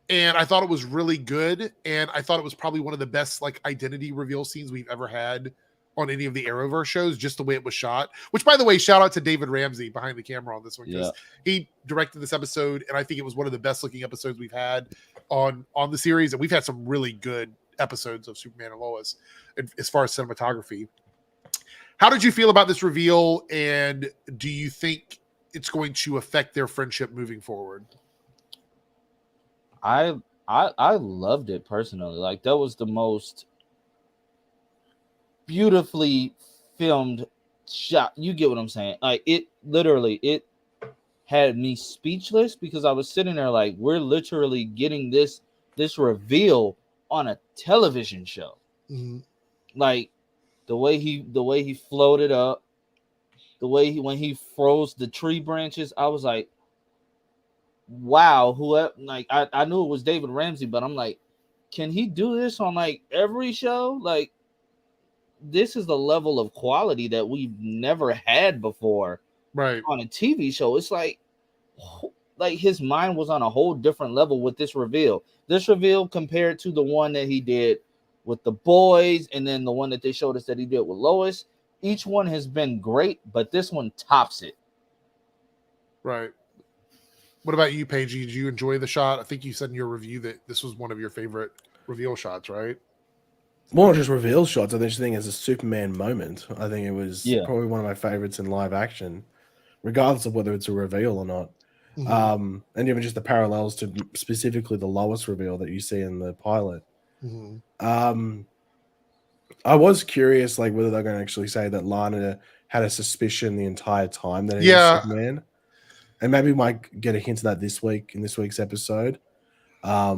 and I thought it was really good. And I thought it was probably one of the best like identity reveal scenes we've ever had on any of the Arrowverse shows, just the way it was shot. Which, by the way, shout out to David Ramsey behind the camera on this one, because he directed this episode, and I think it was one of the best looking episodes we've had on the series. And we've had some really good episodes of Superman and Lois as far as cinematography. How did you feel about this reveal, and do you think it's going to affect their friendship moving forward? I loved it personally. Like, that was the most beautifully filmed shot. You get what I'm saying? Like, it had me speechless, because I was sitting there like, we're literally getting this reveal on a television show. Mm-hmm. Like, the way he floated up, when he froze the tree branches, I was like, wow. Whoever, like, I knew it was David Ramsey, but I'm like, can he do this on like every show? Like, this is the level of quality that we've never had before, right, on a TV show. It's like his mind was on a whole different level with this reveal. This reveal compared to the one that he did with the boys, and then the one that they showed us that he did with Lois. Each one has been great, but this one tops it. Right. What about you, Pagey? Did you enjoy the shot? I think you said in your review that this was one of your favorite reveal shots, right? More not just reveal shots. I just think as a Superman moment, I think it was probably one of my favorites in live action, regardless of whether it's a reveal or not. Mm-hmm. And even just the parallels to specifically the Lois reveal that you see in the pilot. Mm-hmm. I was curious, like, whether they're going to actually say that Lana had a suspicion the entire time that he was Superman, and maybe we might get a hint of that this week in this week's episode. I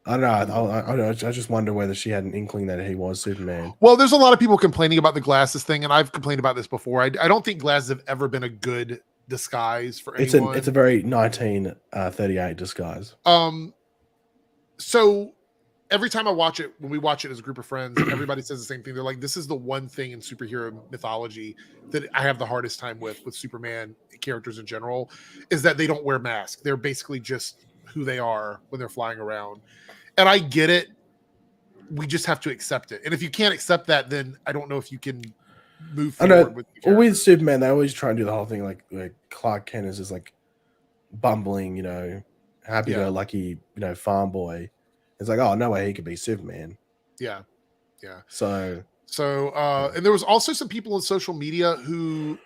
don't know. I just wonder whether she had an inkling that he was Superman. Well, there's a lot of people complaining about the glasses thing, and I've complained about this before. I don't think glasses have ever been a good disguise for anyone. It's a very 1938 disguise. So every time I watch it, when we watch it as a group of friends, everybody says the same thing. They're like, this is the one thing in superhero mythology that I have the hardest time with Superman characters in general, is that they don't wear masks. They're basically just who they are when they're flying around. And I get it. We just have to accept it. And if you can't accept that, then I don't know if you can move forward with Superman. They always try and do the whole thing like Clark Kent is just like bumbling, happy-go-lucky, farm boy. It's like, oh, no way he could be Superman. Yeah. So, and there was also some people on social media who,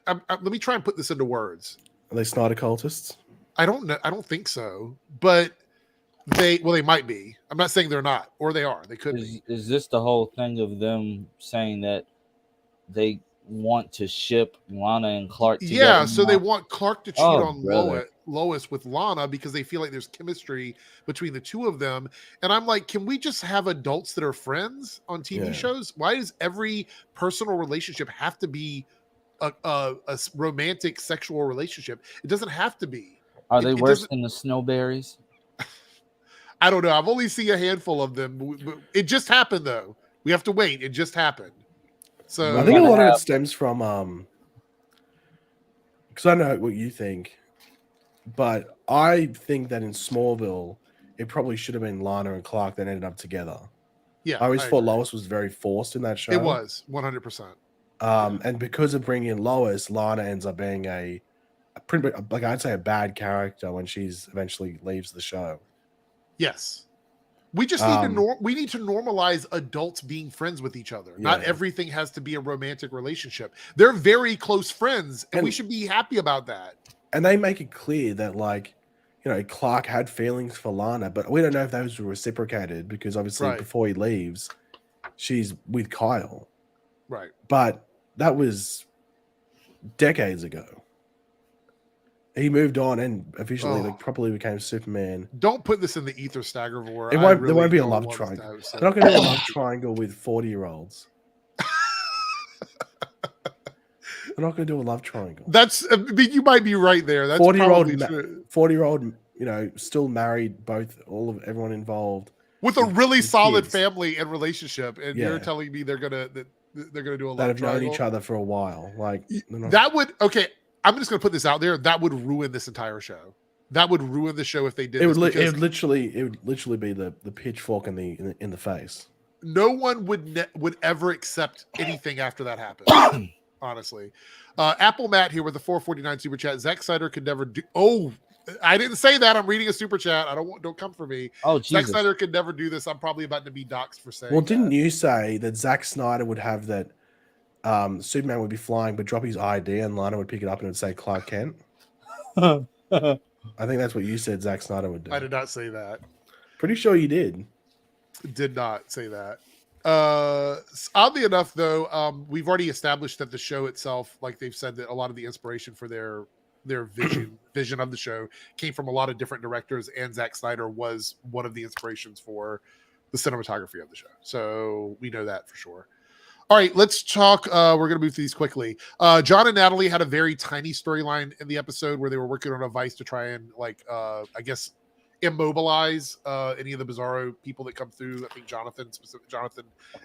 let me try and put this into words. Are they Snyder cultists? I don't know. I don't think so, but they might be. I'm not saying they're not, or they are. They could be. Is this the whole thing of them saying that they want to ship Lana and Clark together? Yeah, so they want Clark to cheat on brother. Lois with Lana because they feel like there's chemistry between the two of them. And I'm like, can we just have adults that are friends on TV shows? Why does every personal relationship have to be a romantic sexual relationship? It doesn't have to be. Are they worse than the Snowberries? I don't know. I've only seen a handful of them. It just happened, though. We have to wait. It just happened. So I think a lot of it stems from because I know what you think, but I think that in Smallville, it probably should have been Lana and Clark that ended up together. Yeah, I always thought Lois was very forced in that show. It was 100%. And because of bringing in Lois, Lana ends up being a pretty, like, I'd say, a bad character when she's eventually leaves the show. Yes. We just need to normalize adults being friends with each other. Not everything has to be a romantic relationship. They're very close friends, and we should be happy about that. And they make it clear that, like, Clark had feelings for Lana, but we don't know if those were reciprocated because obviously before he leaves, she's with Kyle. Right. But that was decades ago. He moved on and officially properly became Superman. Don't put this in the ether, Staggervore. There won't be a love triangle. They're not going to do a love triangle with 40-year-olds. They're not going to do a love triangle. You might be right there. That's 40-year-old, still married, everyone involved. With a really solid family and relationship. And you're telling me they're going to do a love triangle? That have known each other for a while. Like that would, okay. I'm just going to put this out there. That would ruin this entire show. That would ruin the show if they did. It would, this it because would literally be the pitchfork in the face. no one would ever accept anything after that happened. Honestly, Apple Matt here with the 449 super chat. Zack Snyder could never do. Oh, I didn't say that. I'm reading a super chat. Don't come for me. Oh, Zack Jesus. Snyder could never do this. I'm probably about to be doxxed for saying. Well, didn't you say that Zack Snyder would have that Superman would be flying, but drop his ID and Lana would pick it up and it would say Clark Kent? I think that's what you said Zack Snyder would do. I did not say that. Pretty sure you did. Did not say that. Oddly enough, though, we've already established that the show itself, like they've said, that a lot of the inspiration for their vision of the show came from a lot of different directors, and Zack Snyder was one of the inspirations for the cinematography of the show. So we know that for sure. All right, let's talk. We're going to move through these quickly. John and Natalie had a very tiny storyline in the episode where they were working on a vice to try and, I guess, immobilize any of the Bizarro people that come through. I think Jonathan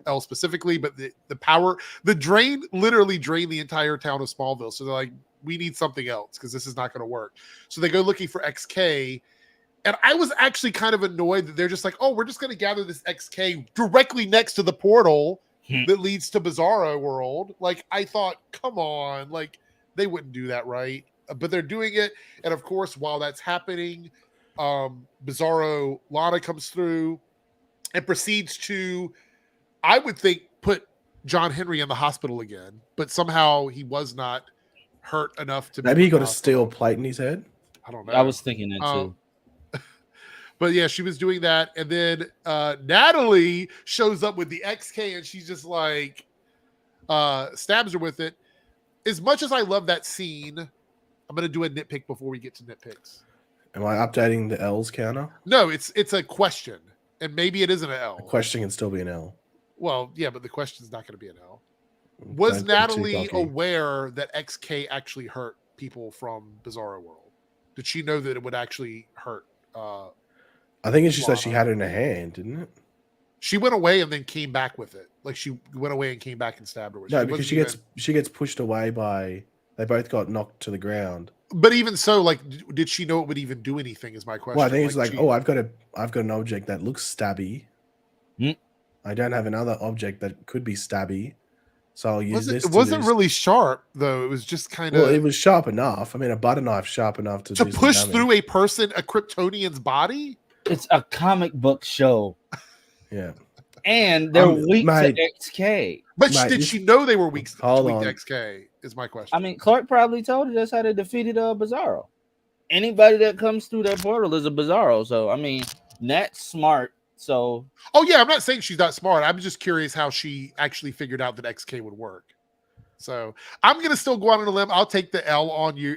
L specifically, but the drain literally drained the entire town of Smallville. So they're like, we need something else because this is not going to work. So they go looking for XK. And I was actually kind of annoyed that they're just like, oh, we're just going to gather this XK directly next to the portal that leads to Bizarro World. Like, I thought, come on, like, they wouldn't do that, right? But they're doing it. And of course, while that's happening, Bizarro Lana comes through and proceeds to, I would think, put John Henry in the hospital again. But somehow he was not hurt enough to Maybe he got a hospital. steel plate in his head. I don't know. I was thinking that too. But yeah, she was doing that. And then Natalie shows up with the XK and she's just like stabs her with it. As much as I love that scene, I'm going to do a nitpick before we get to nitpicks. Am I updating the L's counter? No, it's a question. And maybe it isn't an L. A question can still be an L. Well, yeah, but the question's not going to be an L. Was Natalie aware that XK actually hurt people from Bizarro World? Did she know that it would actually hurt? I think she said she had it in her hand, didn't it? She went away and then came back with it. Like she went away and came back and stabbed her with it. No, because she gets pushed away by. They both got knocked to the ground. But even so, like, did she know it would even do anything? Is my question. Well, I think it's like, I've got an object that looks stabby. I don't have another object that could be stabby, so I'll use this. It wasn't really sharp though. It was just kind of. Well, it was sharp enough. I mean, a butter knife sharp enough to do push some damage. through a Kryptonian's body. It's a comic book show. Yeah. And they're weak mate, to XK. But did she know they were weak to on. XK? Is my question. I mean, Clark probably told her that's how they defeated Bizarro. Anybody that comes through that portal is a Bizarro. So, I mean, Nat's smart. So. Oh, yeah. I'm not saying she's not smart. I'm just curious how she actually figured out that XK would work. So I'm going to still go out on a limb. I'll take the L on you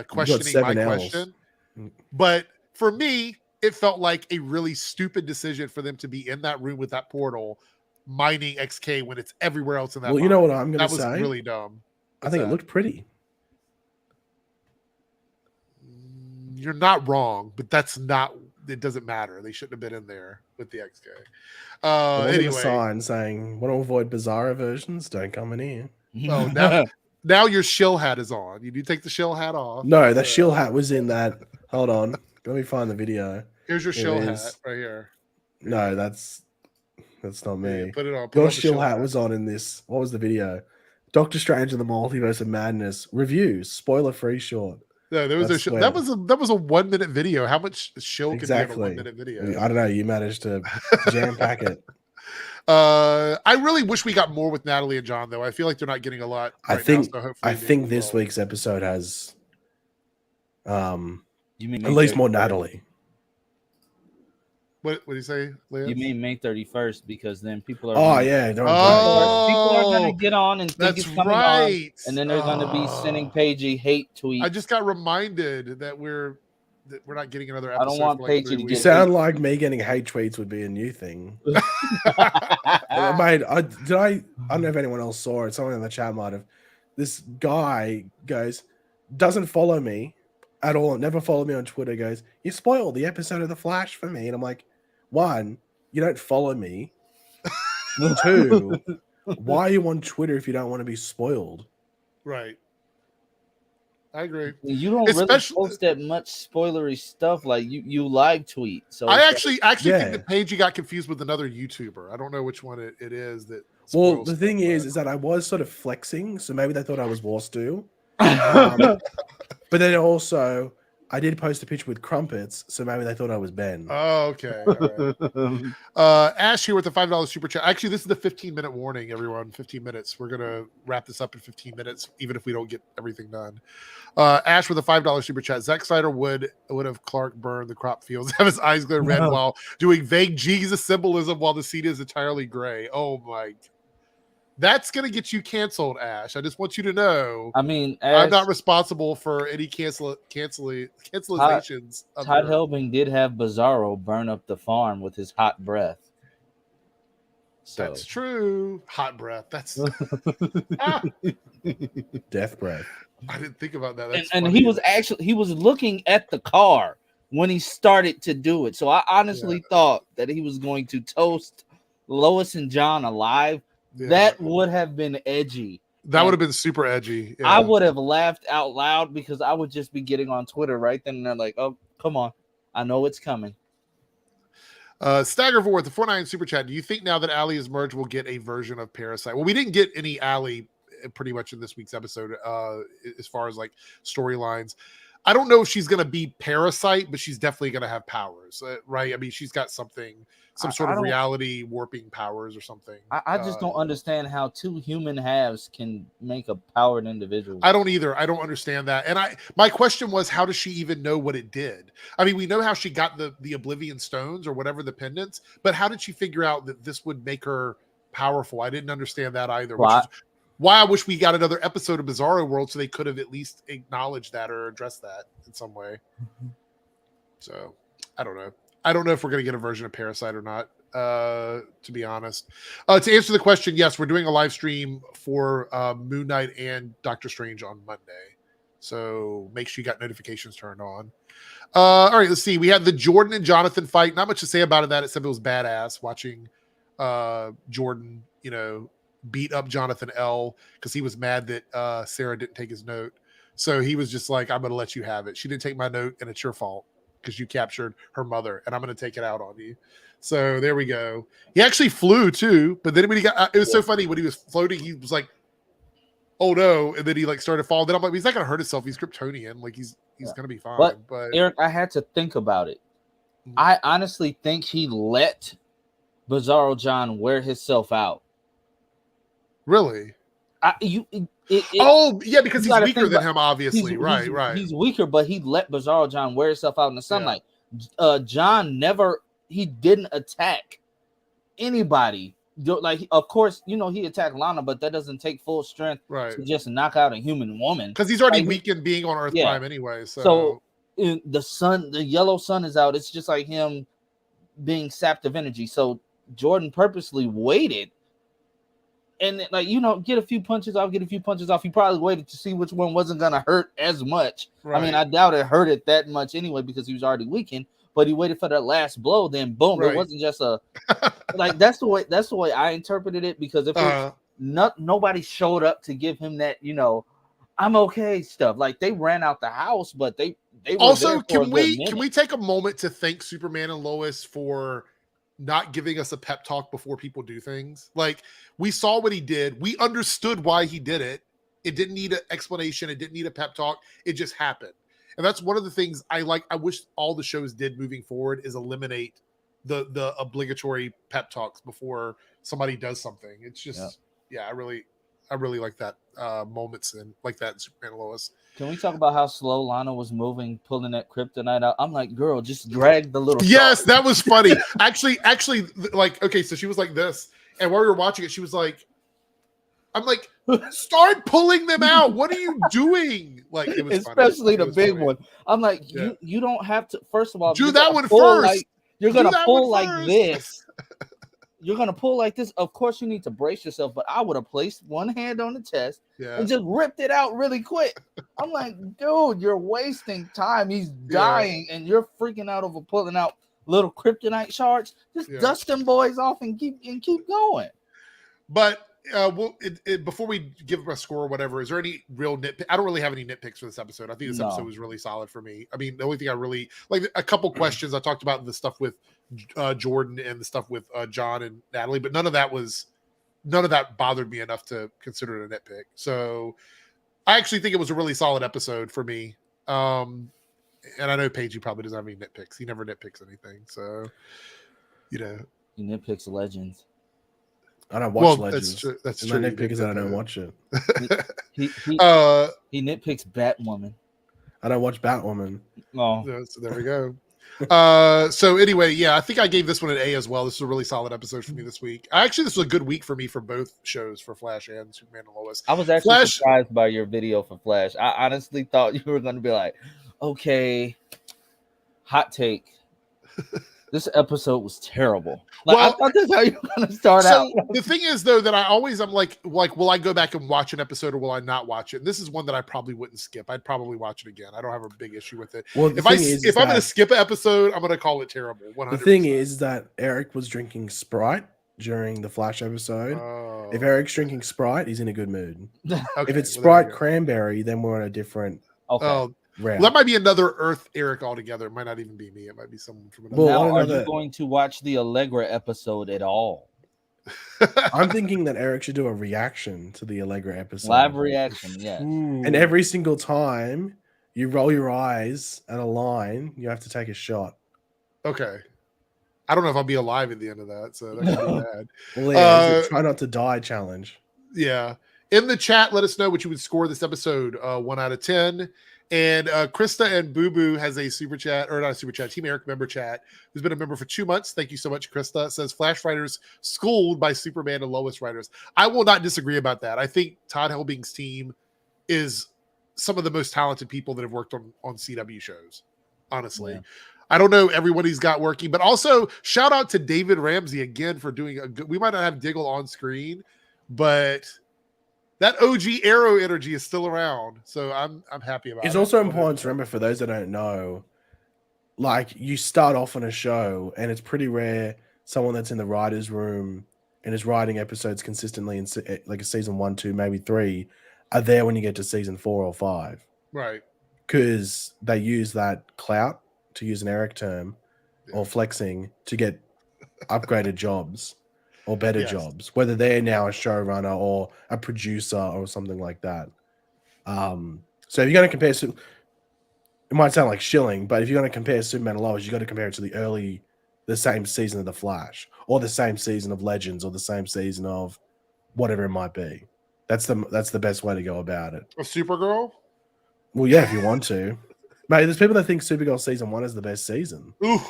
questioning my question. But for me, it felt like a really stupid decision for them to be in that room with that portal mining XK when it's everywhere else in that. Well, you know what I'm going to say? That was really dumb. I think it looked pretty. You're not wrong, but that's not. It doesn't matter. They shouldn't have been in there with the XK. Anyway, a sign saying, "Want to avoid Bizarro versions? Don't come in here." Oh, now your shill hat is on. You need to take the shill hat off. No, the shill hat was in that. Hold on, let me find the video. Here's your shill hat right here. No, that's not me. Yeah, put it on. Your shill hat was on in this. What was the video? Doctor Strange and the Multiverse of Madness reviews, spoiler-free short. No, there was that was a 1 minute video. How much shill could be in a 1 minute video? I don't know. You managed to jam pack it. I really wish we got more with Natalie and John, though. I feel like they're not getting a lot. I think this week's episode has you mean at least more Natalie. What do you say, Lance? You mean May 31st because then people are. People are going to get on and think it's coming right. on, and then they're going to be sending Pagey hate tweets. I just got reminded that we're not getting another episode. I don't want Pagey to get. You sound like me getting hate tweets would be a new thing. Mate, I don't know if anyone else saw it. Someone in the chat might have. This guy doesn't follow me at all. Never followed me on Twitter. Goes, you spoiled the episode of The Flash for me, and I'm like, 1, you don't follow me. 2, why are you on Twitter if you don't want to be spoiled? Right. I agree. You don't Especially- really post that much spoilery stuff. Like you live tweet. So I actually Yeah. think that Pagey got confused with another YouTuber. I don't know which one it is that. Well, spoils the thing stuff, is but- that I was sort of flexing, so maybe they thought I was War Stew. But then also, I did post a picture with crumpets, so maybe they thought I was Ben. Oh, okay. All right. Ash here with the $5 super chat. Actually, this is the 15-minute warning, everyone. 15 minutes. We're gonna wrap this up in 15 minutes, even if we don't get everything done. Ash with a $5 super chat. Zack Snyder would have Clark burn the crop fields, have his eyes glare red while doing vague Jesus symbolism while the scene is entirely gray. Oh my! That's gonna get you canceled, Ash. I just want you to know. I mean, I'm not responsible for any cancelizations. Todd Helbing did have Bizarro burn up the farm with his hot breath. So. That's true. Hot breath. That's Death breath. I didn't think about that. That's and funny. he was looking at the car when he started to do it. So I honestly thought that he was going to toast Lois and John alive. Yeah. That would have been edgy. That would have been super edgy. Yeah. I would have laughed out loud because I would just be getting on Twitter right then and they're like, oh, come on. I know it's coming. Stagger Forward, the 49 super chat. Do you think now that Allie is merged, we'll get a version of Parasite? Well, we didn't get any Allie pretty much in this week's episode as far as like storylines. I don't know if she's going to be Parasite, but she's definitely going to have powers, right? I mean, she's got some sort of reality warping powers or something. I just don't understand how two human halves can make a powered individual. I don't either. I don't understand that. And my question was, how does she even know what it did? I mean, we know how she got the Oblivion Stones or whatever the pendants, but how did she figure out that this would make her powerful? I didn't understand that either. Which is why I wish we got another episode of Bizarro World so they could have at least acknowledged that or addressed that in some way. So I don't know. I don't know if we're going to get a version of Parasite or not, to be honest. To answer the question, yes, we're doing a live stream for Moon Knight and Doctor Strange on Monday. So make sure you got notifications turned on. All right, let's see. We had the Jordan and Jonathan fight. Not much to say about it, that except it was badass watching Jordan, beat up Jonathan L because he was mad that Sarah didn't take his note. So he was just like, I'm going to let you have it. She didn't take my note and it's your fault because you captured her mother and I'm going to take it out on you. So there we go. He actually flew too, but then when he got, it was so funny when he was floating, he was like, oh no. And then he like started falling. Then I'm like, he's not going to hurt himself. He's Kryptonian. Like he's going to be fine. But Eric, I had to think about it. I honestly think he let Bizarro John wear himself out. Really? Yeah, because he's weaker than him, obviously. Right. He's weaker, but he let Bizarro John wear himself out in the sunlight. Yeah. John didn't attack anybody. Like, of course, he attacked Lana, but that doesn't take full strength to just knock out a human woman. Because he's already weakened being on Earth Prime anyway. So the yellow sun is out. It's just like him being sapped of energy. So Jordan purposely waited. And get a few punches off, He probably waited to see which one wasn't gonna hurt as much. Right. I mean, I doubt it hurt it that much anyway because he was already weakened. But he waited for that last blow. Then boom, it wasn't just a like that's the way I interpreted it. Because if nobody showed up to give him that, I'm okay stuff. Like they ran out the house, but they were also can we take a moment to thank Superman and Lois for not giving us a pep talk before people do things. Like we saw what he did. We understood why he did it. It didn't need an explanation. It didn't need a pep talk. It just happened. And that's one of the things I wish all the shows did moving forward is eliminate the obligatory pep talks before somebody does something. It's just, I really like that moments and like that in Superman and Lois. Can we talk about how slow Lana was moving, pulling that kryptonite out? I'm like, girl, just drag the little. Yes, that was funny. actually, like, okay, so she was like this, and while we were watching it, she was like, I'm like, start pulling them out. What are you doing? Like, it was especially funny. the big one. I'm like, you don't have to. First of all, do that one first. You're gonna pull like this. You're gonna pull like this. Of course, you need to brace yourself, but I would have placed one hand on the chest and just ripped it out really quick. I'm like, dude, you're wasting time. He's dying, and you're freaking out over pulling out little kryptonite shards. Just dust them boys off and keep going. But well, before we give a score or whatever, is there any real nitpick? I don't really have any nitpicks for this episode. I think this episode was really solid for me. I mean, the only thing I really like, a couple questions I talked about, the stuff with Jordan and the stuff with John and Natalie, but none of that bothered me enough to consider it a nitpick. So I actually think it was a really solid episode for me. And I know Pagey probably doesn't have any nitpicks. He never nitpicks anything. So, He nitpicks Legends. I don't watch Legends. That's true. That's and true. my nitpick is that I don't watch it. He nitpicks Batwoman. I don't watch Batwoman. Oh, so there we go. So anyway, yeah, I think I gave this one an A as well. This was a really solid episode for me this week. Actually, this was a good week for me for both shows, for Flash and Superman and Lois. I was actually surprised by your video for Flash. I honestly thought you were going to be like, okay, hot take. This episode was terrible. Like, I thought that's how you were going to start out. The thing is, though, that I'm like, will I go back and watch an episode or will I not watch it? And this is one that I probably wouldn't skip. I'd probably watch it again. I don't have a big issue with it. Well, if I'm going to skip an episode, I'm going to call it terrible. 100%. The thing is that Eric was drinking Sprite during the Flash episode. If Eric's drinking Sprite, he's in a good mood. Okay, if it's Sprite cranberry, then we're on a different route. Well, that might be another Earth Eric altogether. It might not even be me. It might be someone from another. Now, are you going to watch the Allegra episode at all? I'm thinking that Eric should do a reaction to the Allegra episode. Live reaction, yeah. And every single time you roll your eyes at a line, you have to take a shot. Okay. I don't know if I'll be alive at the end of that, so that could be bad. Well, yeah, it's a try not to die challenge. Yeah. In the chat, let us know what you would score this episode. 1 out of 10. And Krista and Boo Boo has a super chat, or not a super chat, Team Airrick member chat, who's been a member for 2 months. Thank you so much, Krista. It says Flash writers schooled by Superman and Lois writers. I will not disagree about that. I think Todd Helbing's team is some of the most talented people that have worked on CW shows, honestly. Yeah. I don't know everyone he's got working, but also shout out to David Ramsey again for doing a good. We might not have Diggle on screen, but that OG Arrow energy is still around, so I'm happy about it. It's also important to remember, for those that don't know, like, you start off on a show, and it's pretty rare someone that's in the writer's room and is writing episodes consistently in like a season 1, 2, maybe 3, are there when you get to season 4 or 5. Right. Because they use that clout, to use an Eric term, or flexing, to get upgraded jobs. Or better jobs, whether they're now a showrunner or a producer or something like that. So if you're going to compare, it might sound like shilling, but if you're going to compare Superman and Lois, you got to compare it to the same season of The Flash, or the same season of Legends, or the same season of whatever it might be. That's the best way to go about it. Of Supergirl? Well, yeah, if you want to. Mate, there's people that think Supergirl season 1 is the best season. Ooh,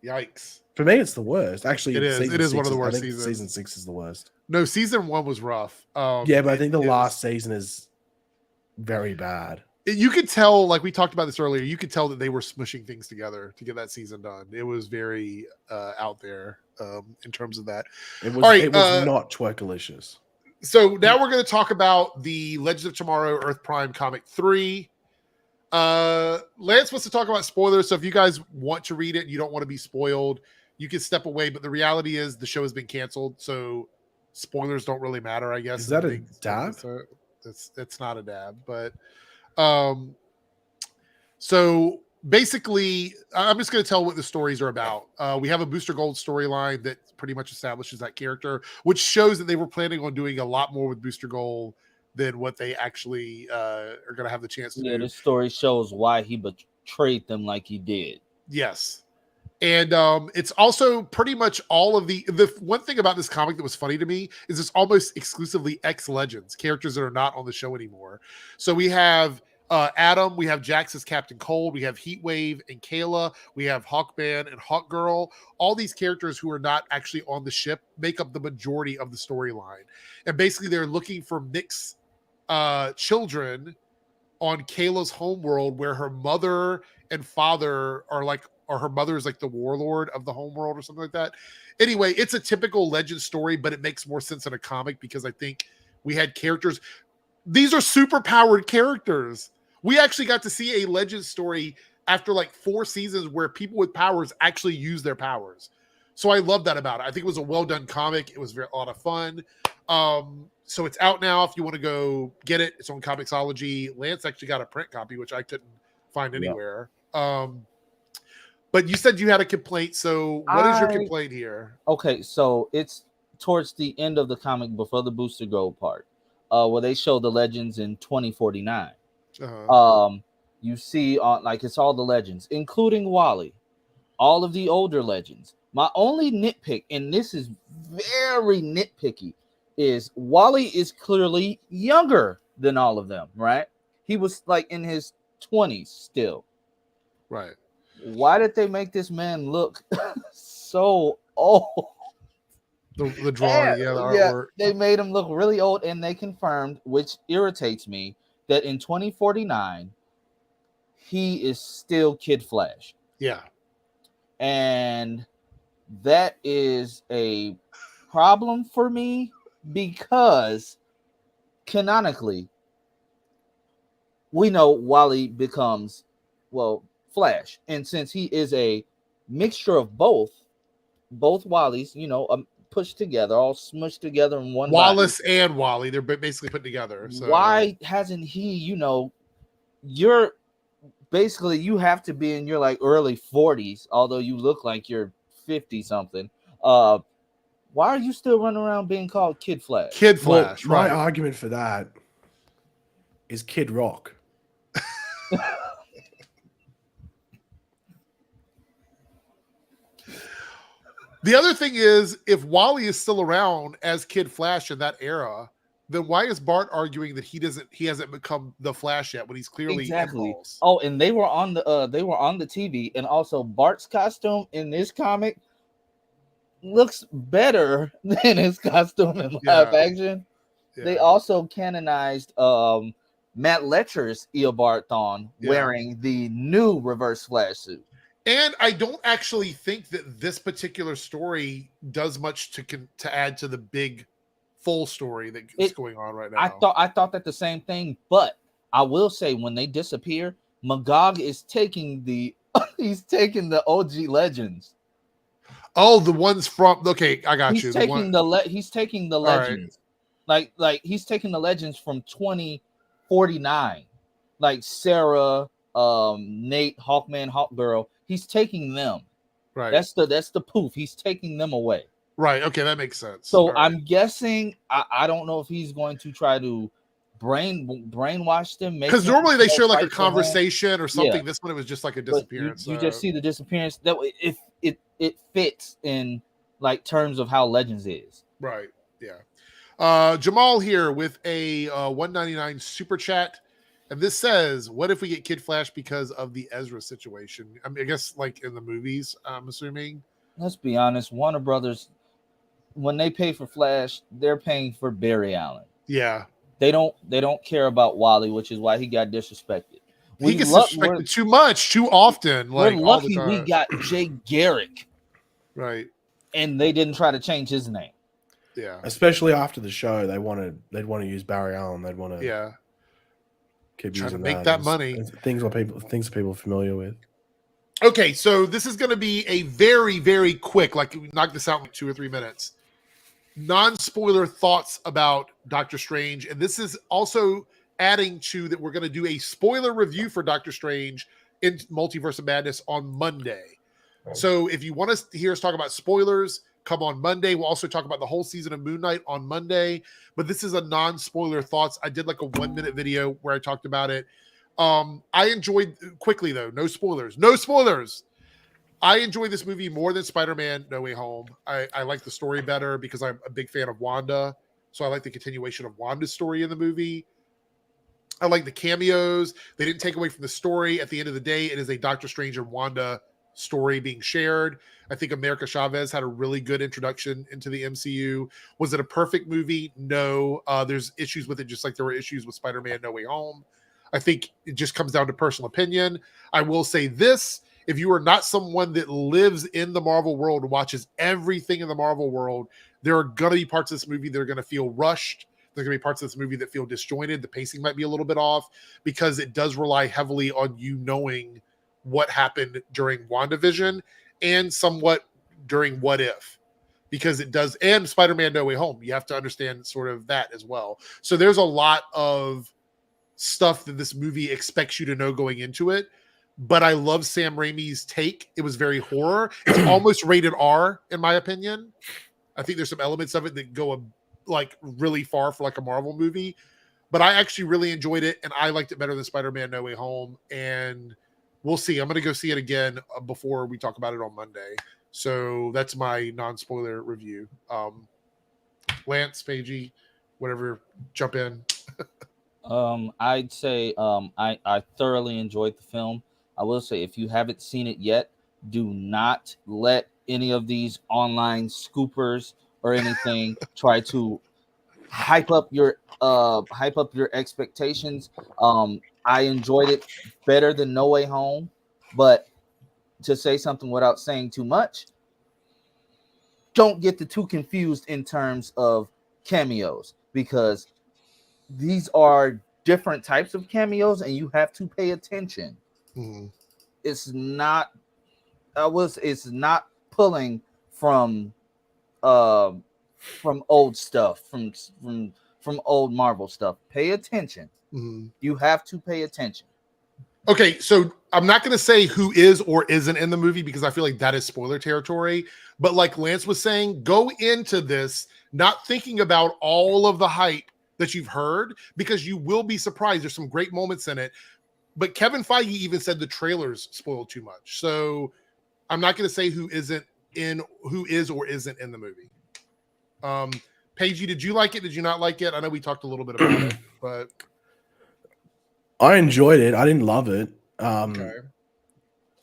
yikes. For me, it's the worst. Actually, it is one of the worst seasons. Season 6 is the worst. No, season 1 was rough. Yeah, but I think the last season is very bad. You could tell, like we talked about this earlier, you could tell that they were smushing things together to get that season done. It was very out there in terms of that. It was not twerkalicious. So now we're going to talk about the Legends of Tomorrow Earth Prime Comic 3. Lance wants to talk about spoilers, so if you guys want to read it and you don't want to be spoiled, you can step away, but the reality is the show has been canceled, so spoilers don't really matter, I guess. Is that a dab? It's not a dab, but so basically, I'm just going to tell what the stories are about. We have a Booster Gold storyline that pretty much establishes that character, which shows that they were planning on doing a lot more with Booster Gold than what they actually are going to have the chance to do. Yeah, the story shows why he betrayed them like he did. Yes. And it's also pretty much all of the one thing about this comic that was funny to me is it's almost exclusively ex-Legends, characters that are not on the show anymore. So we have Adam, we have Jax as Captain Cold, we have Heatwave and Kayla, we have Hawkman and Hawkgirl. All these characters who are not actually on the ship make up the majority of the storyline. And basically they're looking for Nick's children on Kayla's homeworld, where her mother and father are like, or her mother is like the warlord of the homeworld or something like that. Anyway, it's a typical Legend story, but it makes more sense in a comic because I think we had characters. These are super powered characters. We actually got to see a Legend story after like 4 seasons where people with powers actually use their powers. So I love that about it. I think it was a well done comic. It was a lot of fun. So it's out now if you want to go get it. It's on Comixology. Lance actually got a print copy, which I couldn't find anywhere. But you said you had a complaint. So what is your complaint here? Okay, so it's towards the end of the comic before the Booster Gold part, where they show the legends in 2049. You see on like it's all the legends, including Wally, all of the older legends. My only nitpick, and this is very nitpicky, is Wally is clearly younger than all of them, right? He was like in his 20s still. Right. Why did they make this man look so old? The drawing, the artwork. They made him look really old, and they confirmed, which irritates me, that in 2049, he is still Kid Flash. Yeah. And that is a problem for me because canonically, we know Wally becomes, Flash. And since he is a mixture of both Wallys, pushed together, all smushed together in one Wallace body. and Wally, they're basically put together. So why hasn't he, you're basically, you have to be in your like early 40s, although you look like you're 50 something. Why are you still running around being called Kid Flash? Kid Flash, My right. argument for that is Kid Rock. The other thing is, if Wally is still around as Kid Flash in that era, then why is Bart arguing that he hasn't become the Flash yet when he's clearly exactly? Impulse? Oh, and they were on the TV, and also Bart's costume in this comic looks better than his costume in live action. Yeah. They also canonized Matt Letcher's Eobard wearing the new Reverse Flash suit. And I don't actually think that this particular story does much to add to the big full story that's going on right now. I thought that the same thing, but I will say when they disappear, Magog is taking the OG legends. Oh, the ones from I got you. He's taking the legends. Right. Like he's taking the legends from 2049. Like Sarah, Nate, Hawkman, Hawkgirl. He's taking them. Right. That's the poof. He's taking them away. Right. Okay, that makes sense. So I'm guessing I don't know if he's going to try to brainwash them. Because normally they show like a conversation or something. Yeah. This one it was just like a disappearance. You just see the disappearance. That way, if it fits in like terms of how Legends is. Right. Yeah. Jamal here with a $1.99 super chat. And this says, what if we get Kid Flash because of the Ezra situation? I mean, I guess like in the movies, I'm assuming. Let's be honest. Warner Brothers, when they pay for Flash, they're paying for Barry Allen. Yeah. They don't care about Wally, which is why he got disrespected. He gets disrespected too much, too often. Like, we're lucky we got djairrick. Right. And they didn't try to change his name. Yeah. Especially after the show, they'd want to use Barry Allen. They'd want to keep trying to using make that money. Things people are familiar with. Okay, so this is going to be a very, very quick, like we knock this out in like 2 or 3 minutes. Non-spoiler thoughts about Doctor Strange, and this is also adding to that we're going to do a spoiler review for Doctor Strange in Multiverse of Madness on Monday. So if you want to hear us talk about spoilers, come on Monday. We'll also talk about the whole season of Moon Knight on Monday. But this is a non-spoiler thoughts. I did like a 1-minute video where I talked about it. I enjoyed, quickly though, no spoilers. I enjoyed this movie more than Spider-Man No Way Home. I like the story better because I'm a big fan of Wanda. So I like the continuation of Wanda's story in the movie. I like the cameos. They didn't take away from the story. At the end of the day, it is a Doctor Strange and Wanda story being shared. I think America Chavez had a really good introduction into the MCU. Was it a perfect movie? No. There's issues with it, just like there were issues with Spider-Man No Way Home. I think it just comes down to personal opinion. I will say this. If you are not someone that lives in the Marvel world and watches everything in the Marvel world, there are going to be parts of this movie that are going to feel rushed. There's going to be parts of this movie that feel disjointed. The pacing might be a little bit off because it does rely heavily on you knowing what happened during WandaVision and somewhat during What If, because it does, and Spider-Man No Way Home. You have to understand sort of that as well. So there's a lot of stuff that this movie expects you to know going into it. But I love Sam Raimi's take. It was very horror. It's almost rated R, in my opinion. I think there's some elements of it that go like really far for like a Marvel movie. But I actually really enjoyed it, and I liked it better than Spider-Man No Way Home. And we'll see. I'm going to go see it again before we talk about it on Monday. So that's my non-spoiler review. Lance, Pagey, whatever, jump in. I'd say I thoroughly enjoyed the film. I will say, if you haven't seen it yet, do not let any of these online scoopers or anything try to hype up your expectations. I enjoyed it better than No Way Home, but to say something without saying too much, don't get the too confused in terms of cameos, because these are different types of cameos and you have to pay attention. Mm-hmm. It's not pulling from old stuff, from old Marvel stuff. Pay attention. Mm-hmm. You have to pay attention. Okay, so I'm not going to say who is or isn't in the movie because I feel like that is spoiler territory. But like Lance was saying, go into this not thinking about all of the hype that you've heard, because you will be surprised. There's some great moments in it. But Kevin Feige even said the trailers spoiled too much. So I'm not going to say who is or isn't in the movie. Pagey, did you like it? Did you not like it? I know we talked a little bit about it, but I enjoyed it. I didn't love it. okay.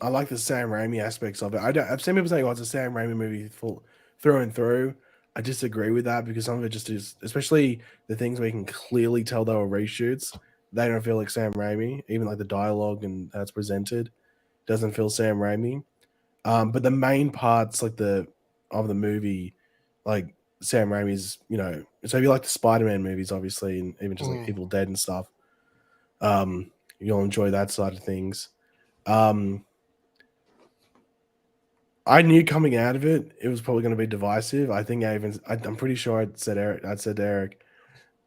I like the Sam Raimi aspects of it. I've seen people saying, "Oh, it's a Sam Raimi movie through and through." I disagree with that because some of it just is, especially the things where you can clearly tell they were reshoots. They don't feel like Sam Raimi. Even like the dialogue and how it's presented doesn't feel Sam Raimi. But the main parts, like of the movie, like Sam Raimi's, so if you like the Spider-Man movies, obviously, and even just like Evil Dead and stuff, you'll enjoy that side of things. I knew coming out of it, it was probably going to be divisive. I think I'm pretty sure I'd said to Eric,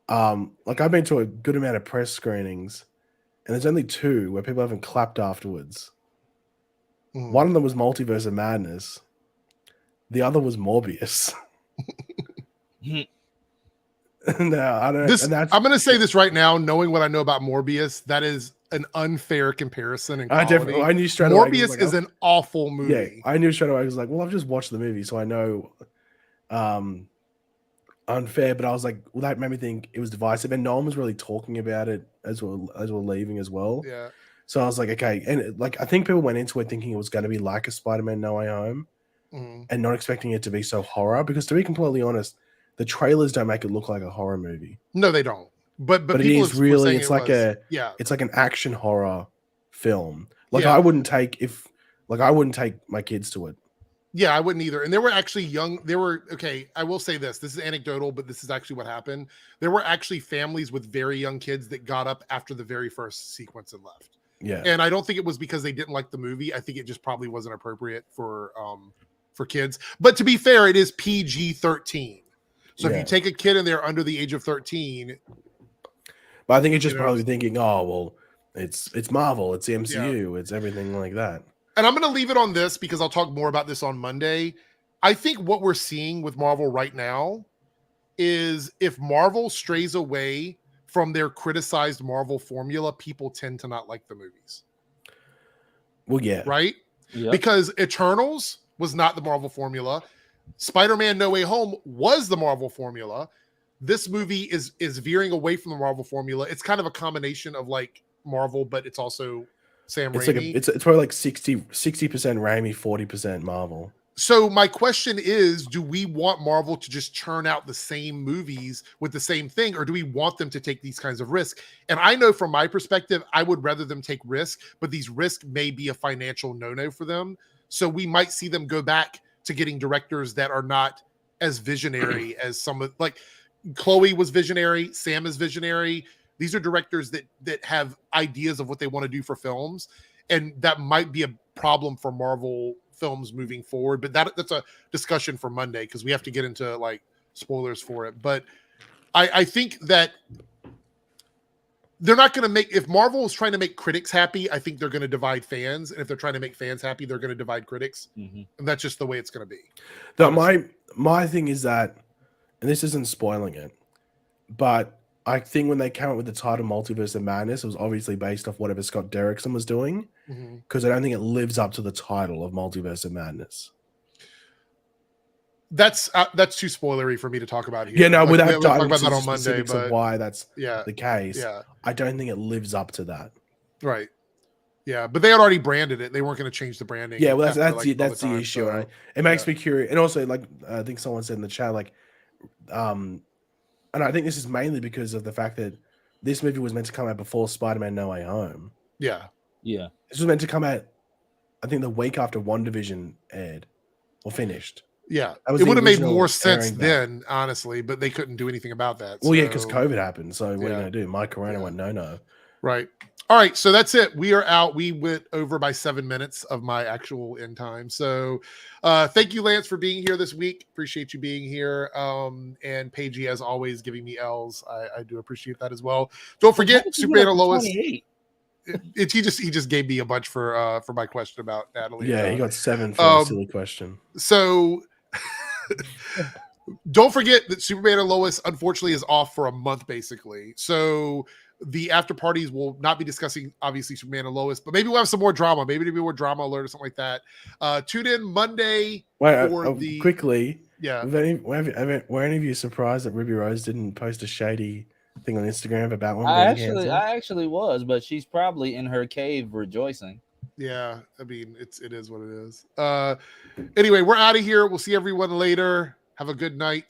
like I've been to a good amount of press screenings, and there's only 2 where people haven't clapped afterwards. One of them was Multiverse of Madness. The other was Morbius. No, I don't. I'm going to say this right now, knowing what I know about Morbius, that is an unfair comparison. I knew straight away. Morbius is an awful movie. Yeah, I knew straight away. I was like, well, I've just watched the movie, so I know unfair. But I was like, well, that made me think it was divisive, and no one was really talking about it as we're leaving as well. Yeah. So I was like, okay, and I think people went into it thinking it was going to be like a Spider-Man No Way Home, and not expecting it to be so horror. Because to be completely honest, the trailers don't make it look like a horror movie. No, they don't. But it is really, it's like an action horror film. Like I wouldn't take my kids to it. Yeah, I wouldn't either. And there were actually I will say this is anecdotal, but this is actually what happened. There were actually families with very young kids that got up after the very first sequence and left. Yeah. And I don't think it was because they didn't like the movie. I think it just probably wasn't appropriate for kids. But to be fair, it is PG-13. So if you take a kid in there under the age of 13. But I think it's just probably thinking, oh, well, it's Marvel, it's the MCU, it's everything like that. And I'm going to leave it on this because I'll talk more about this on Monday. I think what we're seeing with Marvel right now is if Marvel strays away from their criticized Marvel formula, people tend to not like the movies. Well, yeah. Right? Yep. Because Eternals was not the Marvel formula. Spider-Man No Way Home was the Marvel formula. This movie is veering away from the Marvel formula. It's kind of a combination of like Marvel, but it's also Sam Raimi. It's probably like 60% Raimi, 40% Marvel. So my question is, do we want Marvel to just churn out the same movies with the same thing, or do we want them to take these kinds of risks? And I know from my perspective, I would rather them take risks, but these risks may be a financial no-no for them. So we might see them go back to getting directors that are not as visionary as some of, like Chloe was visionary, Sam is visionary. These are directors that have ideas of what they want to do for films, and that might be a problem for Marvel films moving forward. But that's a discussion for Monday because we have to get into like spoilers for it. But I think that they're not going to make, if Marvel is trying to make critics happy, I think they're going to divide fans. And if they're trying to make fans happy, they're going to divide critics. And that's just the way it's going to be. No, my thing is that, and this isn't spoiling it, but I think when they came up with the title Multiverse of Madness, it was obviously based off whatever Scott Derrickson was doing, because I don't think it lives up to the title of Multiverse of Madness. That's too spoilery for me to talk about here. Yeah, no, like, without we'll talk about diving that on into Monday. specifics But of why that's yeah, the case, yeah, I don't think it lives up to that. right. Yeah, but they had already branded it. They weren't going to change the branding. Yeah, well, that's after, that's the time, issue. so, Right? It makes me curious, and also like I think someone said in the chat, like, and I think this is mainly because of the fact that this movie was meant to come out before Spider-Man: No Way Home. Yeah, Yeah. This was meant to come out, I think, the week after WandaVision aired or finished. yeah. That was It the would have made original more sense airing date. then, honestly, but they couldn't do anything about that. Well, yeah, because so- COVID happened. So what are you Yeah. going to do? My Corona Yeah. went no. Right. All right. So that's it. We are out. We went over by 7 minutes of my actual end time. So thank you, Lance, for being here this week. Appreciate you being here. And Pagey, as always, giving me L's. I do appreciate that as well. Don't forget, Superman and Lois. He just gave me a bunch for my question about Natalie. Yeah, he got 7 for a silly question. So don't forget that Superman and Lois, unfortunately, is off for a month, basically. So the after parties will not be discussing, obviously, Superman and Lois, but maybe we'll have some more drama. Maybe there'll be more drama alert or something like that. Tune in Monday for the... Quickly, Yeah. were any of you surprised that Ruby Rose didn't post a shady thing on Instagram about one? I actually was, but she's probably in her cave rejoicing. Yeah, I mean, it is what it is. Anyway, we're out of here. We'll see everyone later. Have a good night.